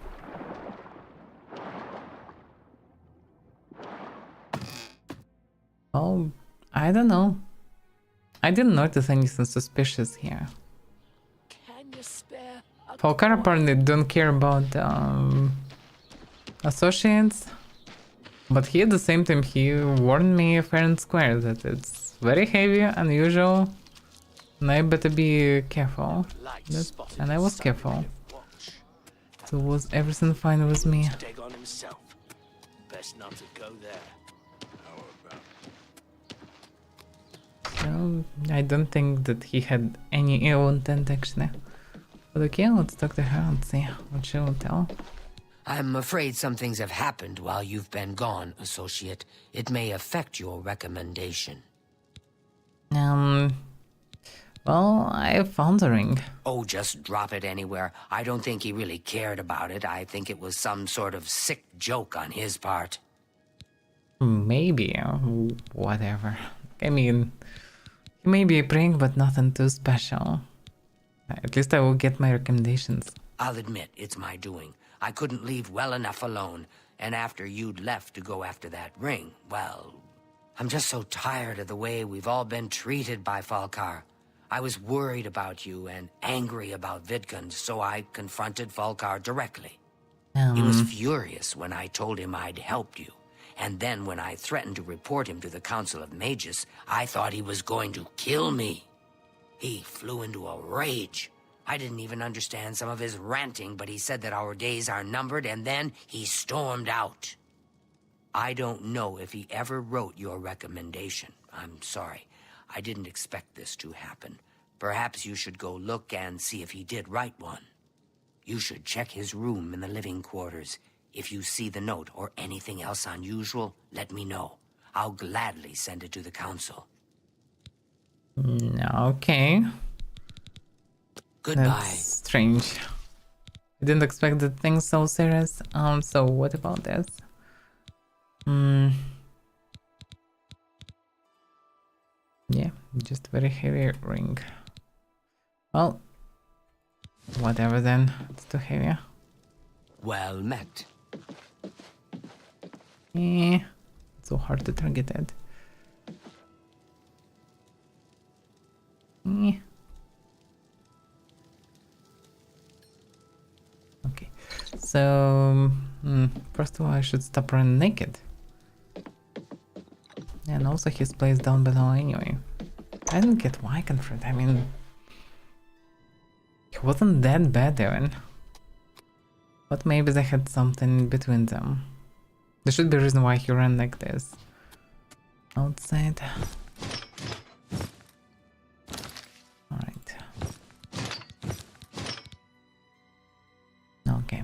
Oh, I don't know. I didn't notice anything suspicious here. Can you spare a Falkar apparently don't care about associates, but he at the same time he warned me fair and square that it's very heavy, unusual, and I better be careful. And I was careful. So was everything fine with me? Best not to go there. So, I don't think that he had any ill intent actually. But okay, let's talk to her and see what she will tell. I'm afraid some things have happened while you've been gone, Associate. It may affect your recommendation. Well, I found the ring. Oh, just drop it anywhere. I don't think he really cared about it. I think it was some sort of sick joke on his part. Maybe, whatever. I mean, he may be a prank, but nothing too special. At least I will get my recommendations. I'll admit, it's my doing. I couldn't leave well enough alone, and after you'd left to go after that ring, well, I'm just so tired of the way we've all been treated by Falkar. I was worried about you and angry about Vidkund, so I confronted Falkar directly. He was furious when I told him I'd helped you, and then when I threatened to report him to the Council of Mages, I thought he was going to kill me. He flew into a rage. I didn't even understand some of his ranting, but he said that our days are numbered, and then he stormed out. I don't know if he ever wrote your recommendation. I'm sorry. I didn't expect this to happen. Perhaps you should go look and see if he did write one. You should check his room in the living quarters. If you see the note or anything else unusual, let me know. I'll gladly send it to the council. Okay. Goodbye. That's strange. I didn't expect the thing so serious. So what about this? Just very heavy ring. Well, whatever then. It's too heavy. Well met. It's so hard to target it. Okay, so first of all I should stop running naked. And also his place down below anyway. I didn't get why confront. I mean, he wasn't that bad even. But maybe they had something between them. There should be a reason why he ran like this. Outside. Alright. Okay.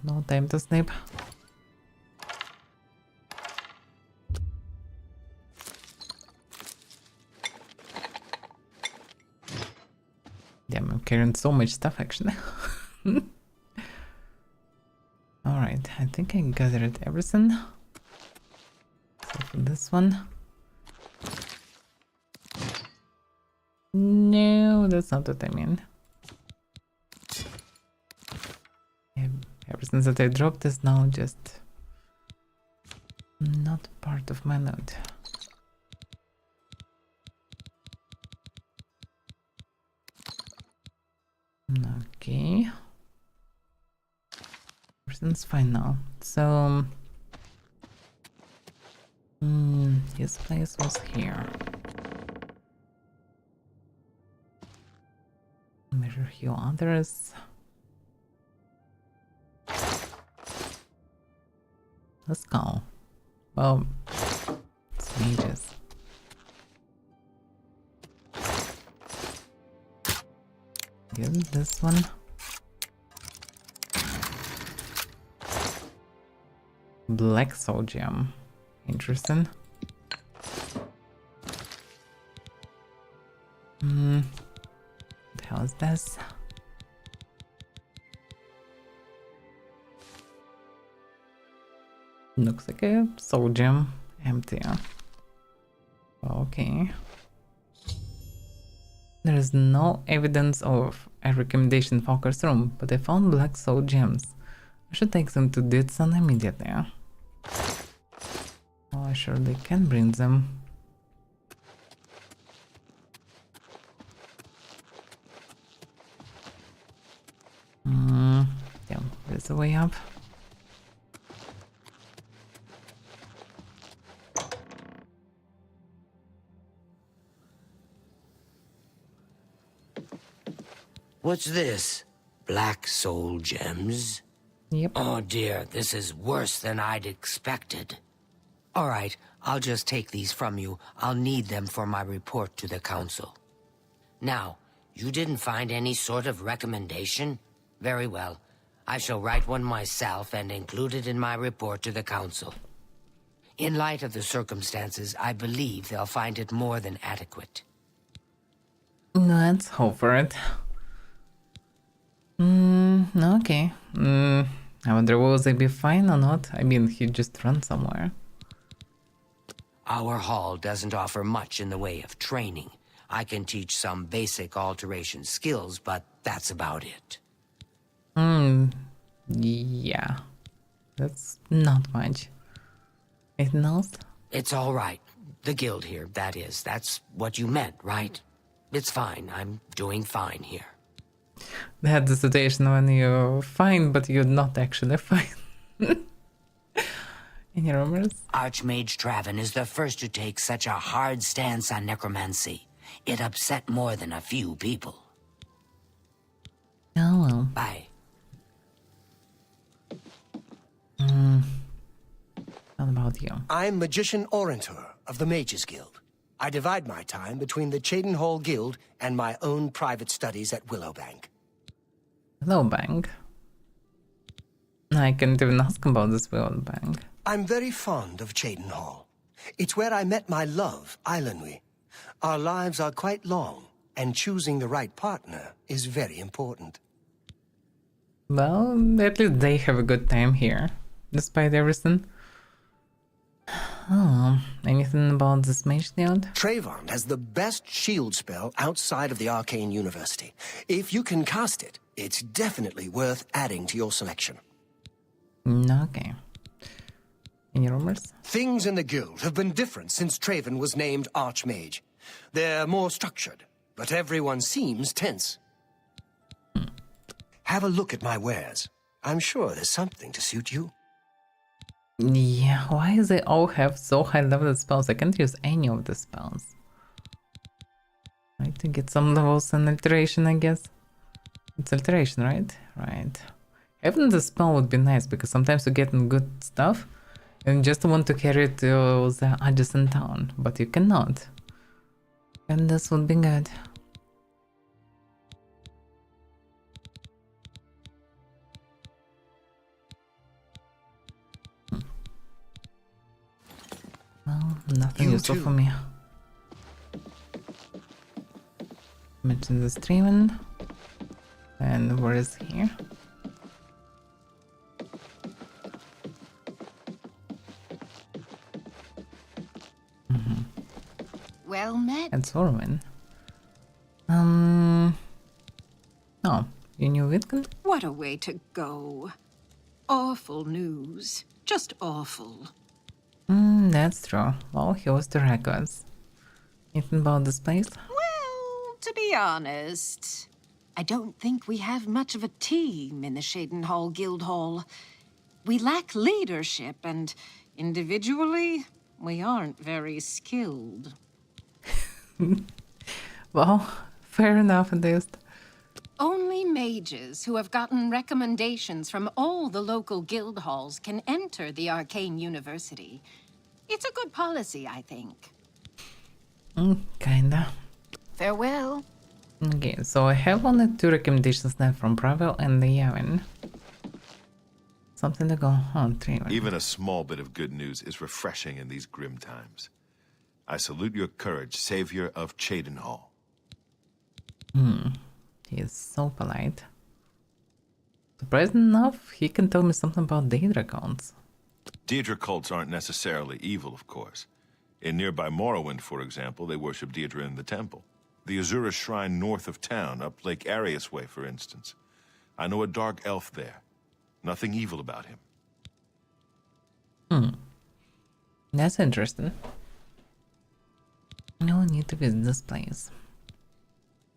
No time to sleep. Damn, I'm carrying so much stuff actually. Alright, I think I gathered everything. So for this one. No, that's not what I mean. Everything that I dropped is now just not part of my load. Okay. Everything's fine now. So his place was here. Measure heal others. Let's go. Well, it's mages. Good, this one. Black soul gem. Interesting. What the hell is this? Looks like a soul gem. Empty. Okay. There is no evidence of a recommendation focus room, but I found black soul gems. I should take them to Ditson immediately. Oh, I surely can bring them. Yeah, there's a way up. What's this? Black soul gems? Yep. Oh dear, this is worse than I'd expected. All right, I'll just take these from you. I'll need them for my report to the council. Now, you didn't find any sort of recommendation? Very well. I shall write one myself and include it in my report to the council. In light of the circumstances, I believe they'll find it more than adequate. Let's hope for it. Okay. I wonder will they be fine or not? I mean, he just ran somewhere. Our hall doesn't offer much in the way of training. I can teach some basic alteration skills, but that's about it. Yeah. That's not much. Anything else? It's all right. The guild here, that is. That's what you meant, right? It's fine. I'm doing fine here. They had the situation when you're fine, but you're not actually fine. Any rumors? Archmage Traven is the first to take such a hard stance on necromancy. It upset more than a few people. Oh well. Bye. What about you? I'm Magician Orantor of the Mages Guild. I divide my time between the Cheydinhall Guild and my own private studies at Willowbank. Willowbank? I can't even ask about this Willowbank. I'm very fond of Cheydinhall. It's where I met my love, Eilenwy. Our lives are quite long, and choosing the right partner is very important. Well, at least they have a good time here. despite everything. Oh, anything about this mage guild? Trayvon has the best shield spell outside of the Arcane University. If you can cast it, it's definitely worth adding to your selection. Okay. Any rumors? Things in the guild have been different since Trayvon was named Archmage. They're more structured, but everyone seems tense. Have a look at my wares. I'm sure there's something to suit you. Yeah, why do they all have so high level spells? I can't use any of the spells. I need to get some levels in alteration, I guess. It's alteration, right? Right. Having the spell would be nice because sometimes you get good stuff and just want to carry it to the adjacent town, but you cannot. And this would be good. Well, nothing useful for me. Mention the streaming. And where is here? Well met. That's Orwin. Oh, you knew Witkin? What a way to go. Awful news. Just awful. That's true. Well, he was the records. Anything about this place? Well, to be honest, I don't think we have much of a team in the Shadenhall Guildhall. We lack leadership, and individually, we aren't very skilled. Well, fair enough at least. Only mages who have gotten recommendations from all the local guild halls can enter the Arcane University. It's a good policy, I think. Kinda. Farewell. Okay, so I have only 2 recommendations left from Bravel and the Yavin. Something to go on, 3. Even a small bit of good news is refreshing in these grim times. I salute your courage, savior of Cheydinhall. He is so polite. Surprisingly enough, he can tell me something about Daedra cults. Daedra cults aren't necessarily evil, of course. In nearby Morrowind, for example, they worship Daedra in the temple. The Azura Shrine north of town, up Lake Arius Way, for instance. I know a dark elf there. Nothing evil about him. That's interesting. No need to visit this place.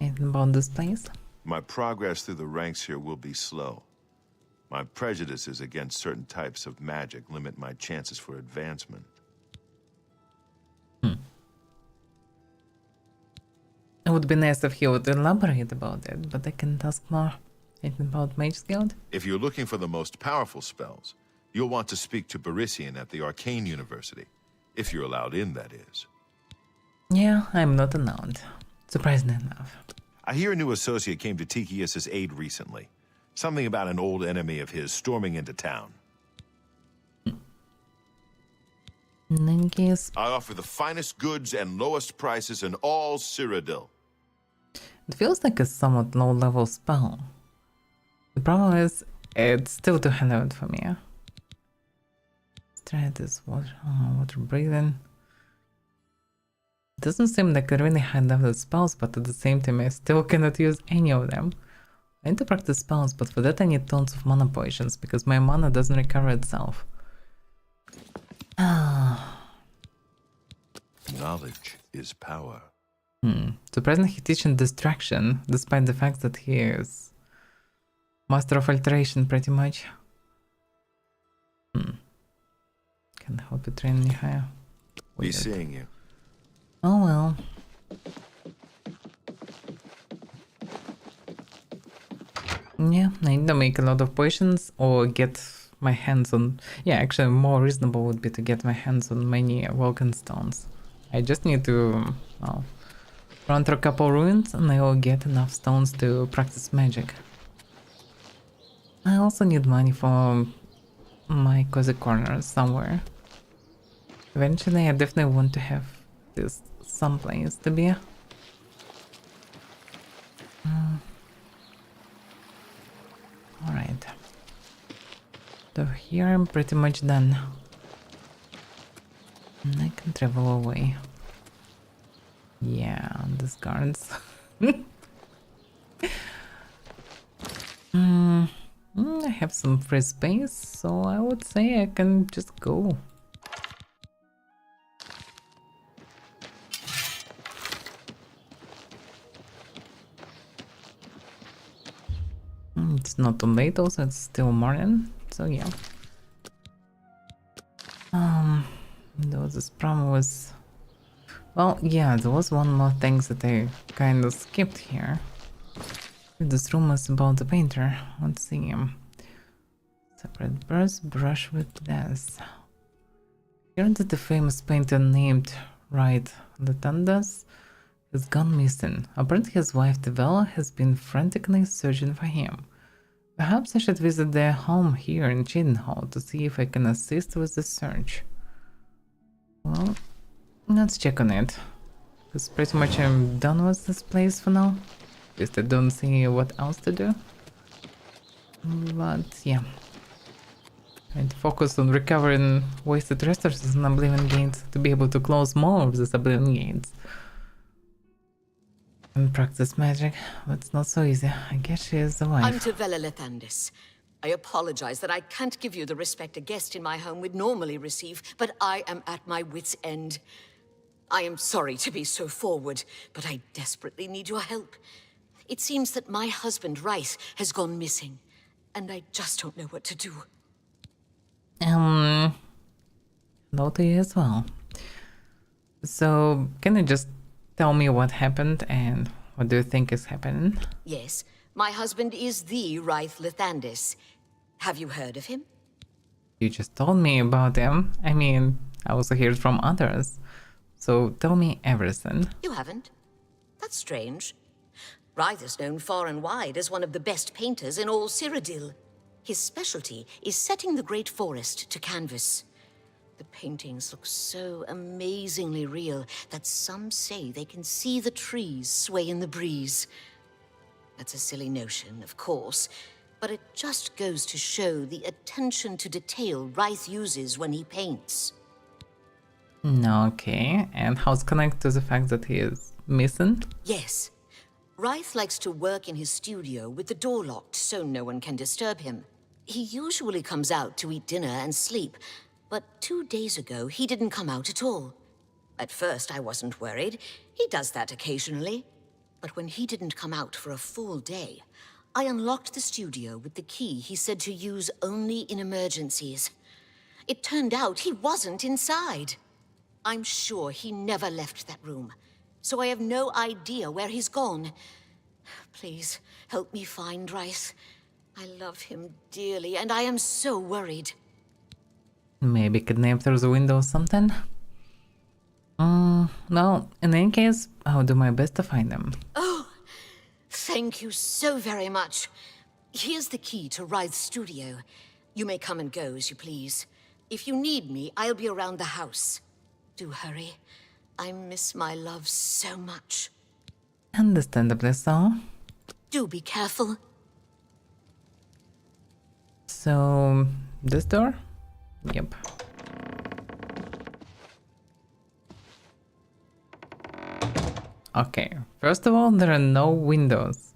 Anything about this place? My progress through the ranks here will be slow. My prejudices against certain types of magic limit my chances for advancement. It would be nice if he would elaborate about it, but I can't ask more. Anything about Mage Guild? If you're looking for the most powerful spells, you'll want to speak to Barisian at the Arcane University. If you're allowed in, that is. Yeah, I'm not allowed. Surprisingly enough. I hear a new associate came to Tikius's aid recently. Something about an old enemy of his storming into town. In case... I offer the finest goods and lowest prices in all Cyrodiil. It feels like a somewhat low-level spell. The problem is, it's still too high level for me. Let's try this water breathing. It doesn't seem like a really high level spells, but at the same time I still cannot use any of them. I need to practice spells, but for that I need tons of mana potions, because my mana doesn't recover itself. Knowledge is power. Surprisingly he teaching distraction, despite the fact that he is master of alteration pretty much. Can't help you train any higher. Be seeing you. Oh well. Yeah, I need to make a lot of potions or get my hands on... Yeah, actually more reasonable would be to get my hands on many Vulcan stones. I just need to, well, run through a couple ruins and I will get enough stones to practice magic. I also need money for my cozy corner somewhere. Eventually I definitely want to have this someplace to be. Alright. So here I'm pretty much done. And I can travel away. Yeah, these guards. I have some free space, so I would say I can just go. It's not too late, also it's still morning, so yeah. There was this problem with... Well, yeah, there was one more thing that I kind of skipped here. This rumors about the painter. Let's see. Separate brush with glass. Heard that the famous painter named Wright Latandus has gone missing. Apparently his wife Devella has been frantically searching for him. Perhaps I should visit their home here in Chedenhall to see if I can assist with the search. Well, let's check on it. Because pretty much I'm done with this place for now. At least I don't see what else to do. But yeah. I'd focus on recovering wasted resources in Oblivion Gates to be able to close more of these Oblivion Gates. And practice magic, but it's not so easy. I guess she is the wife. I'm Tavella Lethandis. I apologize that I can't give you the respect a guest in my home would normally receive, but I am at my wit's end. I am sorry to be so forward, but I desperately need your help. It seems that my husband, Rice, has gone missing, and I just don't know what to do. Hello to you as well. So, can you just tell me what happened and what do you think is happening? Yes, my husband is the Rice Lethandis. Have you heard of him? You just told me about him. I mean, I also heard from others. So tell me everything. You haven't? That's strange. Rice is known far and wide as one of the best painters in all Cyrodiil. His specialty is setting the great forest to canvas. The paintings look so amazingly real that some say they can see the trees sway in the breeze. That's a silly notion, of course, but it just goes to show the attention to detail Rice uses when he paints. Okay, and how's connected to the fact that he is missing? Yes. Rice likes to work in his studio with the door locked so no one can disturb him. He usually comes out to eat dinner and sleep, but 2 days ago he didn't come out at all. At first I wasn't worried. He does that occasionally. But when he didn't come out for a full day, I unlocked the studio with the key he said to use only in emergencies. It turned out he wasn't inside. I'm sure he never left that room, so I have no idea where he's gone. Please, help me find Rice. I love him dearly, and I am so worried. Maybe kidnapped through the window or something? Well, in any case, I'll do my best to find him. Oh, thank you so very much. Here's the key to Rice's studio. You may come and go as you please. If you need me, I'll be around the house. Do hurry. I miss my love so much. Understandably so. Do be careful. So, this door? Yep. Okay, first of all, there are no windows.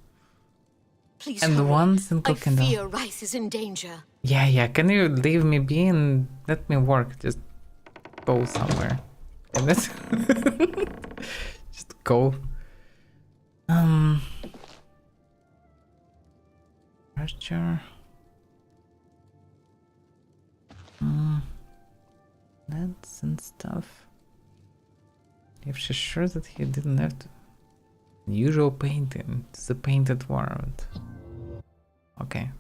Please and hurry. one single I candle. fear Rice is in danger. Yeah, can you leave me be and let me work? Just go somewhere. Damn it. Just go. Pressure. That's and stuff. If she's sure that he didn't have to... Usual painting. It's a painted world. Okay.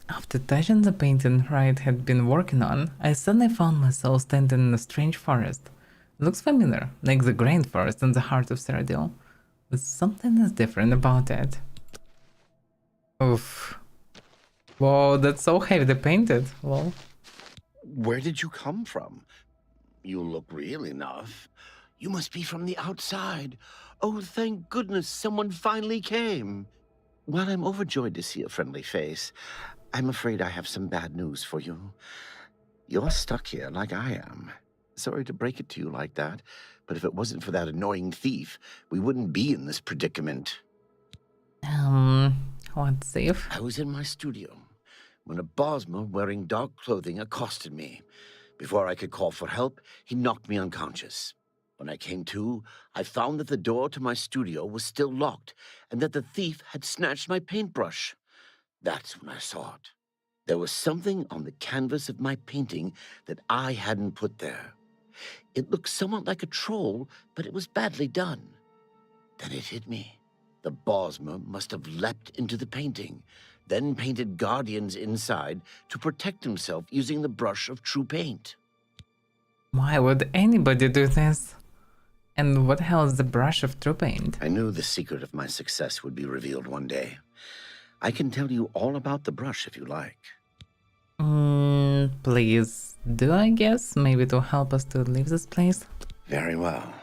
After touching the painting Wright had been working on, I suddenly found myself standing in a strange forest. It looks familiar, like the Grand Forest in the heart of Cyrodiil, but something is different about it. Oof. Whoa, that's so heavily painted. Well. Where did you come from? You look real enough. You must be from the outside. Oh, thank goodness someone finally came. while I'm overjoyed to see a friendly face, I'm afraid I have some bad news for you. You're stuck here like I am. Sorry to break it to you like that, but if it wasn't for that annoying thief, we wouldn't be in this predicament. What's safe? I was in my studio when a Bosmer wearing dark clothing accosted me. Before I could call for help, he knocked me unconscious. When I came to, I found that the door to my studio was still locked and that the thief had snatched my paintbrush. That's when I saw it. There was something on the canvas of my painting that I hadn't put there. It looked somewhat like a troll, but it was badly done. Then it hit me. The Bosmer must have leapt into the painting, then painted guardians inside to protect himself using the brush of true paint. Why would anybody do this? And what the hell is the brush of true paint? I knew the secret of my success would be revealed one day. I can tell you all about the brush if you like. Please do, I guess? Maybe to help us to leave this place? Very well.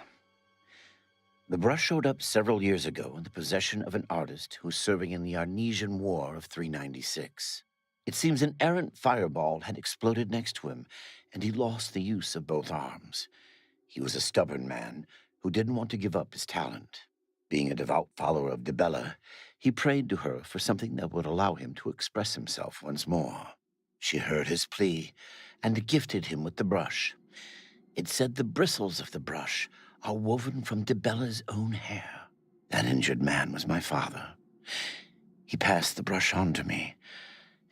The brush showed up several years ago in the possession of an artist who was serving in the Arnesian War of 396. It seems an errant fireball had exploded next to him, and he lost the use of both arms. He was a stubborn man who didn't want to give up his talent. Being a devout follower of Dibella, he prayed to her for something that would allow him to express himself once more. She heard his plea and gifted him with the brush. It said the bristles of the brush are woven from Dibella's own hair. That injured man was my father. He passed the brush on to me,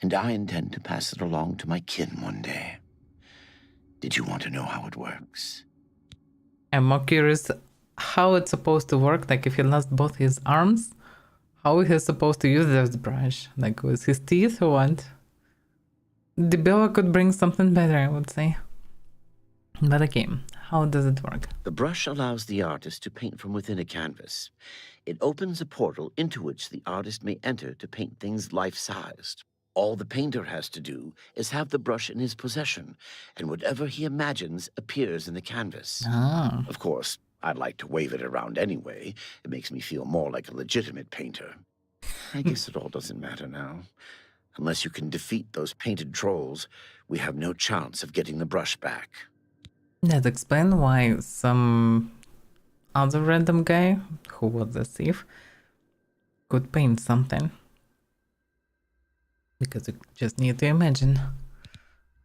and I intend to pass it along to my kin one day. Did you want to know how it works? I'm more curious how it's supposed to work, like if he lost both his arms, how he's supposed to use this brush? Like with his teeth or what? Dibella could bring something better, I would say. But okay, how does it work? The brush allows the artist to paint from within a canvas. It opens a portal into which the artist may enter to paint things life-sized. All the painter has to do is have the brush in his possession, and whatever he imagines appears in the canvas. Ah. Of course, I'd like to wave it around anyway. It makes me feel more like a legitimate painter. I guess it all doesn't matter now. Unless you can defeat those painted trolls, we have no chance of getting the brush back. That explains why some other random guy, who was a thief, could paint something. Because you just need to imagine.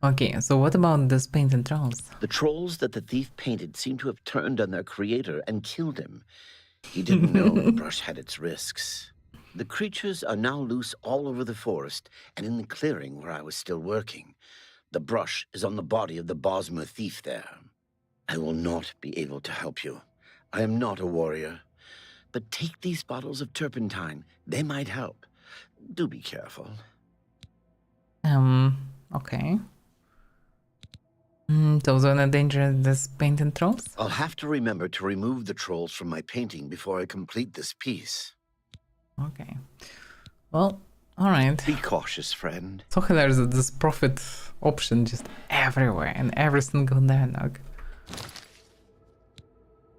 Okay, so what about these painted trolls? The trolls that the thief painted seem to have turned on their creator and killed him. He didn't know the brush had its risks. The creatures are now loose all over the forest and in the clearing where I was still working. The brush is on the body of the Bosmer thief there. I will not be able to help you. I am not a warrior. But take these bottles of turpentine. They might help. Do be careful. Okay. Those are not dangerous, these painted trolls? I'll have to remember to remove the trolls from my painting before I complete this piece. Okay. Well, alright. Be cautious, friend. So hilarious that this profit option just everywhere in every single dialogue.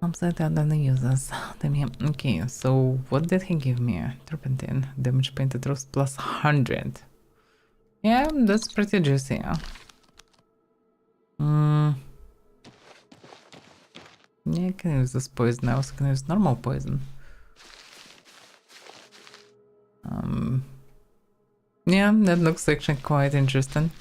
Upside down than the users. Okay, so what did he give me? Turpentine. Damage painted trolls plus 100. Yeah, that's pretty juicy, yeah. Yeah, I can use this poison. I also can use normal poison. Yeah, that looks actually quite interesting.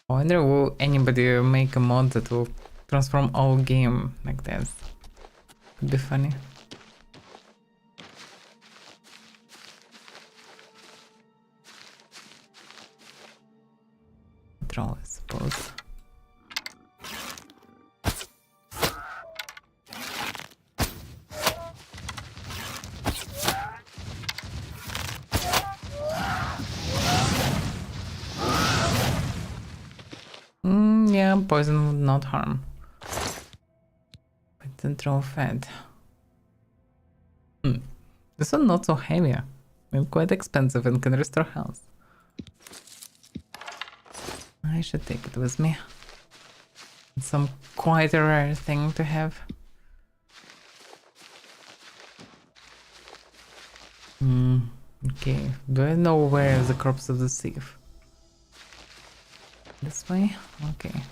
I wonder will anybody make a mod that will transform all game like this. Could be funny. Troll, I suppose. Yeah, poison would not harm. But the troll fed. This one not so heavy. And quite expensive and can restore health. I should take it with me. It's some quite a rare thing to have. Okay, do I know where is the corpse of the thief? This way? Okay.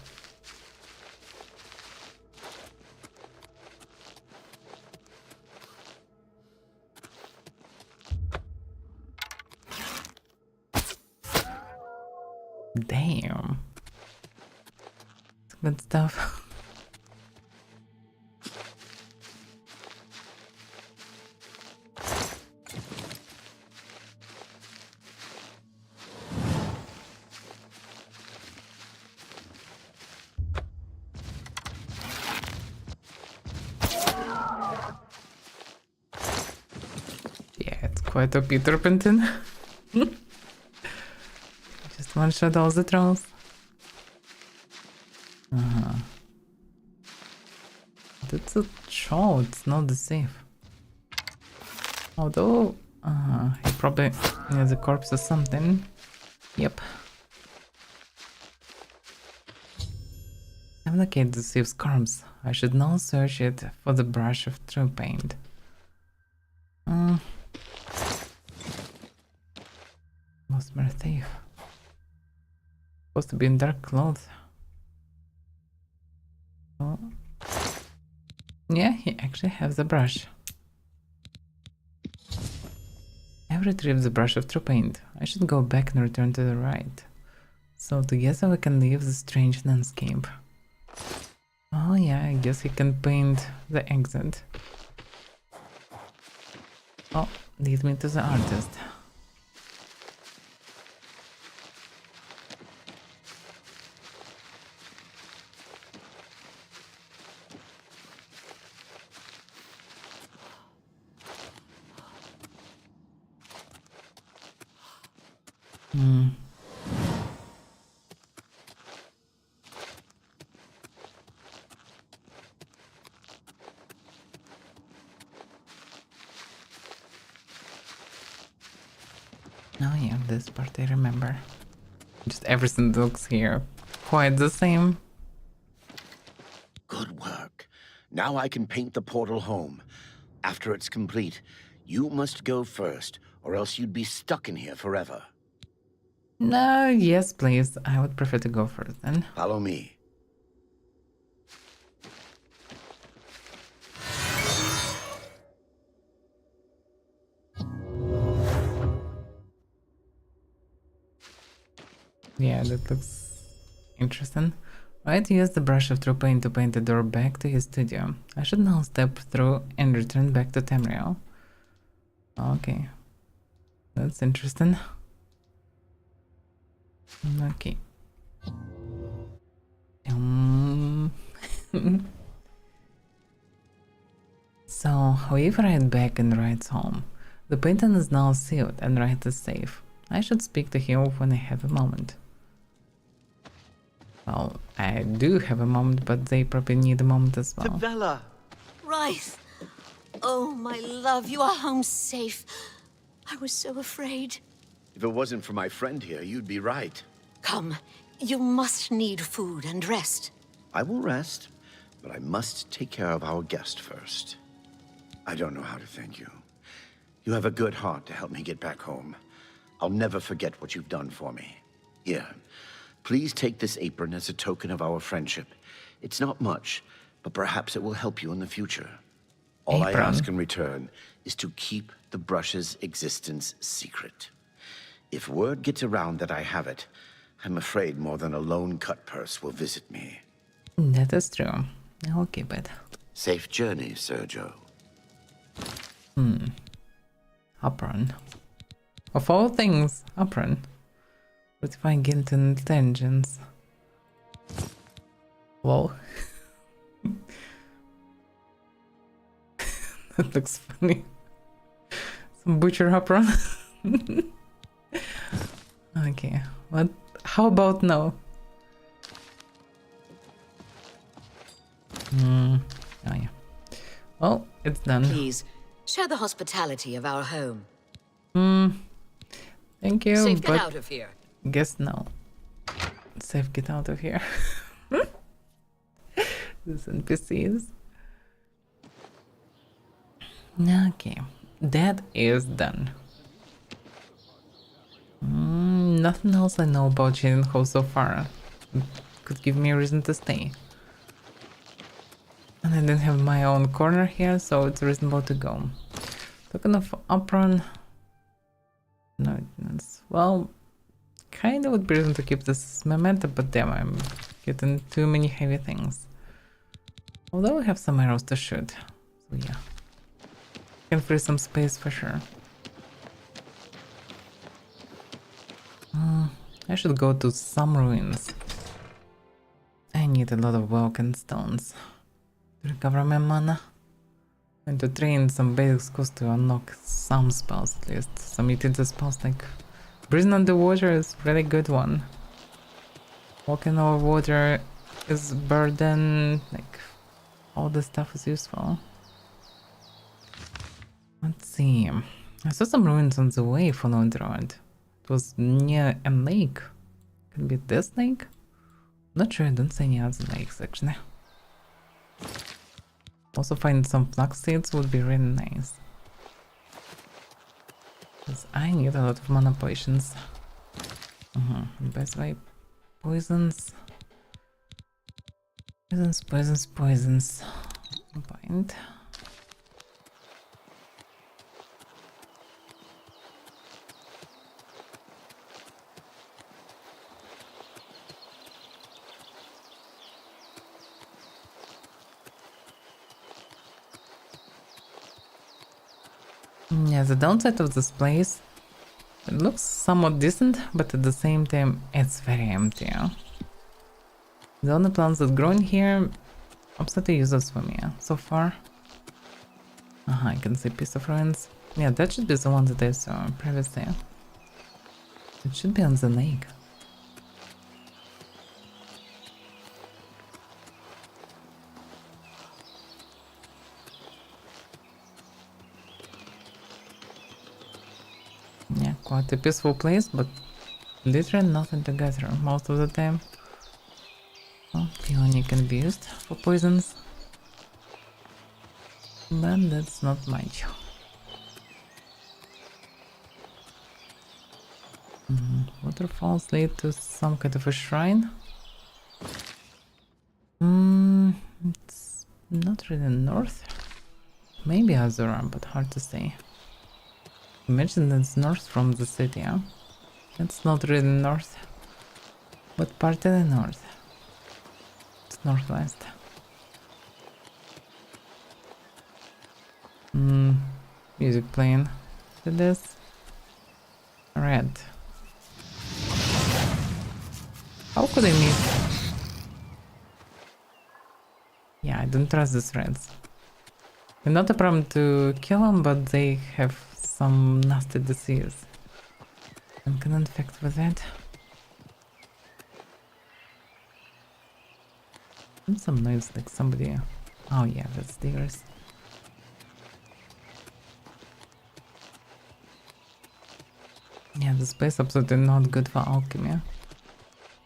Damn. It's good stuff. Yeah, it's quite a Peter Penton. Just one shot all the trolls. That's a troll, it's not the safe. Although, he probably has a corpse or something. Yep. I've located the thief's corpse. I should now search it for the brush of true paint. Must be a thief. Supposed to be in dark clothes. Oh. Yeah, he actually has a brush. I've retrieved the brush of true paint. I should go back and return to the right. So together we can leave the strange landscape. Oh yeah, I guess he can paint the exit. Oh, lead me to the artist. Oh yeah, this part I remember. Just everything looks here quite the same. Good work. Now I can paint the portal home. After it's complete, you must go first, or else you'd be stuck in here forever. No, yes, please. I would prefer to go first then. Follow me. Yeah, that looks interesting. Right, use the brush of true paint to paint the door back to his studio. I should now step through and return back to Tamriel. Okay. That's interesting. Okay. So, we've right back in Wright's home. The painting is now sealed and Wright is safe. I should speak to him when I have a moment. Well, I do have a moment, but they probably need a moment as well. Bella! Rice! Oh, my love, you are home safe. I was so afraid. If it wasn't for my friend here, you'd be right. Come, you must need food and rest. I will rest, but I must take care of our guest first. I don't know how to thank you. You have a good heart to help me get back home. I'll never forget what you've done for me. Here, please take this apron as a token of our friendship. It's not much, but perhaps it will help you in the future. All I ask in return is to keep the brush's existence secret. If word gets around that I have it, I'm afraid more than a lone cut purse will visit me. That is true. Okay, but... Safe journey, Sergio. Apron. Of all things, apron. But if I get intelligence... Whoa. That looks funny. Some butcher apron. Okay, what? How about now? Oh yeah. Well, it's done. Please, share the hospitality of our home. Thank you, Safe, but get out of here. guess no. Safe, get out of here. These NPCs. Okay, that is done. Nothing else I know about Shading Hall so far could give me a reason to stay. And I didn't have my own corner here, so it's reasonable to go. Talking of uprun... No, well, kinda would be reason to keep this memento, but damn, I'm getting too many heavy things. Although I have some arrows to shoot, so yeah. Can free some space for sure. I should go to some ruins. I need a lot of Vulcan stones to recover my mana. And to train some basic skills to unlock some spells at least. Some utility spells like breathing underwater is a really good one. Walking over water is burden, like all this stuff is useful. Let's see. I saw some ruins on the way following the road. It was near a lake. Could be this lake? Not sure, I don't see any other lakes actually. Also finding some flax seeds would be really nice. Because I need a lot of mana potions. Best way, poisons. Poisons. Bind. Yeah, the downside of this place, it looks somewhat decent, but at the same time it's very empty. The only plants that grow in here, absolutely useless for me so far. I can see piece of ruins. Yeah, that should be the one that I saw previously. It should be on the lake. Yeah, quite a peaceful place, but literally nothing to gather most of the time. Well, peony can be used for poisons, but that's not much. Waterfalls lead to some kind of a shrine. It's not really north. Maybe Azura, but hard to say. Imagine that's north from the city, huh? It's not really north. What part of the north? It's northwest. Music playing. To this. Red. How could I miss? Yeah, I don't trust these reds. Not a problem to kill them, but they have some nasty disease. And can infect with that. And some noise like somebody. Oh yeah, that's diggers. Yeah, this place absolutely not good for alchemy.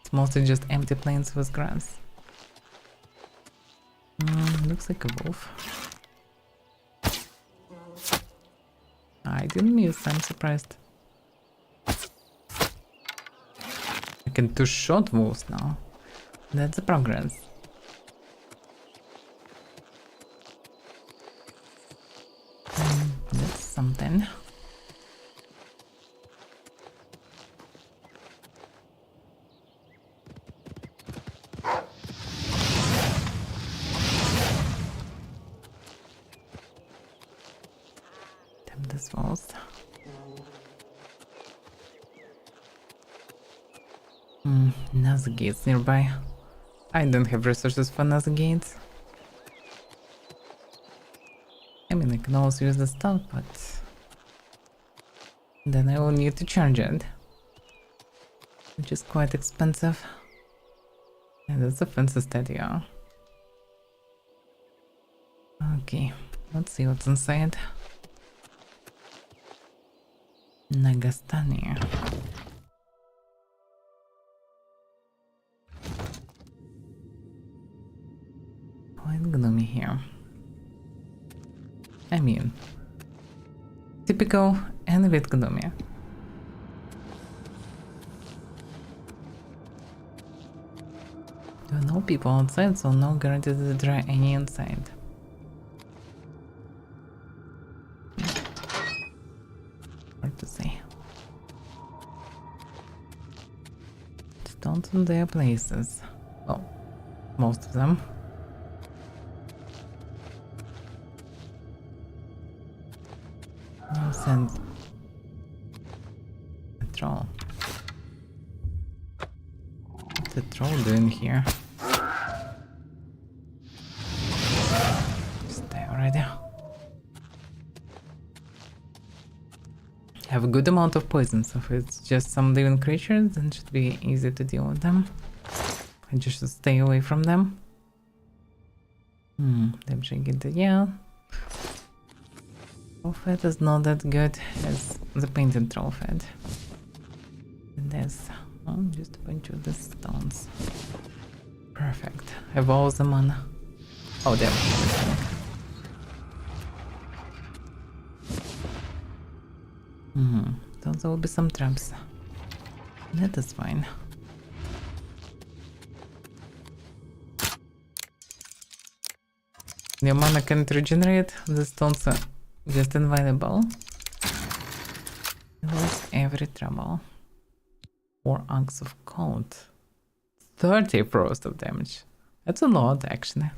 It's mostly just empty plains with grass. Looks like a wolf. I didn't miss, I'm surprised. I can two-shot wolves now. That's a progress. That's something. This falls. Nazi gates nearby. I don't have resources for Nazi gates. I mean, I can also use the stuff, but then I will need to charge it, which is quite expensive. And that's a fancy statue. Okay, let's see what's inside. Nagastani. Quite gloomy here. I mean, typical and a bit gloomy. There are no people outside, so no guarantee that there are any inside. Hard to say. Stones in their places. Well, most of them. No sense. A troll. What's the troll doing here? Stay already. Have a good amount of poison, so if it's just some living creatures, then it should be easy to deal with them. I just should stay away from them. Yeah. Troll fed is not that good as the painted troll fed. There's just a bunch of the stones. Perfect. Have all the mana. Oh, there. So there will be some traps. That is fine. Your mana can't regenerate, the stones are just invaluable. Lose every trouble. 4 Axe of Cold. 30 frost of damage. That's a lot, actually.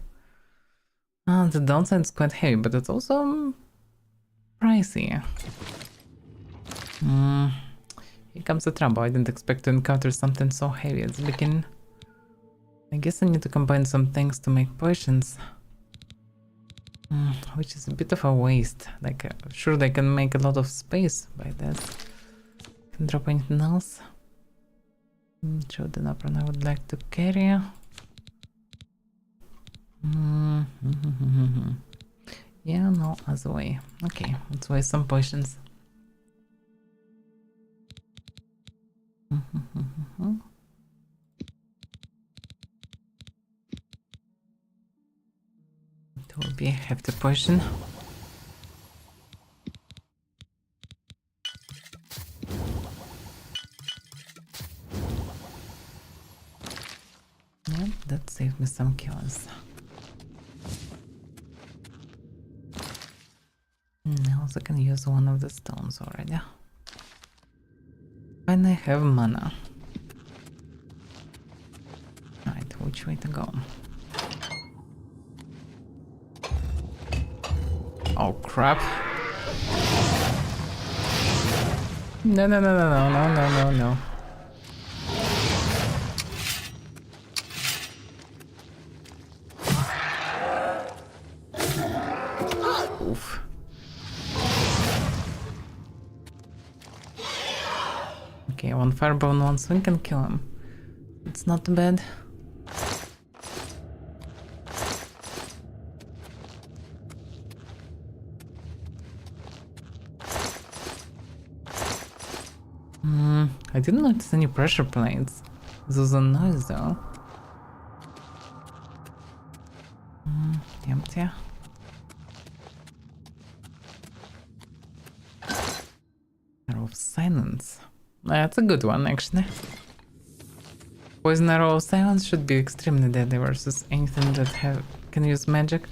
The downside is quite heavy, but it's also pricey. Here comes the trouble. I didn't expect to encounter something so heavy at the beginning. I guess I need to combine some things to make potions. Which is a bit of a waste. Like, sure, they can make a lot of space by this. Can drop anything else? Show the apron I would like to carry. Yeah, no other way. Okay, let's waste some potions. It will be a hefty potion. Yeah, that saved me some kills. Now I can use one of the stones already. And I have mana. Right, which way to go? Oh crap. No. Oof. Okay, one fireball and one swing can kill him. It's not too bad. I didn't notice any pressure plates. Those are nice though. Empty. Arrow of Silence. That's a good one, actually. Poison Arrow of Silence should be extremely deadly versus anything that can use magic.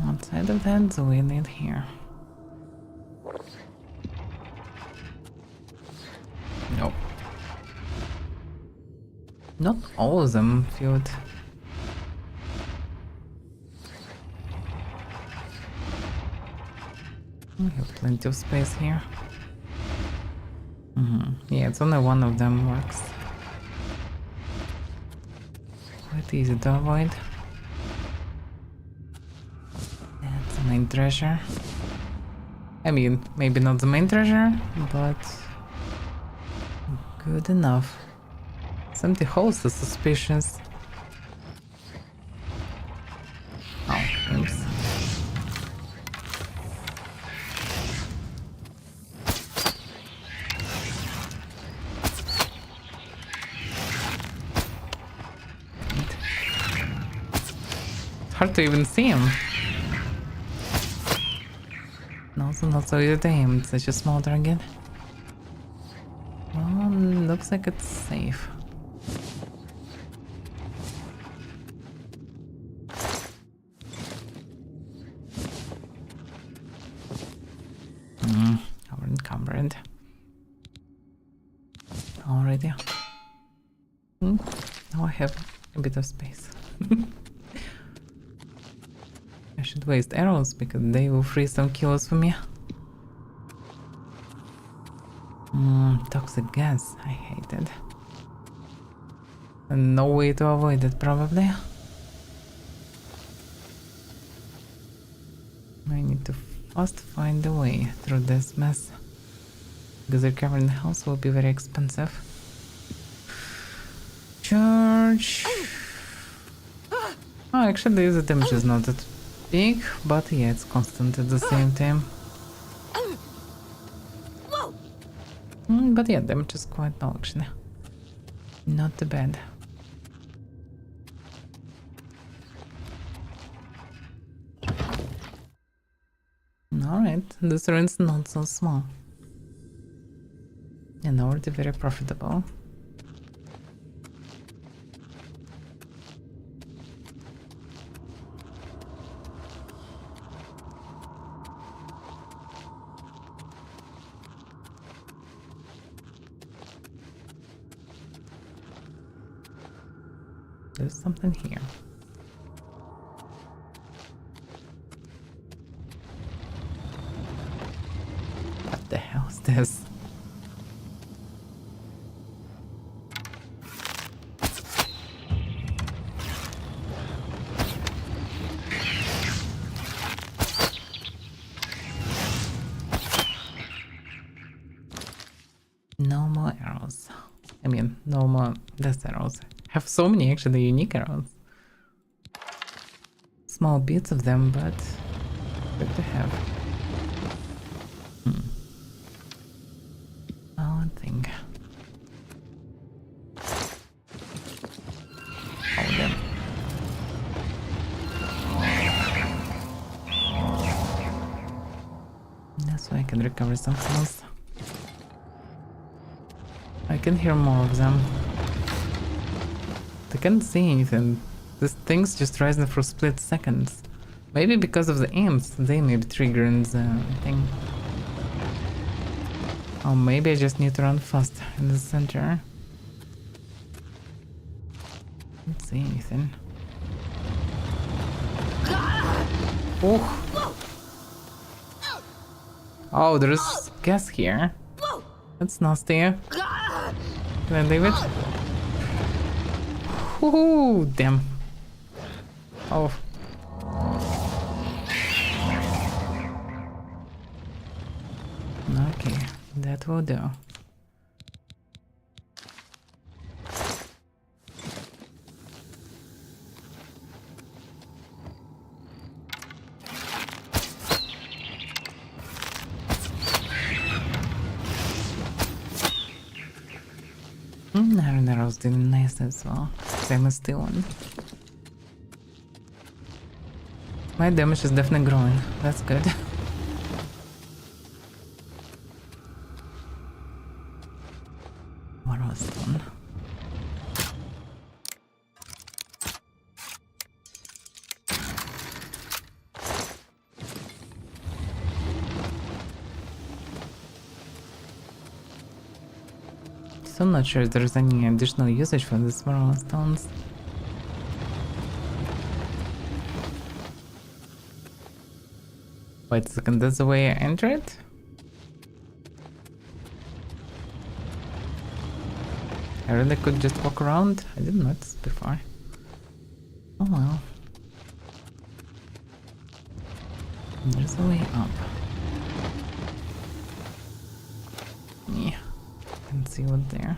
Outside of that, so we need here. Nope. Not all of them filled. We have plenty of space here. Yeah, it's only one of them works. Quite easy to avoid. That's the main treasure. I mean, maybe not the main treasure, but good enough. Some empty holes are suspicious. Oh, oops. Hard to even see him. Now also not so easy to aim. It's such a small target. Well, looks like it's safe. We're encumbered. Already. Now I have a bit of space. I should waste arrows because they will free some kills for me. Toxic gas, I hate it. And no way to avoid it, probably. I need to first find a way through this mess. Because recovering the house will be very expensive. Charge. Oh, actually, the damage is not that big, but yeah, it's constant at the same time. But yeah, damage is quite low actually. Not too bad. Alright, this ruin's not so small. And already very profitable. There's something here. What the hell is this? No more arrows. I mean, no more death arrows. Have so many actually unique arrows. Small bits of them, but good to have. One thing. Oh, them. That's why I can recover some health. I can hear more of them. I can't see anything. These things just rising for split seconds. Maybe because of the imps, they may be triggering the thing. Or maybe I just need to run fast in the center. Can't see anything. Oh! Oh, there's gas here. That's nasty. Can I leave it? Ooh, damn. Oh. Okay, that will do. Iron arrows did nice as well. Same as steel one. My damage is definitely growing. That's good. What was that one? So I'm not sure if there's any additional usage for these marble stones. Wait a second, that's the way I enter it? I really could just walk around? I didn't notice before. Oh well. There's a way up. Yeah. Can see what's there.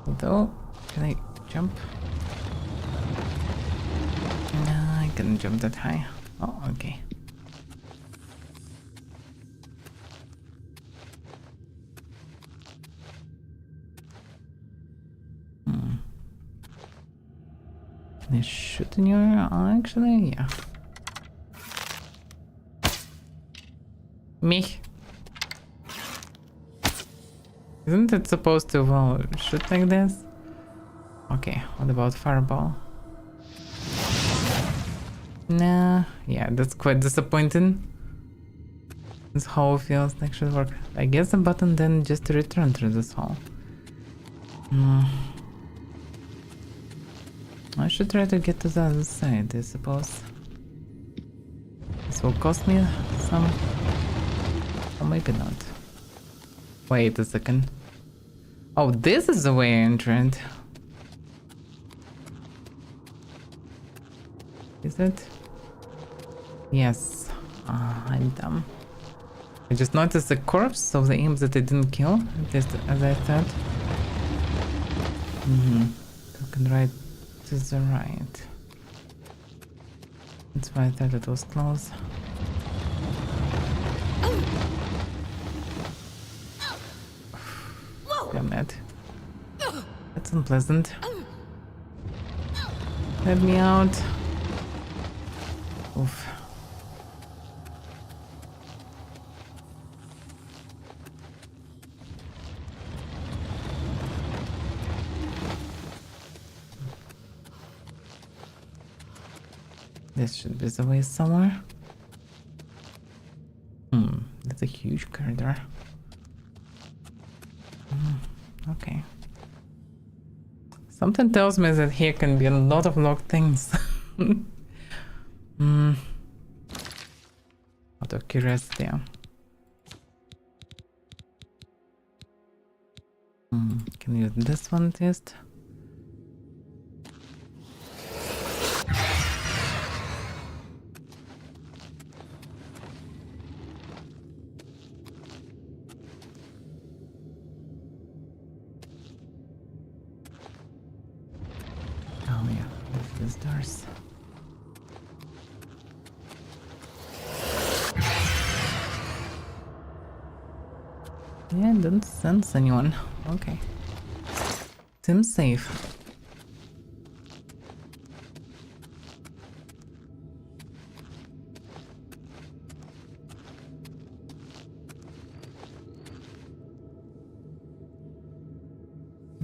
Although, can I jump? No, I couldn't jump that high. Oh, okay. Can I shoot in your eye? Actually, yeah. Me. Isn't it supposed to, well, shoot like this? Okay, what about fireball? Nah, yeah, that's quite disappointing. This hole feels like should work. I guess the button then just to return through this hole. I should try to get to the other side, I suppose. This will cost me some... or maybe not. Wait a second. Oh, this is the way I entered. Is it? Yes. I'm dumb. I just noticed the corpse of the imps that I didn't kill, just as I thought. Looking right to the right. That's why I thought it was close. Damn it. That's unpleasant. Let me out. Oof. This should be the way somewhere. That's a huge corridor. Okay. Something tells me that here can be a lot of locked things. Out of curiosity. Can use this one just. Oh yeah, there's the doors. Yeah, I don't sense anyone. Okay. Seems safe.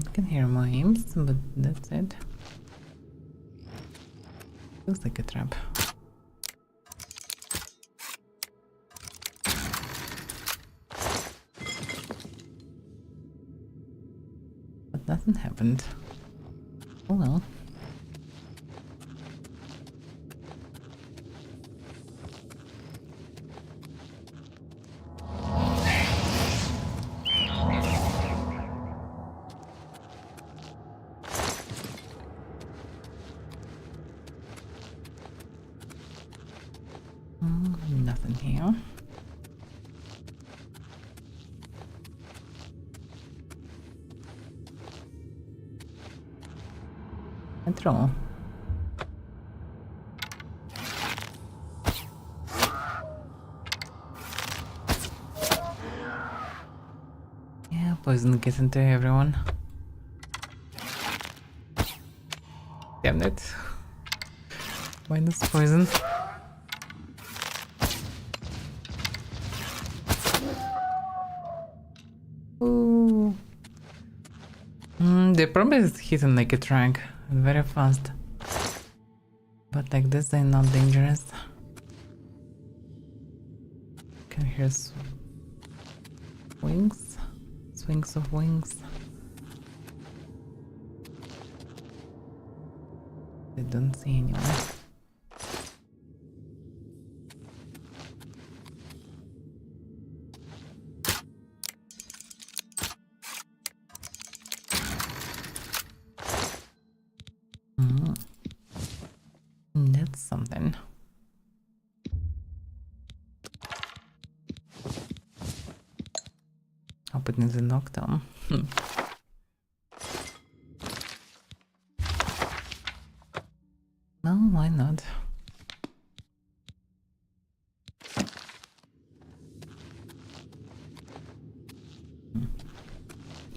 I can hear my imps, but that's it. Feels like a trap. But nothing happened. Oh well. Nothing here. Control. Yeah, poison gets into everyone. Damn it. Minus poison. Ooh. They probably is hitting like a truck very fast. But like this, they're not dangerous. Can hear wings, swings of wings. I don't see anyone. That's something. Hope it needs a knockdown. No, why not?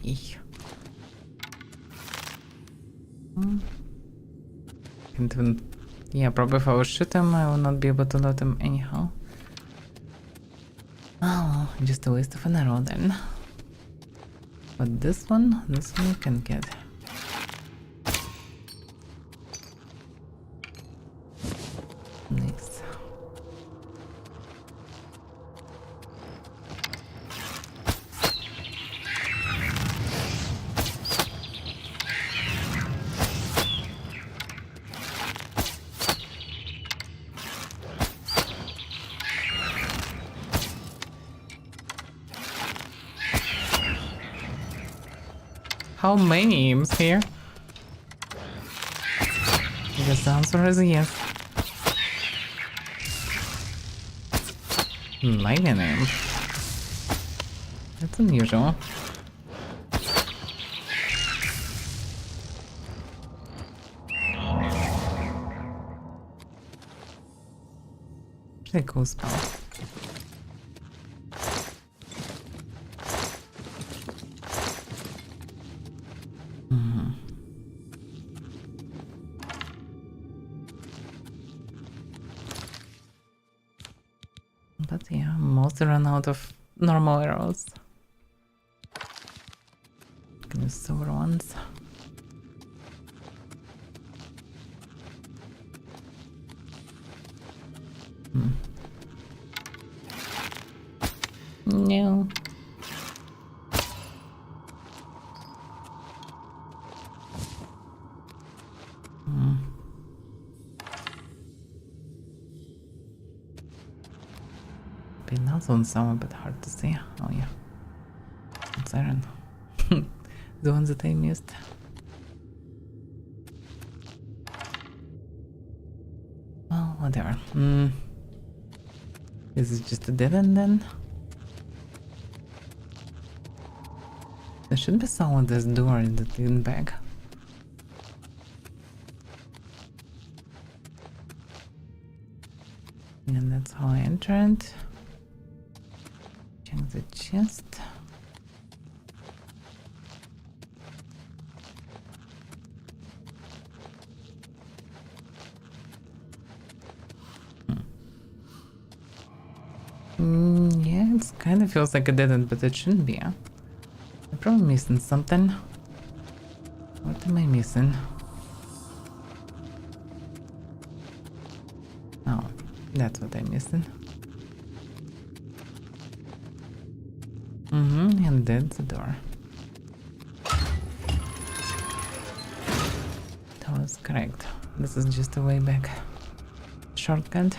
Eek. Can't even... Yeah, probably if I would shoot him, I will not be able to load him anyhow. Oh, just a waste of an arrow then. But this one we can get. Nice. How many imps here? I guess the answer is yes. 9 imps. That's unusual. Pretty cool spell. But yeah, mostly run out of normal arrows. Can use silver ones. No. That one sound a bit hard to see. Oh yeah. It's iron. The ones that I missed. Well, whatever. Is it just a dead end then? There should be someone at this door in the tin bag. And that's how I entered. Check the chest. Yeah, it kind of feels like a dead end, but it shouldn't be. I'm probably missing something. What am I missing? Oh, that's what I'm missing. And that's the door. That was correct. This is just a way back. Shortcut.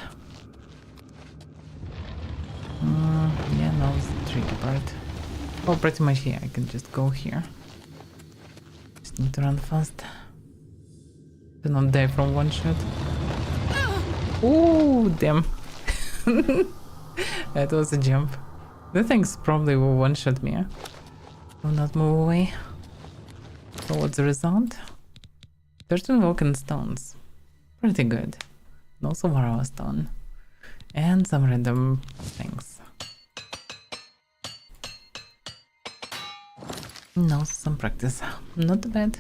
Yeah, now it's the tricky part. Oh, pretty much here. I can just go here. Just need to run fast. Do not die from one shot. Ooh, damn. That was a jump. The things probably will one-shot me. Will not move away. So what's the result? 13 Vulcan stones. Pretty good. And also Varroa stone. And some random things. And also some practice. Not bad.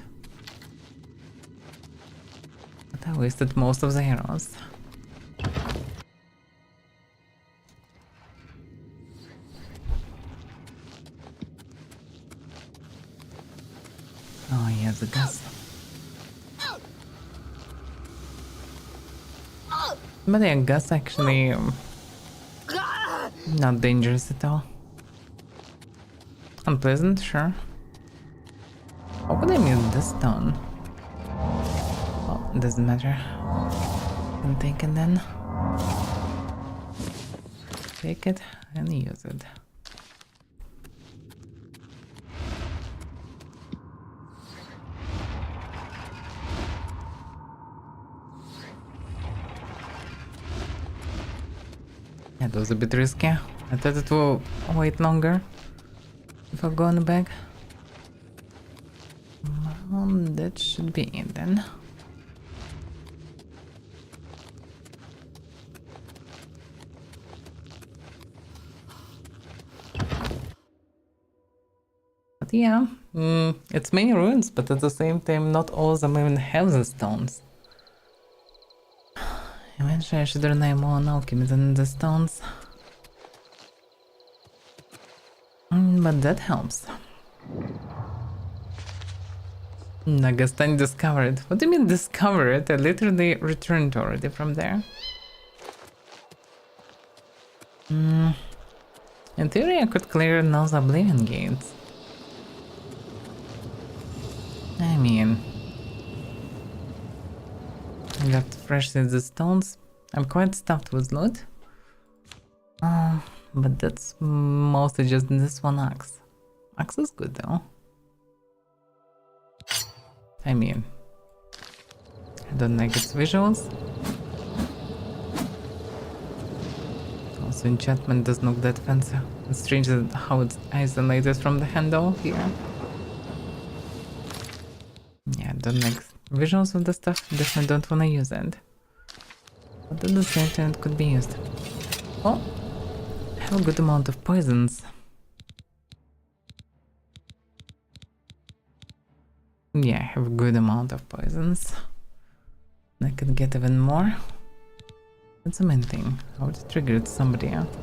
But I wasted most of the arrows. Oh yeah, the gas. But yeah, gas actually not dangerous at all. Unpleasant, sure. How would I use this stone? Well, doesn't matter. Can take it then. Take it and use it. That was a bit risky. I thought it will wait longer if I go in the bag. That should be it then. But yeah, it's many ruins, but at the same time not all of them even have the stones. Eventually I should rely more on alchemy than the stones. But that helps. Nagastan discovered. What do you mean discovered? I literally returned already from there. In theory, I could clear those Oblivion gates. I mean, I got fresh the stones. I'm quite stuffed with loot. But that's mostly just this one axe. Axe is good though. I mean, I don't like its visuals. Also, enchantment doesn't look that fancy. It's strange how it's isolated from the handle here. Yeah, I don't like visuals of the stuff. Definitely don't want to use it. But at the same time, it could be used. Oh, I have a good amount of poisons. Yeah, I have a good amount of poisons. I could get even more. That's the main thing. I would trigger it somebody else.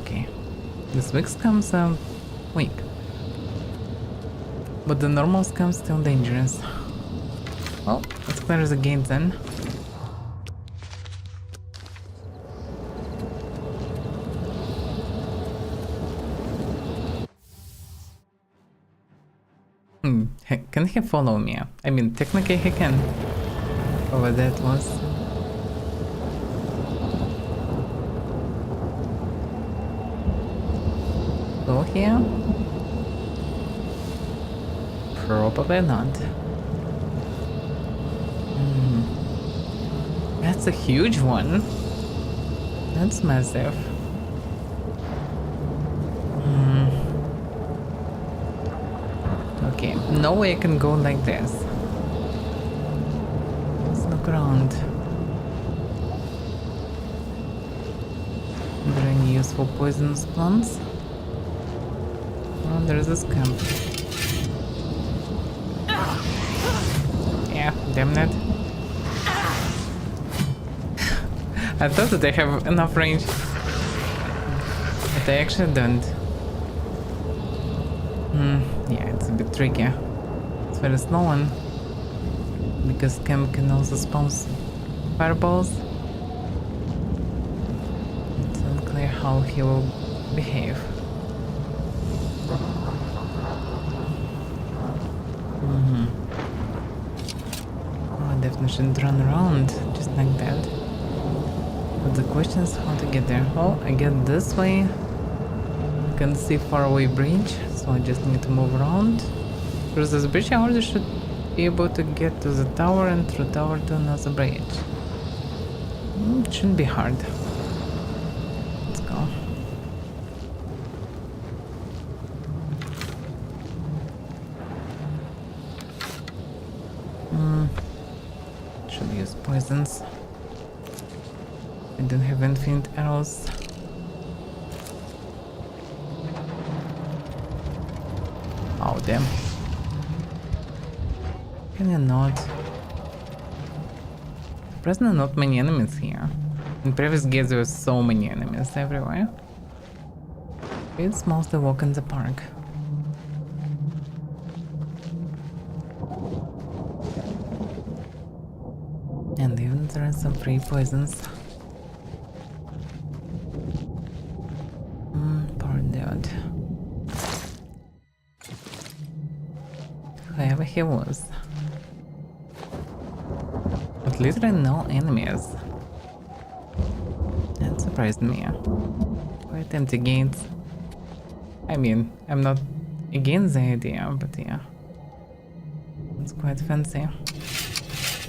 Okay. This weak scum's weak. But the normal scum's still dangerous. Well, let's clear the gate then. Can he follow me? I mean, technically he can. Over that was. Go here? Probably not. That's a huge one. That's massive. Okay, no way I can go like this. Let's look around. Are there any useful poisonous plants? Oh, there's a scamp. Yeah, damn it. I thought that I have enough range. But I actually don't. Yeah, it's a bit tricky. It's very slow one. Because Cam can also spawn fireballs. It's unclear how he will behave. Oh, I definitely shouldn't run around just like that. But the question is how to get there. Well, I get this way. I can see faraway bridge. So I just need to move around. Through this bridge I already should be able to get to the tower and through tower to another bridge. It shouldn't be hard. Let's go. Should use poisons. I don't have infinite arrows. Oh, damn. Can you not? Presently not many enemies here. In previous games there were so many enemies everywhere. It's mostly walk in the park. And even there are some free poisons. Poor dude. Whoever he was. But literally no enemies. That surprised me. Quite empty gates. I mean, I'm not against the idea, but yeah. It's quite fancy.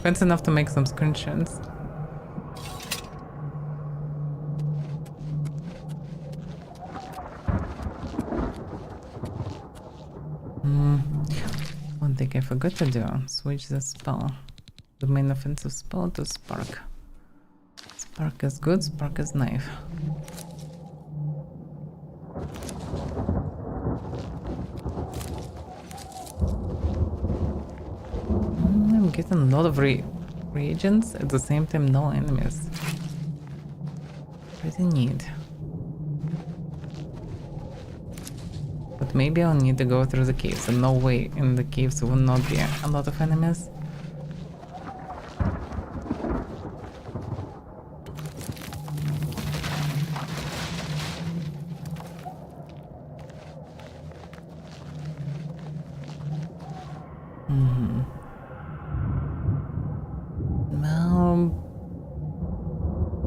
Fancy enough to make some screenshots. One thing I forgot to do, switch the spell. The main offensive spell to Spark. Spark is good, Spark is knife. I'm getting a lot of Reagents, at the same time no enemies. Pretty neat. But maybe I'll need to go through the caves, and no way in the caves will not be a lot of enemies.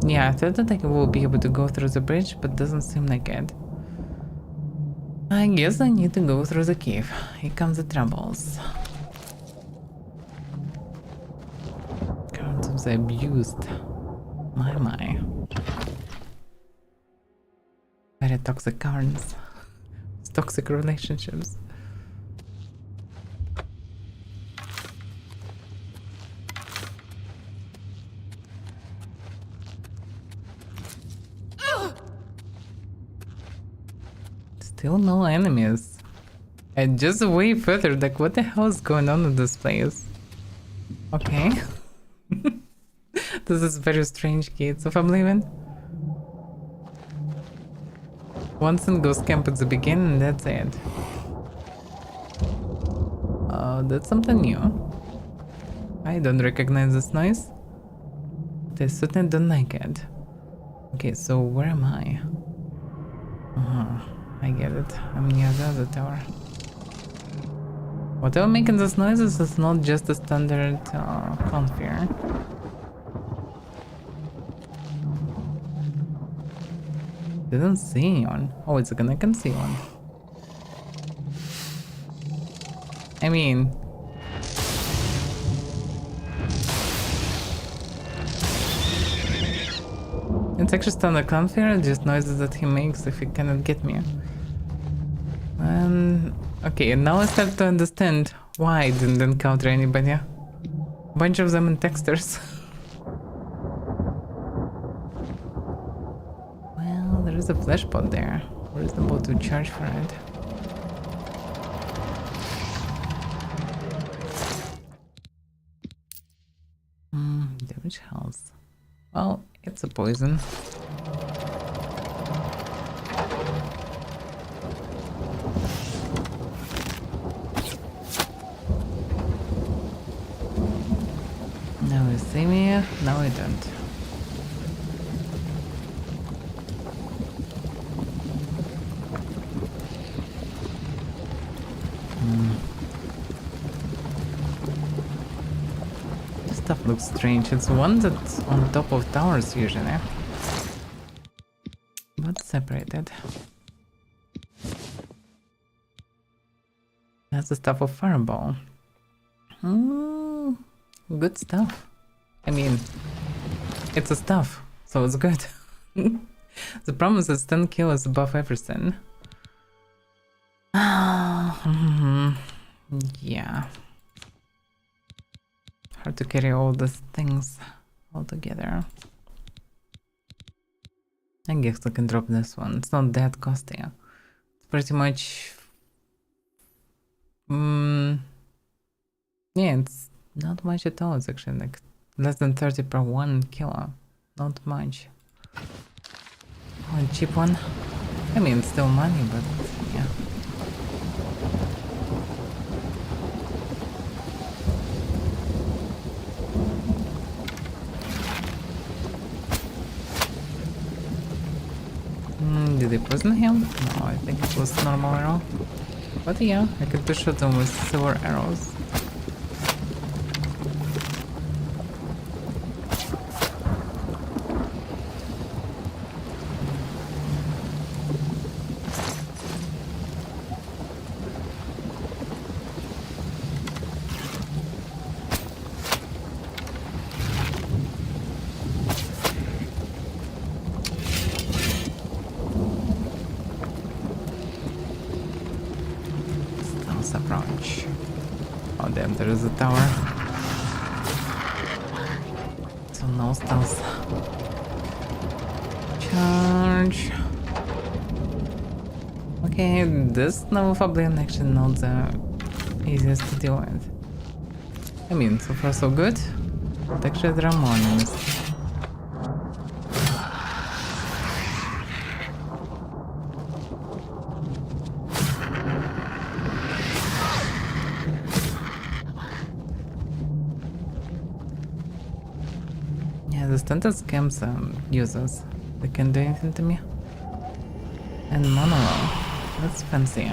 Yeah, I thought that I will be able to go through the bridge, but doesn't seem like it. I guess I need to go through the cave. Here comes the troubles. Currents of the abused. My. Very toxic currents. Toxic relationships. Still no enemies. And just way further, like what the hell is going on in this place? Okay. This is very strange gates of Oblivion. Once in Ghost Camp at the beginning, and that's it. That's something new. I don't recognize this noise. But I certainly don't like it. Okay, so where am I? I get it. I'm near the other tower. Whatever making these noises is not just a standard config. Didn't see anyone. Oh, it's gonna can see one. I mean, it's actually standard config, just noises that he makes if he cannot get me. Okay, now I start to understand why I didn't encounter anybody. Bunch of them in textures. Well, there is a flash pot there. Reasonable to charge for it. Damage health. Well, it's a poison. Now we see me, now we don't. This stuff looks strange. It's one that's on top of towers usually, but separated. That's the stuff of Fireball. Good stuff. I mean, it's a stuff, so it's good. The problem is it's 10 kills above everything. Yeah. Hard to carry all these things all together. I guess I can drop this one. It's not that costly. It's pretty much... yeah, it's not much at all. It's actually like less than 30 per 1 kilo. Not much. Oh, a cheap one. I mean, it's still money, but yeah. Did they poison him? No, I think it was normal arrow. But yeah, I could push at them with silver arrows. Approach. Oh damn, there is a tower. So no stealth. Charge. Okay, this level of Oblivion actually not the easiest to deal with. I mean, so far so good. Также Драмонинс. Yeah, the standard scams users. They can do anything to me. And monologue. That's fancy.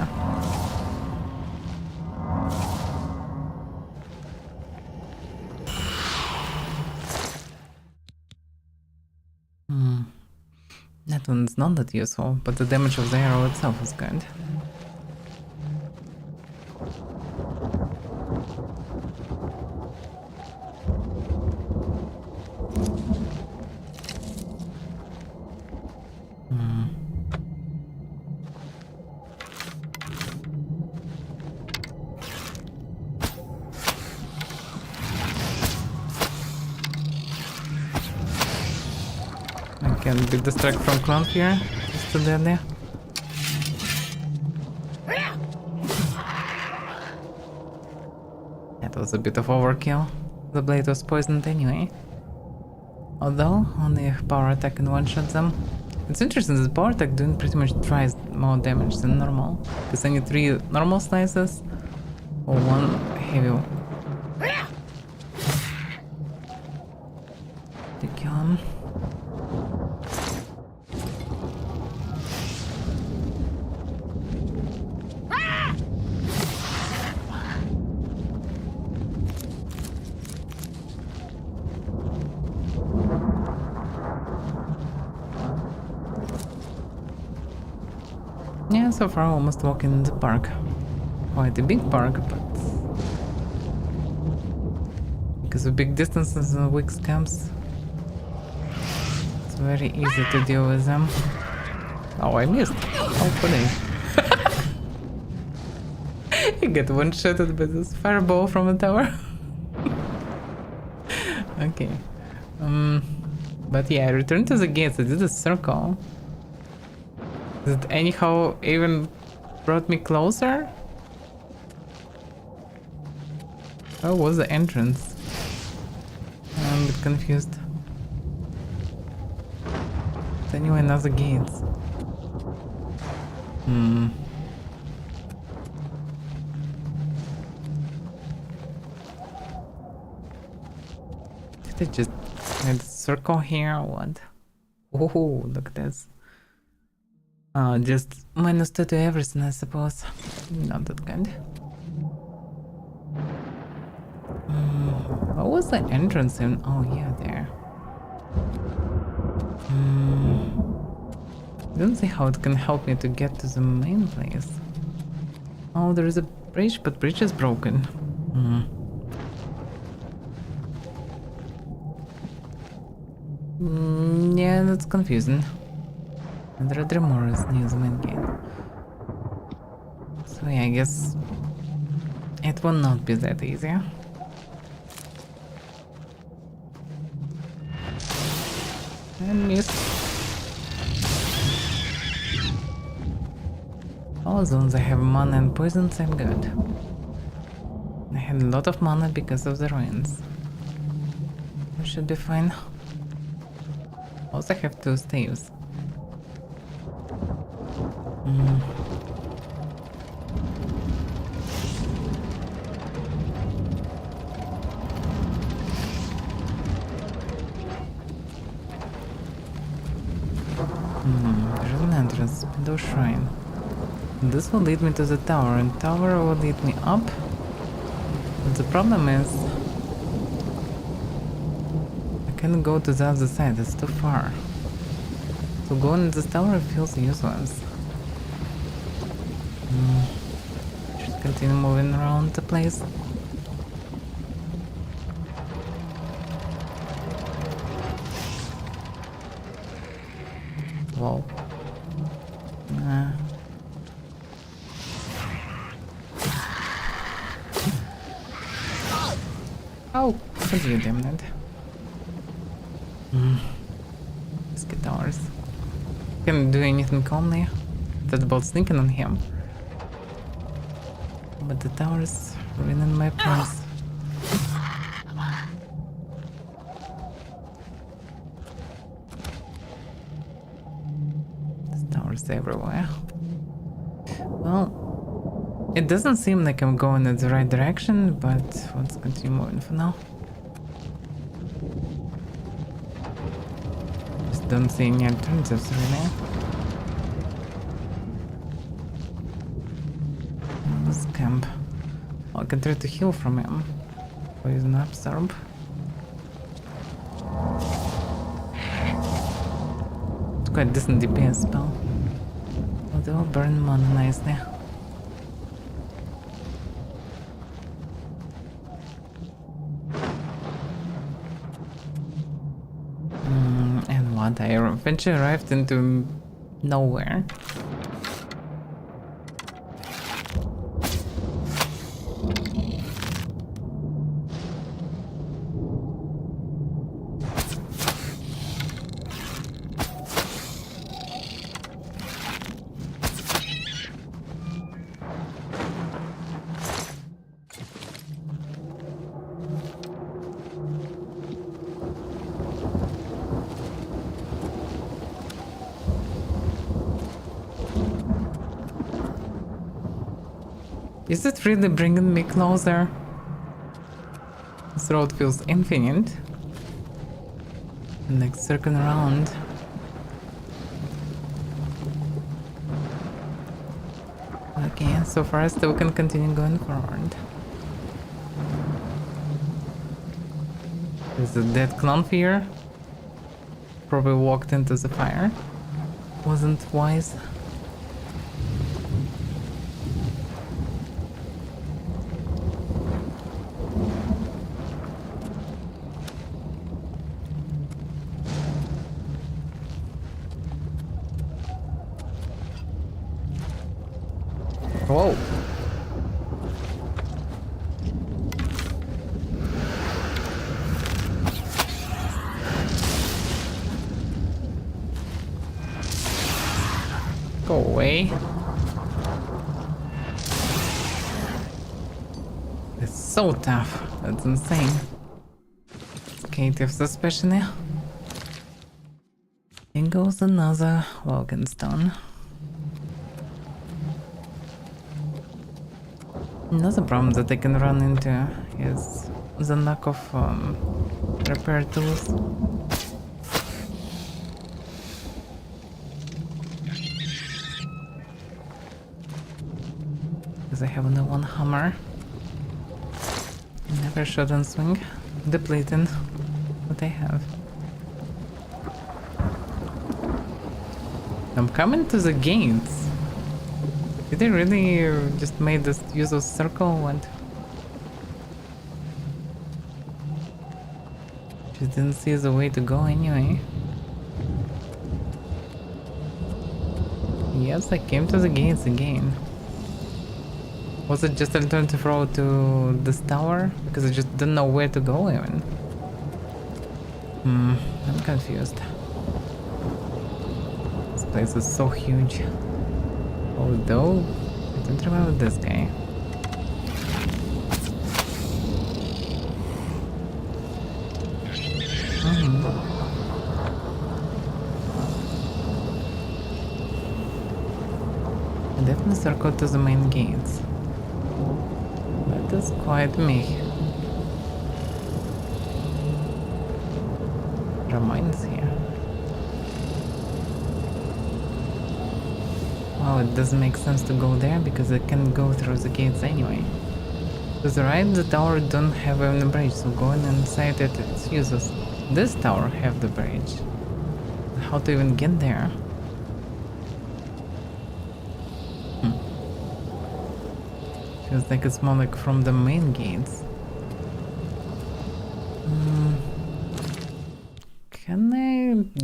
That one's not that useful, but the damage of the arrow itself is good. Can be distracted from clown here. Just to dead there. That was a bit of overkill. The blade was poisoned anyway. Although, only a power attack can one-shot them. It's interesting that power attack doing pretty much twice more damage than normal. Because I need 3 normal slices or 1 heavy one. To kill him. Yeah, so far almost walking in the park. Quite a big park, but because of big distances and weak scams, it's very easy to deal with them. Oh, I missed. Oh, funny. You get one-shotted by this fireball from the tower. Okay. But yeah, I returned to the gates. I did a circle. That anyhow even brought me closer? Where was the entrance? I'm a bit confused. But anyway, another gates. Did I just made a circle here or what? Oh, look at this. Just -2 to everything, I suppose. Not that good. What was the entrance in? Oh, yeah, there. I don't see how it can help me to get to the main place. Oh, there is a bridge, but bridge is broken. Yeah, that's confusing. And there are more near the main gate. So yeah, I guess it will not be that easy. And missed. All zones I have mana and poisons, I'm good. I had a lot of mana because of the ruins. I should be fine. Also have 2 staves. There's an entrance, window shrine. This will lead me to the tower, and tower will lead me up. But the problem is I can't go to the other side, it's too far. So going in this tower feels useless. Should continue moving around the place. Whoa. Oh, you damn it. Let's get ours. Can't do anything calmly. That's about sneaking on him. But the tower's ruining my plans. Towers everywhere. Well, it doesn't seem like I'm going in the right direction, but let's continue moving for now. Just don't see any alternatives really. This camp. I can try to heal from him. Poison absorb. It's quite decent DPS spell. Oh, they all burn mana nicely. And what? I eventually arrived into nowhere. Is it really bringing me closer? This road feels infinite. Like circling around. Okay, so far I still can continue going forward. There's a dead clown here. Probably walked into the fire. Wasn't wise. Whoa. Go away. It's so tough. That's insane. Catives especially. In goes another walking stone. Another problem that I can run into is the lack of repair tools. Because I have only one hammer. Never shot and swing. Depleting what I have. I'm coming to the gates. Did they really just made this use of circle? What? Just didn't see the way to go anyway. Yes, I came to the gates again. Was it just alternative road to this tower? Because I just didn't know where to go even. I'm confused. This place is so huge. Although, I don't remember this guy. I definitely circle to the main gates. That is quite me. Reminds here. Well, it doesn't make sense to go there because I can go through the gates anyway. To the right, the tower don't have even a bridge, so going inside it, it's useless. This tower have the bridge. How to even get there? Feels like it's more like from the main gates.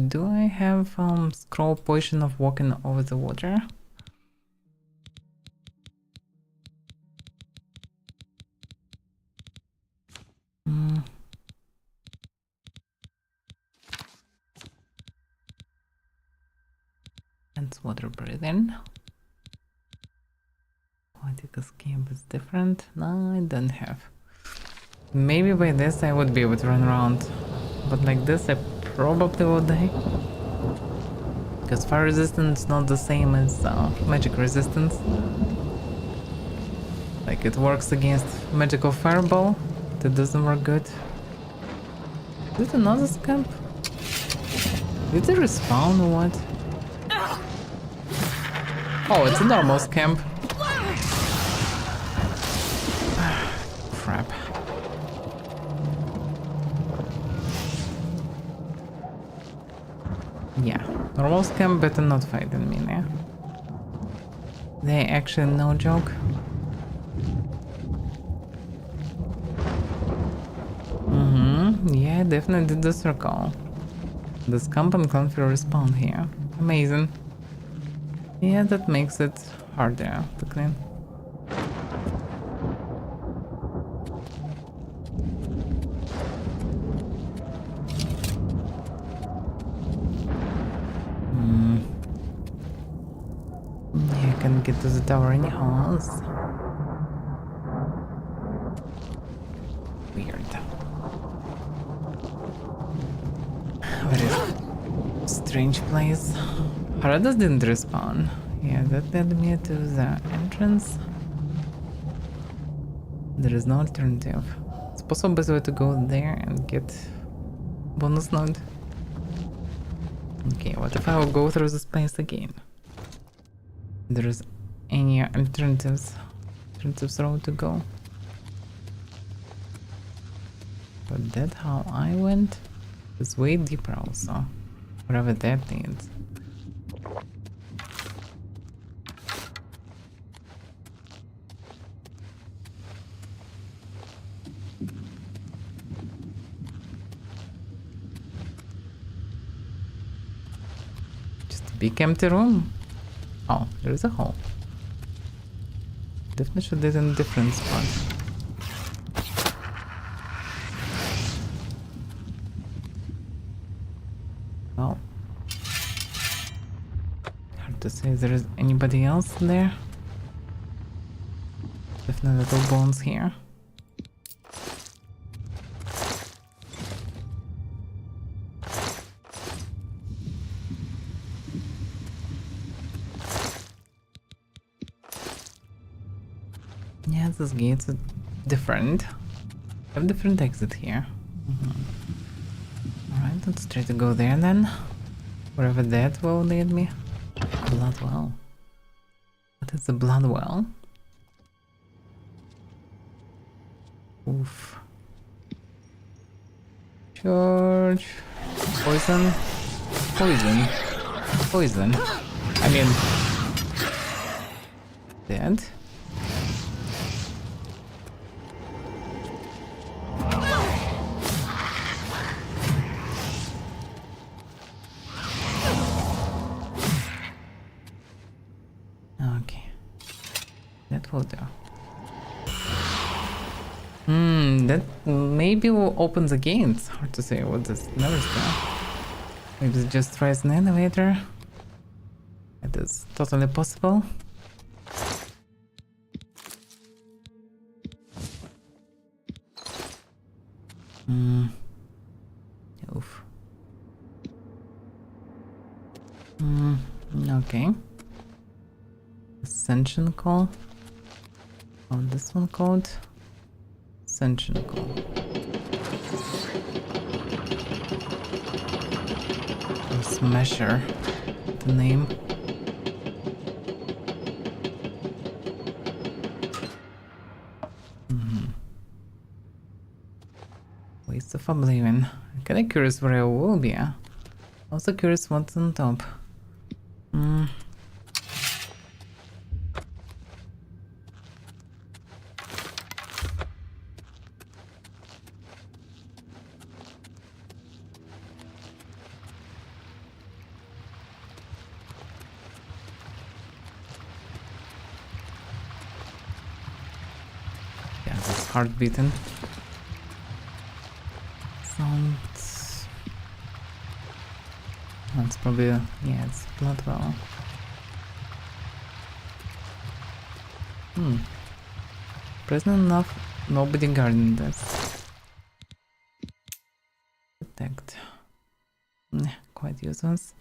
Do I have scroll position of walking over the water? And water breathing. Aquatic escape is different. No, I don't have. Maybe by this I would be able to run around, but like this I probably will die. Because fire resistance is not the same as magic resistance. Like it works against magical fireball, that doesn't work good. Is it another scamp? Did they respawn or what? Oh, it's a normal scamp. Crap. Yeah, normal scamp better not fight than me now. They actually no joke. Yeah, definitely did the circle. The scamp and clown will respawn here. Amazing. Yeah, that makes it harder to clean. Yeah, I can get to the tower anyhow else. Weird. Very strange place. Haradas didn't respawn. Yeah, that led me to the entrance. There is no alternative. It's possible best way to go there and get bonus node. Okay, what if I will go through this place again? There is any alternatives road to go. But that how I went is way deeper also. Whatever that means. Just a big empty room. Oh, there is a hole. Definitely should do it in a different spot. Well, hard to say if there is anybody else there. Definitely little bones here. Yeah, this gate's different. I have different exit here. Alright, let's try to go there then. Wherever that will lead me. Blood well. What is the blood well? Oof. Charge. Poison. Poison. Poison. I mean... Dead. That will do. That maybe will open the gates. Hard to say what this never stuff. Maybe it just tries an elevator. It is totally possible. Oof. Okay. Ascension call. Oh, this one called Ascension call. Smasher, the name. Waste of Oblivion. I'm kinda curious where I will be. Also curious what's on top. Heart beating. Sounds. That's probably yeah, it's blood well. Present enough, nobody guarding this. Protect. Quite useless.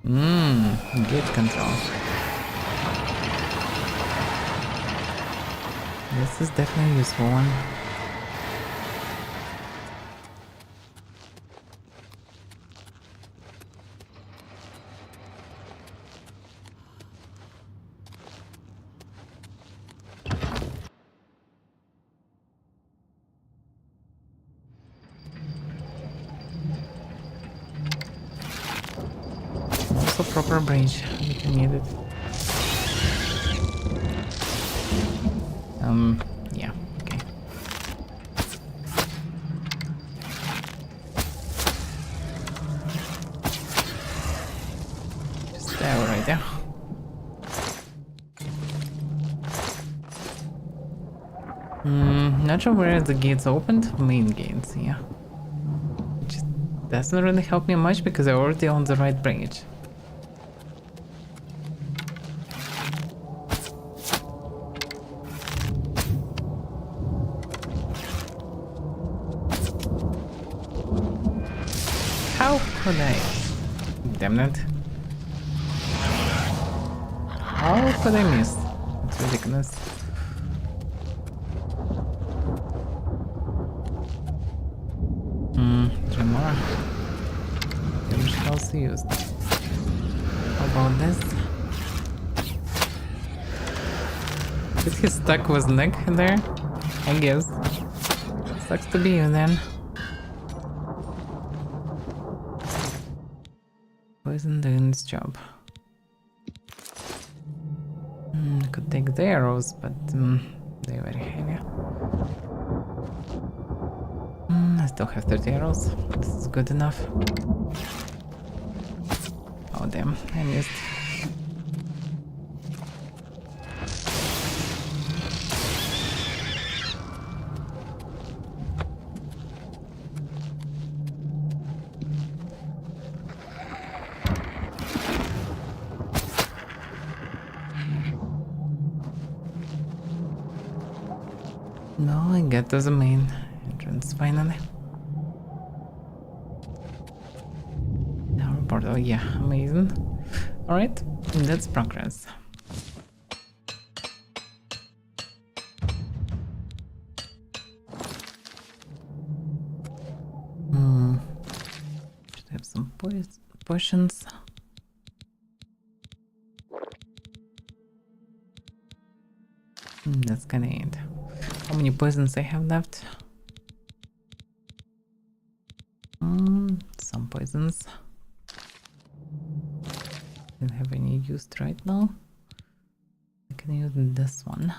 Gate control. This is definitely a useful one. Also proper bridge if you need it. Yeah, okay. Just there, right there. Not sure where the gates opened. Main gates, yeah. Which doesn't really help me much because I'm already on the right bridge. How could I? Damn it. How could I miss? It's ridiculous. Three more. Damage also used. How about this? Did he stuck with neck there? I guess. Sucks to be you then. Poison doing this job. Could take the arrows, but they're very heavy. I still have 30 arrows. This is good enough. Oh damn, I missed. No, I get to the main entrance finally. Now portal, yeah, amazing. Alright, that's progress. Should have some potions. That's kinda it. How many poisons I have left? Some poisons. Don't have any used right now. I can use this one.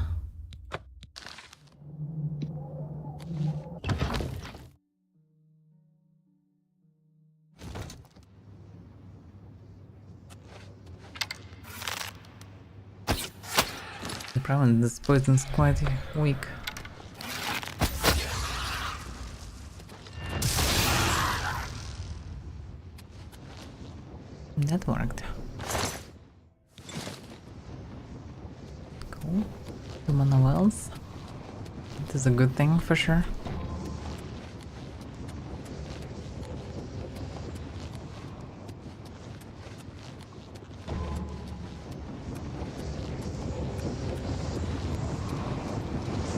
The problem is this poison is quite weak. That worked. Cool. 2 mana wells. It is a good thing for sure.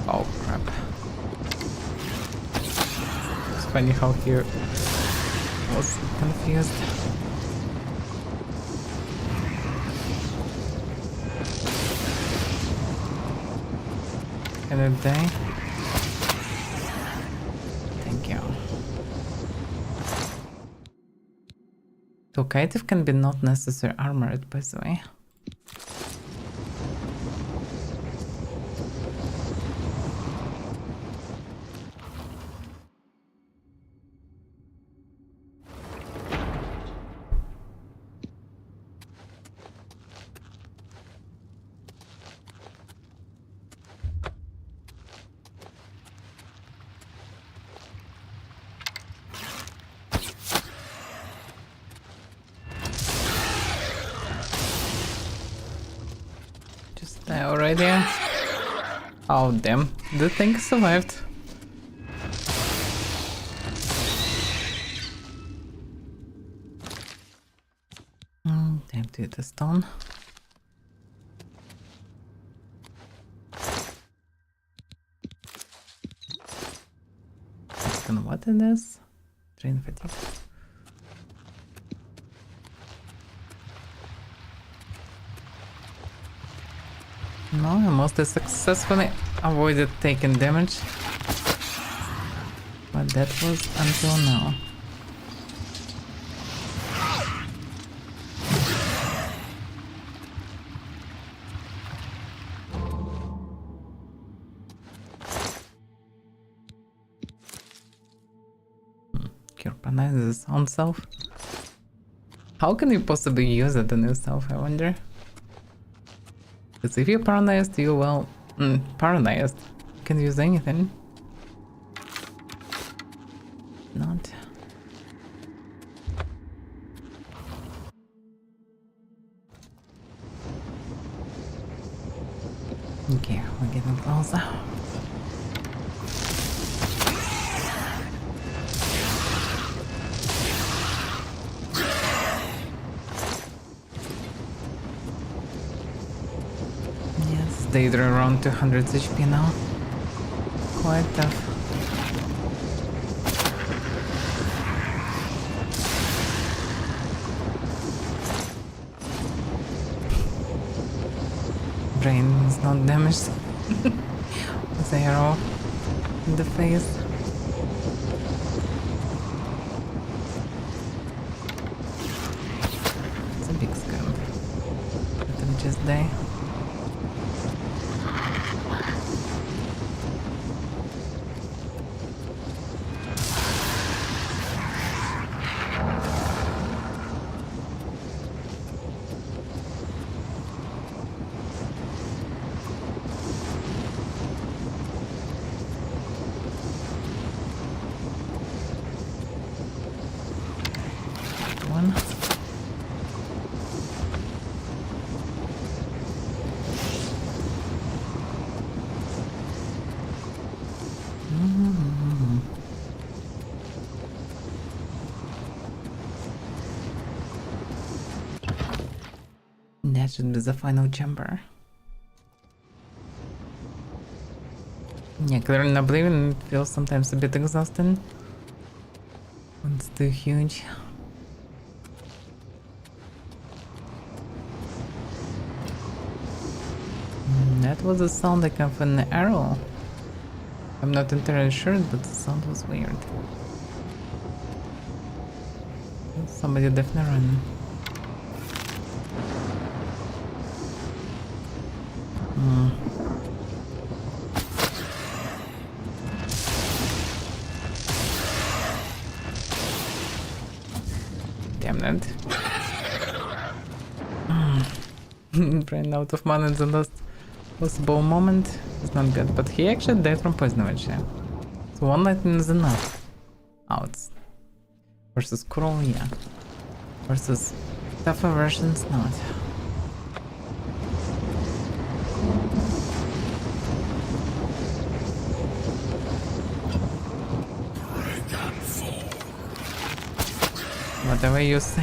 Oh crap. It's funny how he was confused. Can it die? Thank you. Talkative can be not necessarily armored, by the way. Already? Oh damn, the thing survived. did the stone. And what is this? Drain fatigue. No, I mostly successfully avoided taking damage. But that was until now. Carbonize his own self. How can you possibly use it on yourself, I wonder? Because if you're paralyzed, you will... paralyzed. You can use anything. Not. Okay, we're getting closer. Yes, they're around 200 HP now. Quite tough. Brain is not damaged. With the arrow in the face. It's a big scam. Let them just die. That should be the final chamber. Yeah, clearing Oblivion feels sometimes a bit exhausting. It's too huge. That was a sound like of an arrow. I'm not entirely sure, but the sound was weird. Somebody definitely ran. Damn it. Ran out of mana in the last possible moment. It's not good, but he actually died from poison damage, yeah. So one lightning is enough. Outs. Versus Cruel, yeah. Versus tougher versions, not. Whatever you say.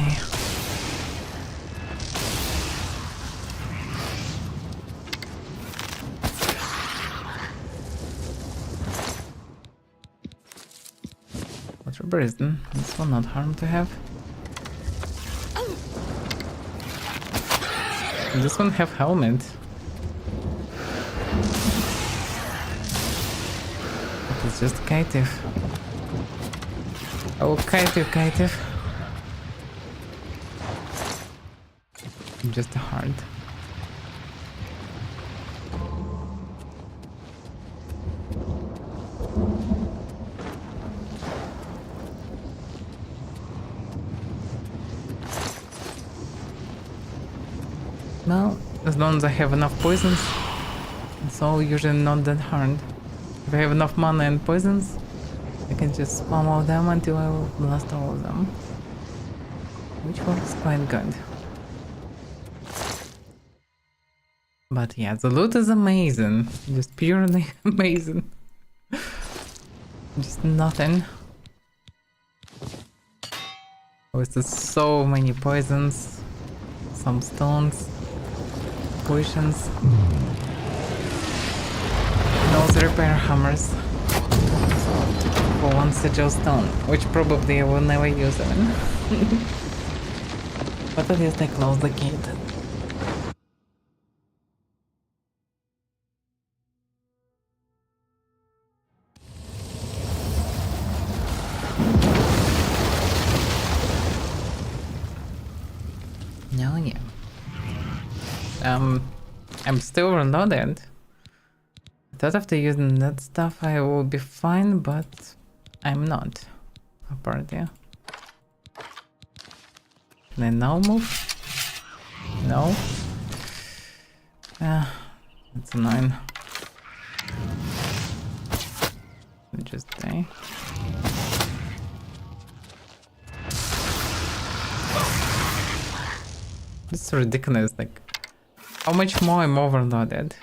What's your reason? This will not harm to have. This one have helmet. It's just caitiff. Oh, caitiff. Just a heart. Well, as long as I have enough poisons, it's all usually not that hard. If I have enough mana and poisons, I can just spam all of them until I will blast all of them. Which works quite good. But yeah, the loot is amazing. Just purely amazing. Just nothing. Wasted so many poisons. some stones, potions. Those repair hammers. For one sigil stone, which probably I will never use even. But at least I close the gate. Oh yeah. I'm still reloaded. I thought after using that stuff I will be fine, but I'm not. Apparently. Can I now move? No. That's annoying. I just die. This is ridiculous, like, how much more I'm overloaded?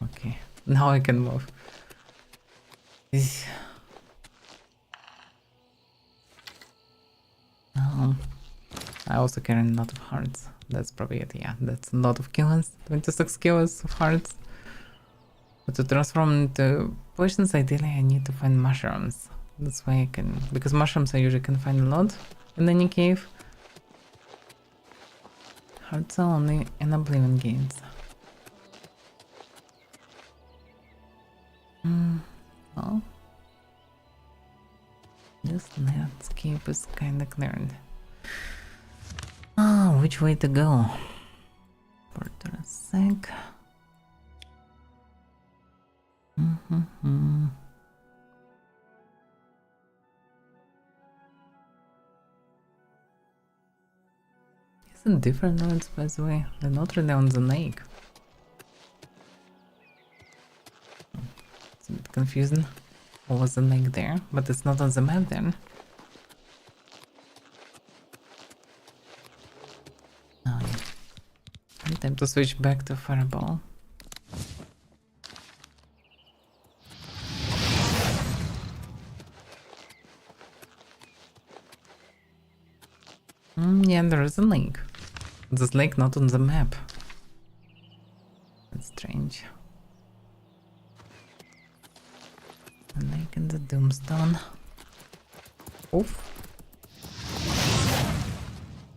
Okay, now I can move. I also carry a lot of hearts. That's probably it, yeah, that's a lot of kills. 26 kills of hearts. But to transform into potions, ideally I need to find mushrooms. That's why I can, because mushrooms I usually can find a lot in any cave. Hearts are only in Oblivion gates. Well, this landscape is kinda cleared. Oh, which way to go? For a sec. Isn't different roads, by the way? They're not really on the lake. It's a bit confusing. What was the lake there? But it's not on the map then. Oh yeah. Time to switch back to Fireball. Yeah, there is a lake. This lake not on the map. That's strange. A lake in the Doomstone. Oof.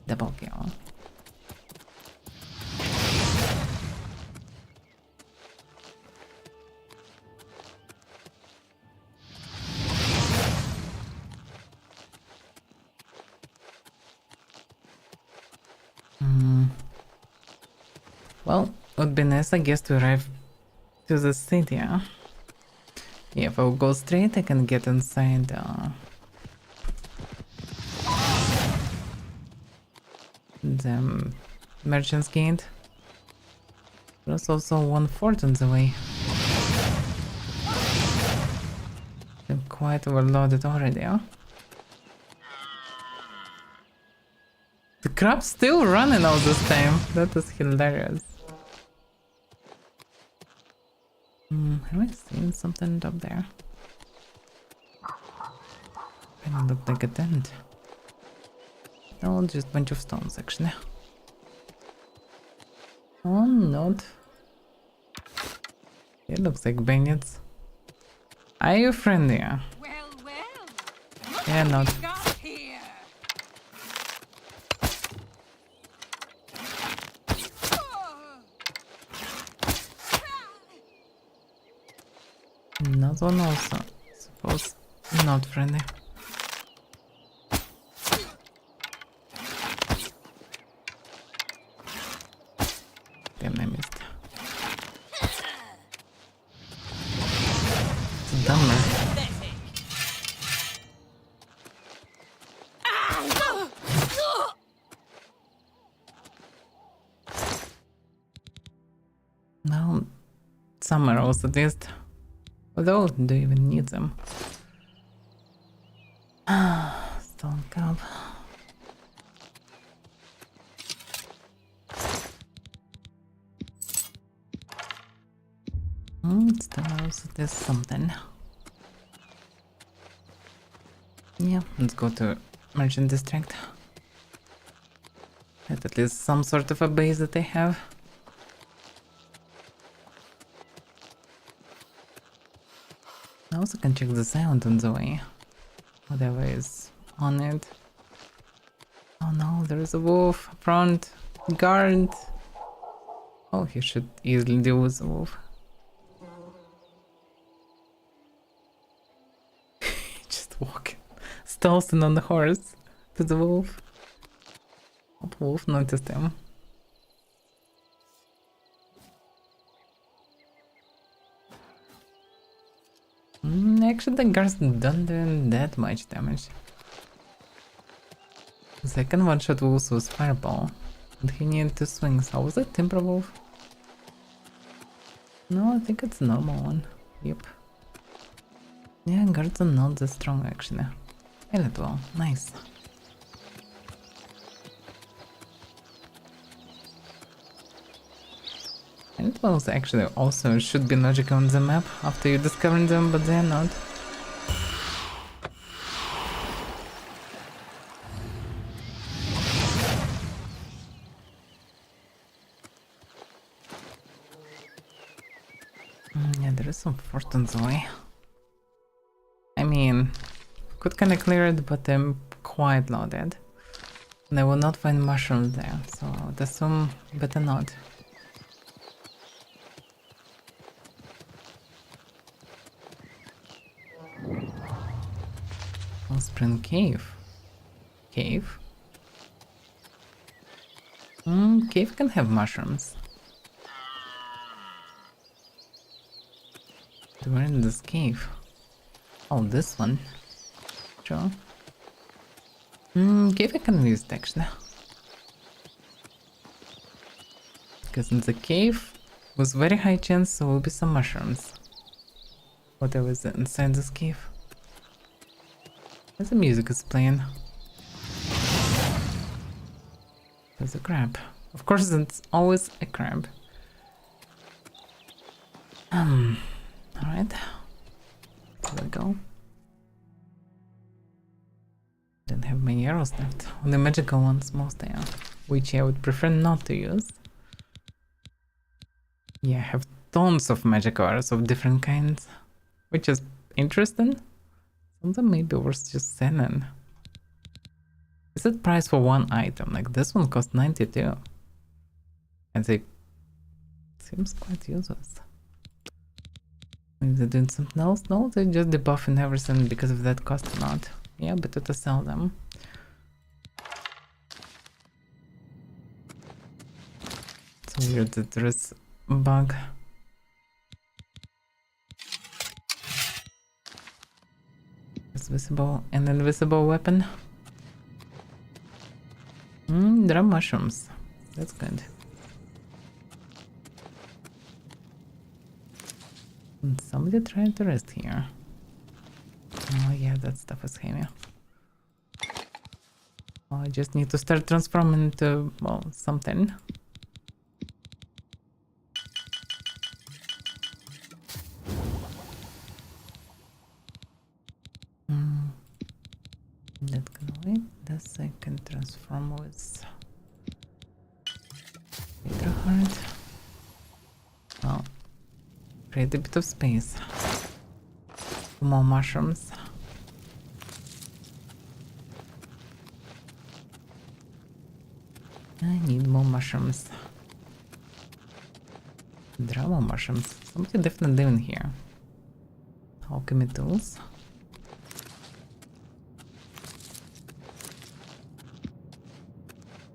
Double kill. Well, would be nice, I guess, to arrive to the city, huh? Yeah, if I will go straight, I can get inside the Merchant's Gate. There's also one fort on the way. I'm quite overloaded already, huh? The crab's still running all this time. That is hilarious. Have I seen something up there? Kinda looked like a tent. No, just a bunch of stones actually. Oh, not. It looks like bayonets. Are you friendly? Yeah, not. Not one also. Suppose not friendly. Damn, I missed. It's a dumber. Now, some arrows at least. Although, do you even need them? Stone cup. Still also there's something. Yeah, let's go to Merchant District. At least some sort of a base that they have. I also can check the sound on the way. Whatever is on it. Oh no, there is a wolf. Front. Guard. Oh, he should easily deal with the wolf. Just walking. Stalston on the horse to the wolf. What wolf noticed him? Actually, the guards don't do that much damage. The second one-shot wolf was fireball, and he needed to swing. So was it Timber Wolf? No, I think it's a normal one. Yep. Yeah, guards are not that strong actually. Elite well, nice. Elite wells actually also should be logical on the map after you discover them, but they're not. Yeah, there is some fort on the way. I mean, could kinda clear it, but I'm quite loaded. And I will not find mushrooms there, so I would assume better not. Spring Cave. Cave? Cave can have mushrooms. We're in this cave. Oh, this one. Sure. Cave I can use actually. Because in the cave, with very high chance there will be some mushrooms. Whatever is inside this cave. As the music is playing. There's a crab. Of course, it's always a crab. Alright. There we go. Don't have many arrows left. Only magical ones mostly, which I would prefer not to use. Yeah, I have tons of magical arrows of different kinds, which is interesting. Some of them may be worth just selling. Is it price for one item? Like this one cost 92. And it seems quite useless. Maybe they're doing something else? No, they're just debuffing everything because of that cost amount. Yeah, better to sell them. It's weird that there is a bug. It's visible and invisible weapon. There are mushrooms. That's good. And somebody tried to rest here. Oh yeah, that stuff is heavy. Oh, I just need to start transforming into, well, something. That can wait. This I can transform with Hydra Heart. Well, create a bit of space. More mushrooms. I need more mushrooms. There are more mushrooms. Somebody definitely living here. Alchemy tools.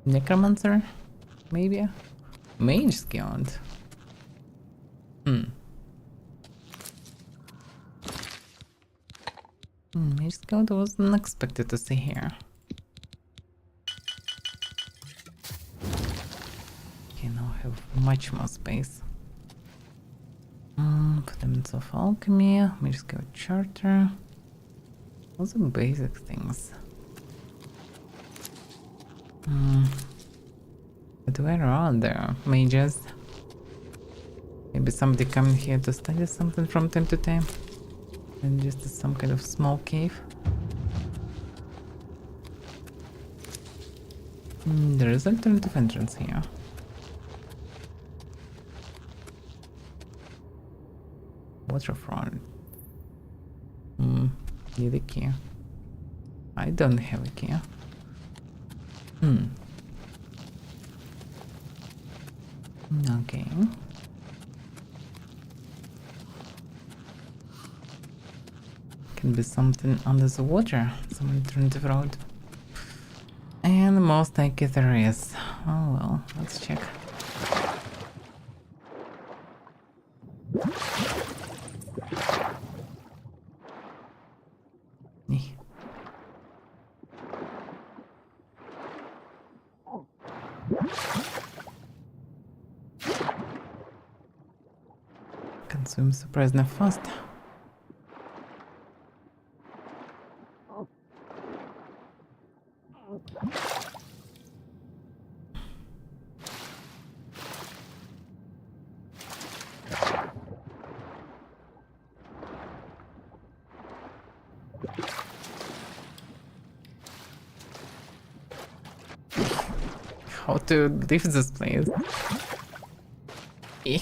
Necromancer? Maybe? Mage Skilled. Mage Skilled wasn't expected to see here. Okay, now I have much more space. Fundamentals of Alchemy, Mage Skilled Charter. All the basic things. But where are there mages? Maybe somebody coming here to study something from time to time? And just some kind of small cave? There is alternative entrance here. Waterfront. Need a key. I don't have a key. Okay. Can be something under the water. Some alternative road. And most likely there is. Oh well, let's check. Consume surprisingly fast. How to leave this place? Yeah.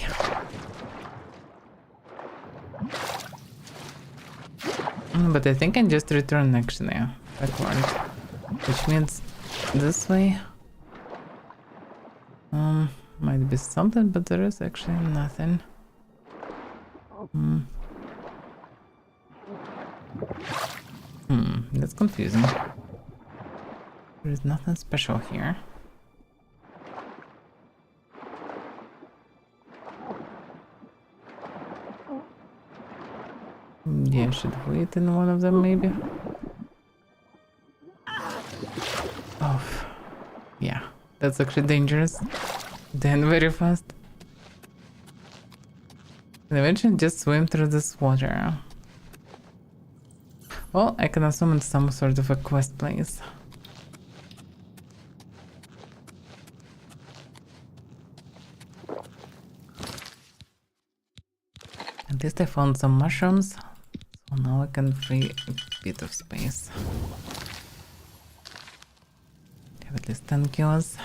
But I think I just return actually backward, which means this way might be something, but there is actually nothing. That's confusing. There is nothing special here. Yeah, I should wait in one of them maybe. Oh, yeah, that's actually dangerous. Then very fast. And eventually just swim through this water. Well, I can assume it's some sort of a quest place. At least I found some mushrooms. So now I can free a bit of space. Have at least 10 kills.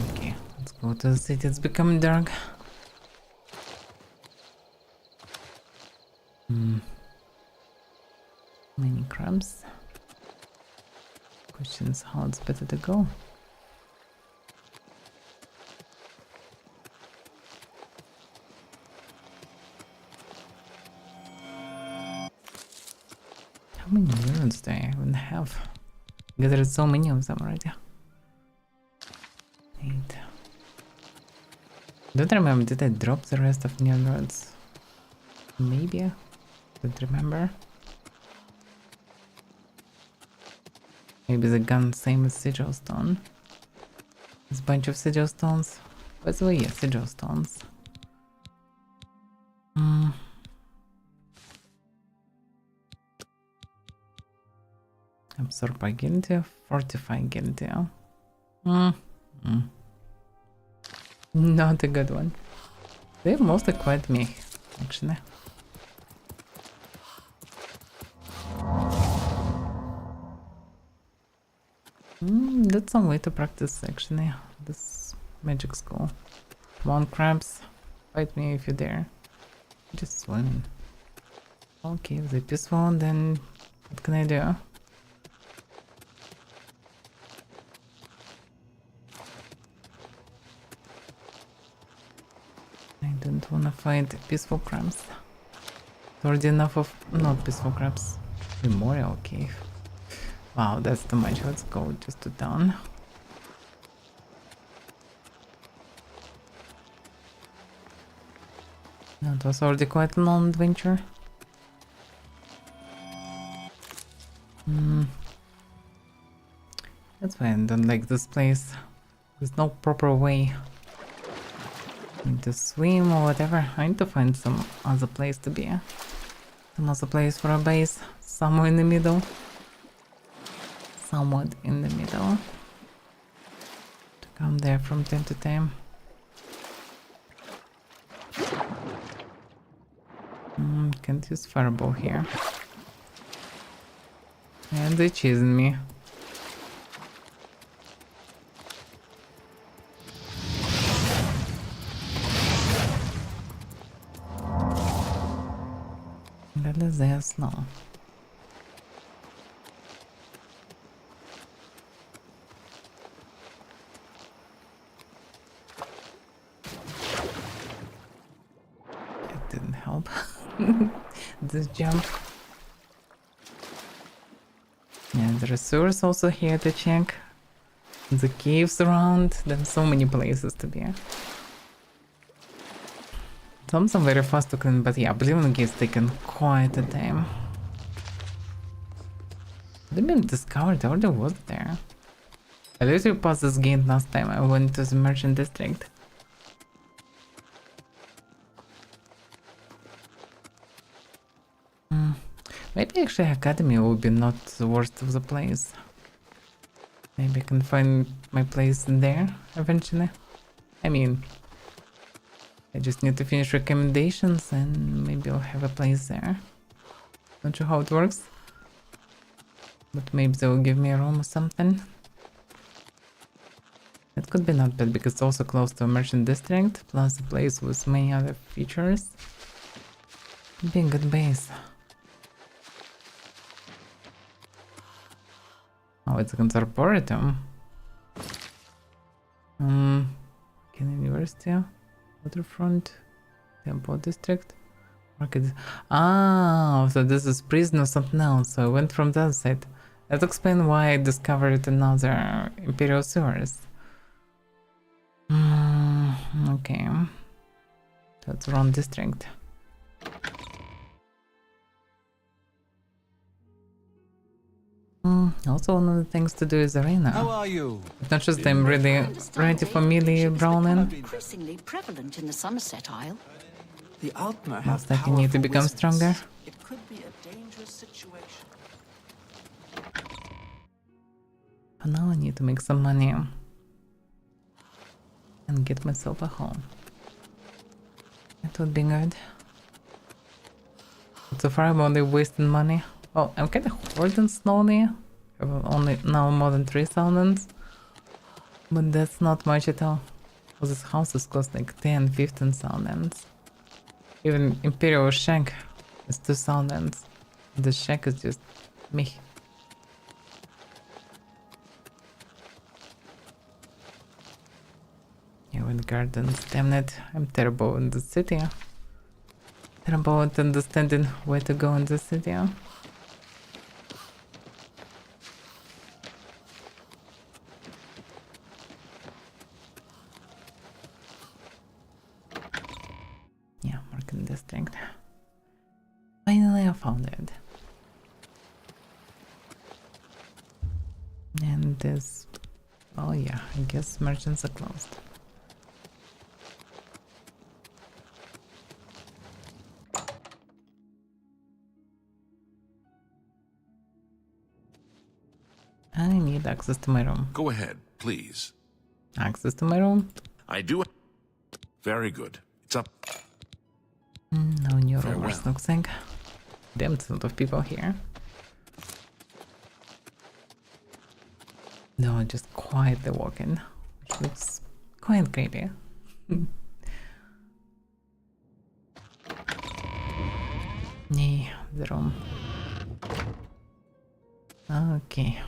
Okay, let's go to the city. It's becoming dark. Many crabs. Questions how it's better to go. How many neurons do I even have? Because there are so many of them already. 8. Don't remember, did I drop the rest of neurons? Maybe? Don't remember. Maybe the gun same as sigil stone. There's a bunch of sigil stones. By the way, yeah, sigil stones. Absorb by guilty, fortify guilty. Not a good one. They're mostly quite meh, actually. That's some way to practice actually this magic school. Come on, crabs, fight me if you dare. Just swim. Okay, if they're peaceful, then what can I do? I don't wanna fight peaceful crabs. Already enough of not peaceful crabs. Memorial cave. Wow, that's too much. Let's go just to town. That was already quite a long adventure. That's why I don't like this place. There's no proper way. I need to swim or whatever. I need to find some other place to be. Some other place for a base. Somewhere in the middle. Somewhat in the middle. To come there from time to time. can't use fireball here. And they're chasing me. That is there snow. It didn't help. This jump. And the resource also here to check. The caves around. There's so many places to be. Some very fast to clean, but yeah, Oblivion gate's taken quite a time. They've been discovered, already was there. I literally passed this gate last time I went to the merchant district. Maybe actually Academy will be not the worst of the place. Maybe I can find my place there eventually. I mean, I just need to finish recommendations and maybe I'll have a place there. Not sure how it works. But maybe they will give me a room or something. It could be not bad because it's also close to a merchant district, plus a place with many other features. Could be a good base. Oh, it's a conservatorium. University, Waterfront, Temple District, Market. Ah, so this is prison or something else. So I went from that side. That explains why I discovered another Imperial sewers. Okay. That's wrong district. Also, one of the things to do is arena. How are you? It's not just I'm really ready for melee brawling. Increasingly prevalent in the Somerset Isle. The Altmer have Most likely need to powerful become wizards. stronger. It could be a dangerous situation. For now I need to make some money and get myself a home. That would be good. But so far I'm only wasting money. Well, I'm kind of hoarding slowly. I have only now more than 3,000. But that's not much at all. Well, this houses cost like 10, 15,000. Even Imperial Shack is 2,000. The shack is just me. Yeah, with gardens, damn it. I'm terrible in the city. Terrible at understanding where to go in the city. Yeah, Market District. Finally I found it. And this... Oh yeah, I guess merchants are closed. I need access to my room. Go ahead, please. Access to my room? I do. Very good. It's up. No new Farewell. rollers, looks like. Damn, there's a lot of people here. No, just quietly walking, which looks quite creepy. Nee, the room. Okay.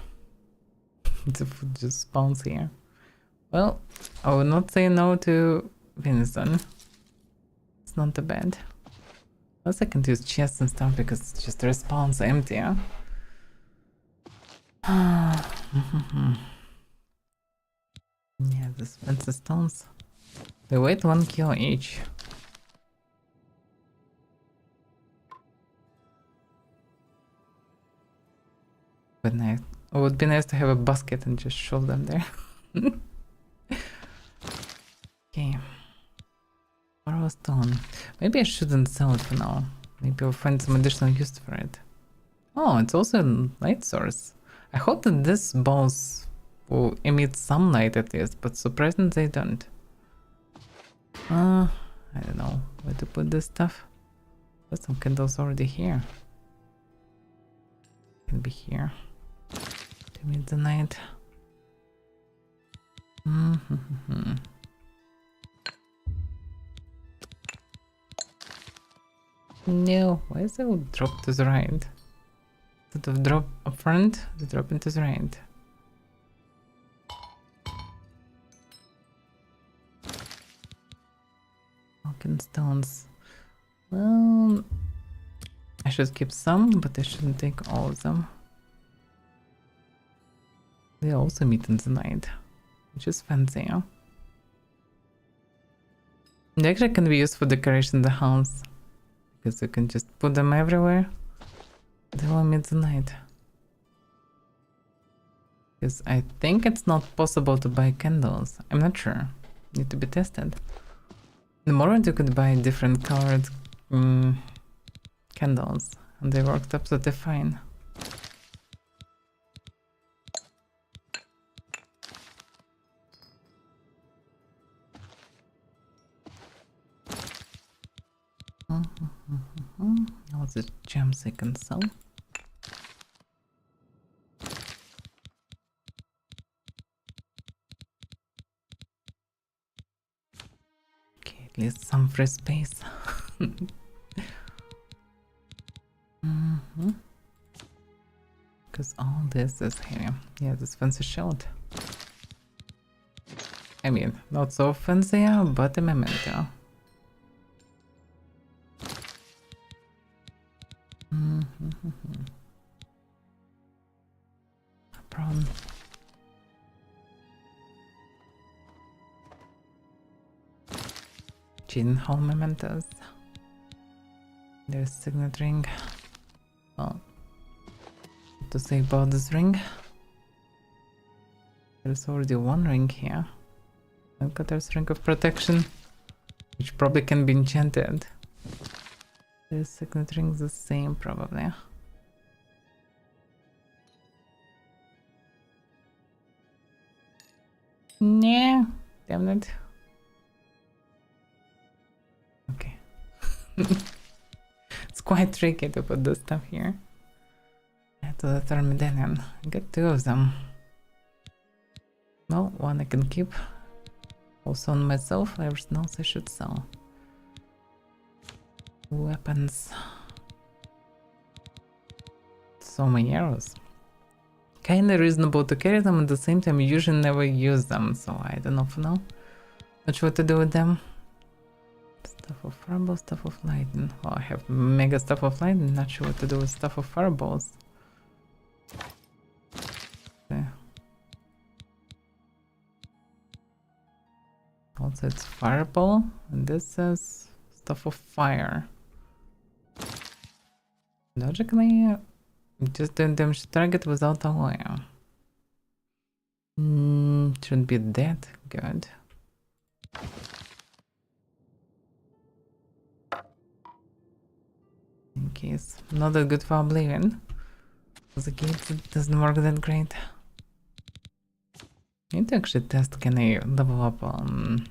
The food just spawns here. Well, I would not say no to venison. It's not too bad. Plus I can use chests and stuff because it just respawns empty, huh? Yeah, the Spencer stones. They weight 1 kilo each. But nice. It would be nice to have a basket and just shove them there. Okay. Borrow stone. Maybe I shouldn't sell it for now. Maybe I'll find some additional use for it. Oh, it's also a light source. I hope that this balls will emit some light at least, but surprisingly they don't. I don't know where to put this stuff. There's some candles already here. Can be here. To meet the night. No, why is it drop to the right? Instead of drop up front, they drop into the right. Walking stones. Well, I should keep some, but I shouldn't take all of them. They also meet in the night, which is fancy. Huh? They actually can be used for decoration in the house, because you can just put them everywhere. They will meet the night. Because I think it's not possible to buy candles. I'm not sure. Need to be tested. The moment you could buy different colored candles, and they worked absolutely fine. All the gems I can sell. Okay, at least some free space. Because all this is here. Yeah, this fancy shield. I mean, not so fancy, but a memento. Prawn. Gin Hall mementos. There's signet ring. Well, what to say about this ring? There's already one ring here. I've got there's ring of protection, which probably can be enchanted. There's signet ring the same probably. Nah, damn it. Okay. It's quite tricky to put this stuff here. To the third medallion. I got two of them. Well, one I can keep. Also on myself, everything else I should sell. Weapons. So many arrows. Kinda reasonable to carry them, at the same time you usually never use them, so I don't know for now. Not sure what to do with them. Stuff of fireball, stuff of lightning. Well, I have mega stuff of lightning, not sure what to do with stuff of fireballs. Okay. Also it's fireball, and this says stuff of fire. Logically, just doing damage to target without alloy. Shouldn't be that good. In case, not that good for Oblivion. The gate doesn't work that great. I need to actually test, can I level up on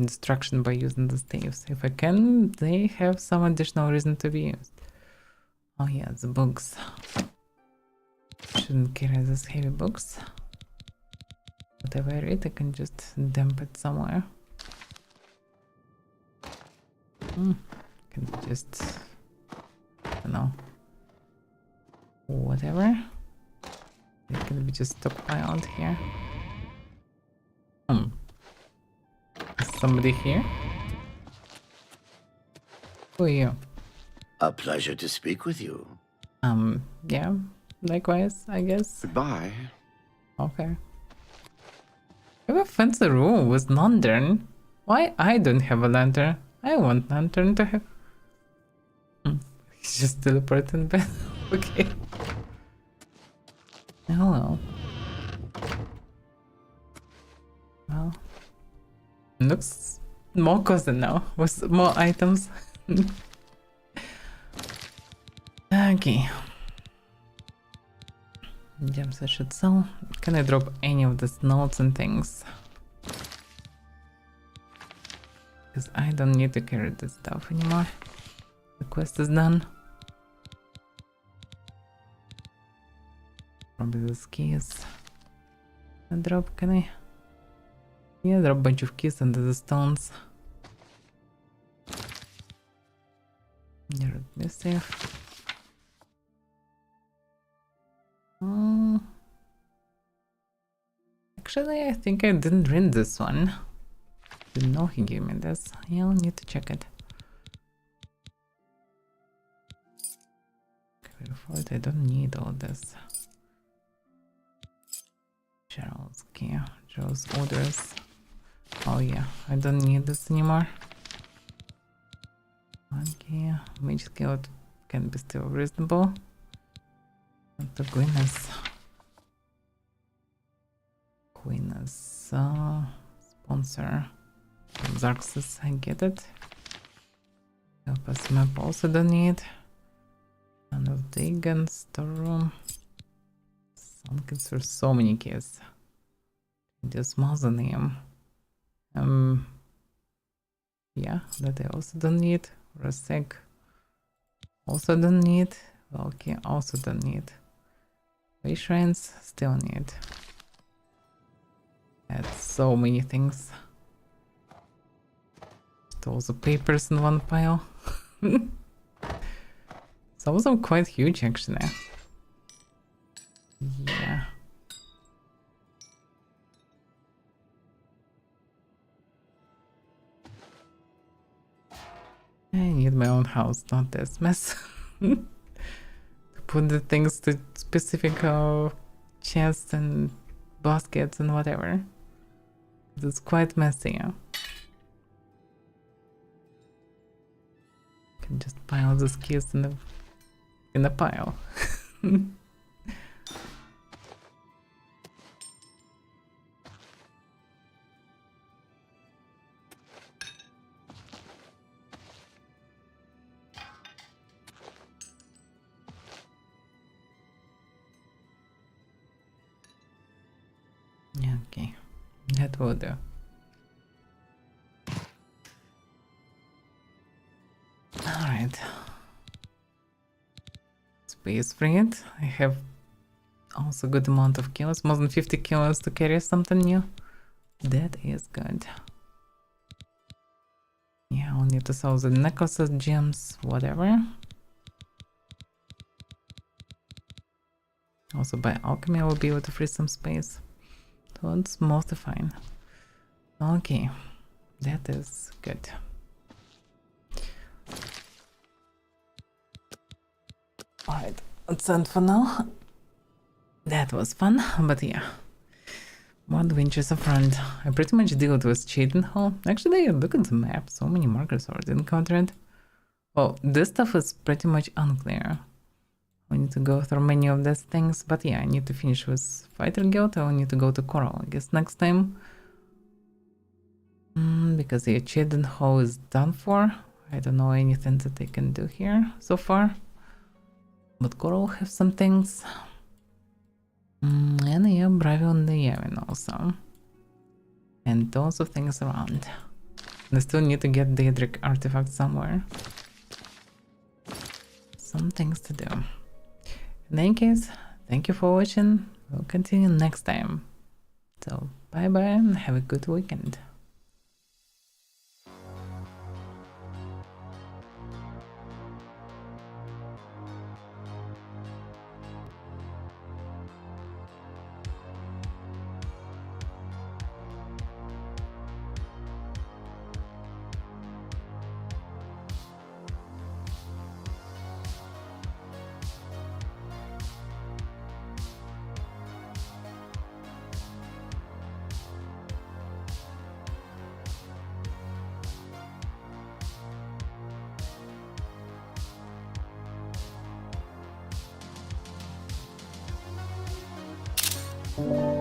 destruction by using the staves. If I can, they have some additional reason to be used. Oh yeah, the books. Shouldn't carry these heavy books. Whatever I read, I can just dump it somewhere. Can just, I don't know, whatever. It can be just stockpiled here. Is somebody here? Who are you? A pleasure to speak with you. Yeah, likewise, I guess. Goodbye. Okay. You have a fancy room with lantern. Why I don't have a lantern? I want lantern to have. He's just teleporting in bed. Okay. Oh well. Well. Looks more cozy now with more items. Okay. Gems I should sell. Can I drop any of these notes and things? Because I don't need to carry this stuff anymore. The quest is done. Probably this key is a drop, can I? Yeah, there are a bunch of keys under the stones. You're Immersive. Actually, I think I didn't read this one. Didn't know he gave me this. Yeah, I'll need to check it. For it, I don't need all this. Cheryl's key, Cheryl's orders. Oh yeah, I don't need this anymore. Okay, mage skill can be still reasonable. But the Queen's sponsor. Xarxes, I get it. Compass map also don't need. And of Dagon, storeroom. Some kids are so many keys. Just mausoleum. Yeah, that I also don't need. Rasek also don't need. Okay, also don't need. Way shrines still need. Add so many things. All the papers in one pile. Some of them quite huge actually. Yeah. I need my own house, not this mess. To put the things to specific chests and baskets and whatever. It's quite messy. Can just pile these keys in a pile. Yeah, okay, that will do. Alright. Space frigate. I have also good amount of kills, more than 50 kills to carry something new. That is good. Yeah, I'll need to sell the necklaces, gems, whatever. Also by alchemy I will be able to free some space. So it's mostly fine. Okay, that is good. Alright, let's end for now. That was fun, but yeah. More adventures of front. I pretty much dealt with Cheadenhall. Actually, look at the map, so many markers already encountered. Well, this stuff is pretty much unclear. I need to go through many of these things, but yeah, I need to finish with Fighter Guild. I will need to go to Coral, I guess, next time. Because the Cheadenhall is done for. I don't know anything that I can do here so far. But Coral have some things. And yeah, Bravio and the Yavin also. And tons of things around. I still need to get Daedric artifact somewhere. Some things to do. In any case, thank you for watching. We'll continue next time. So, bye bye and have a good weekend. you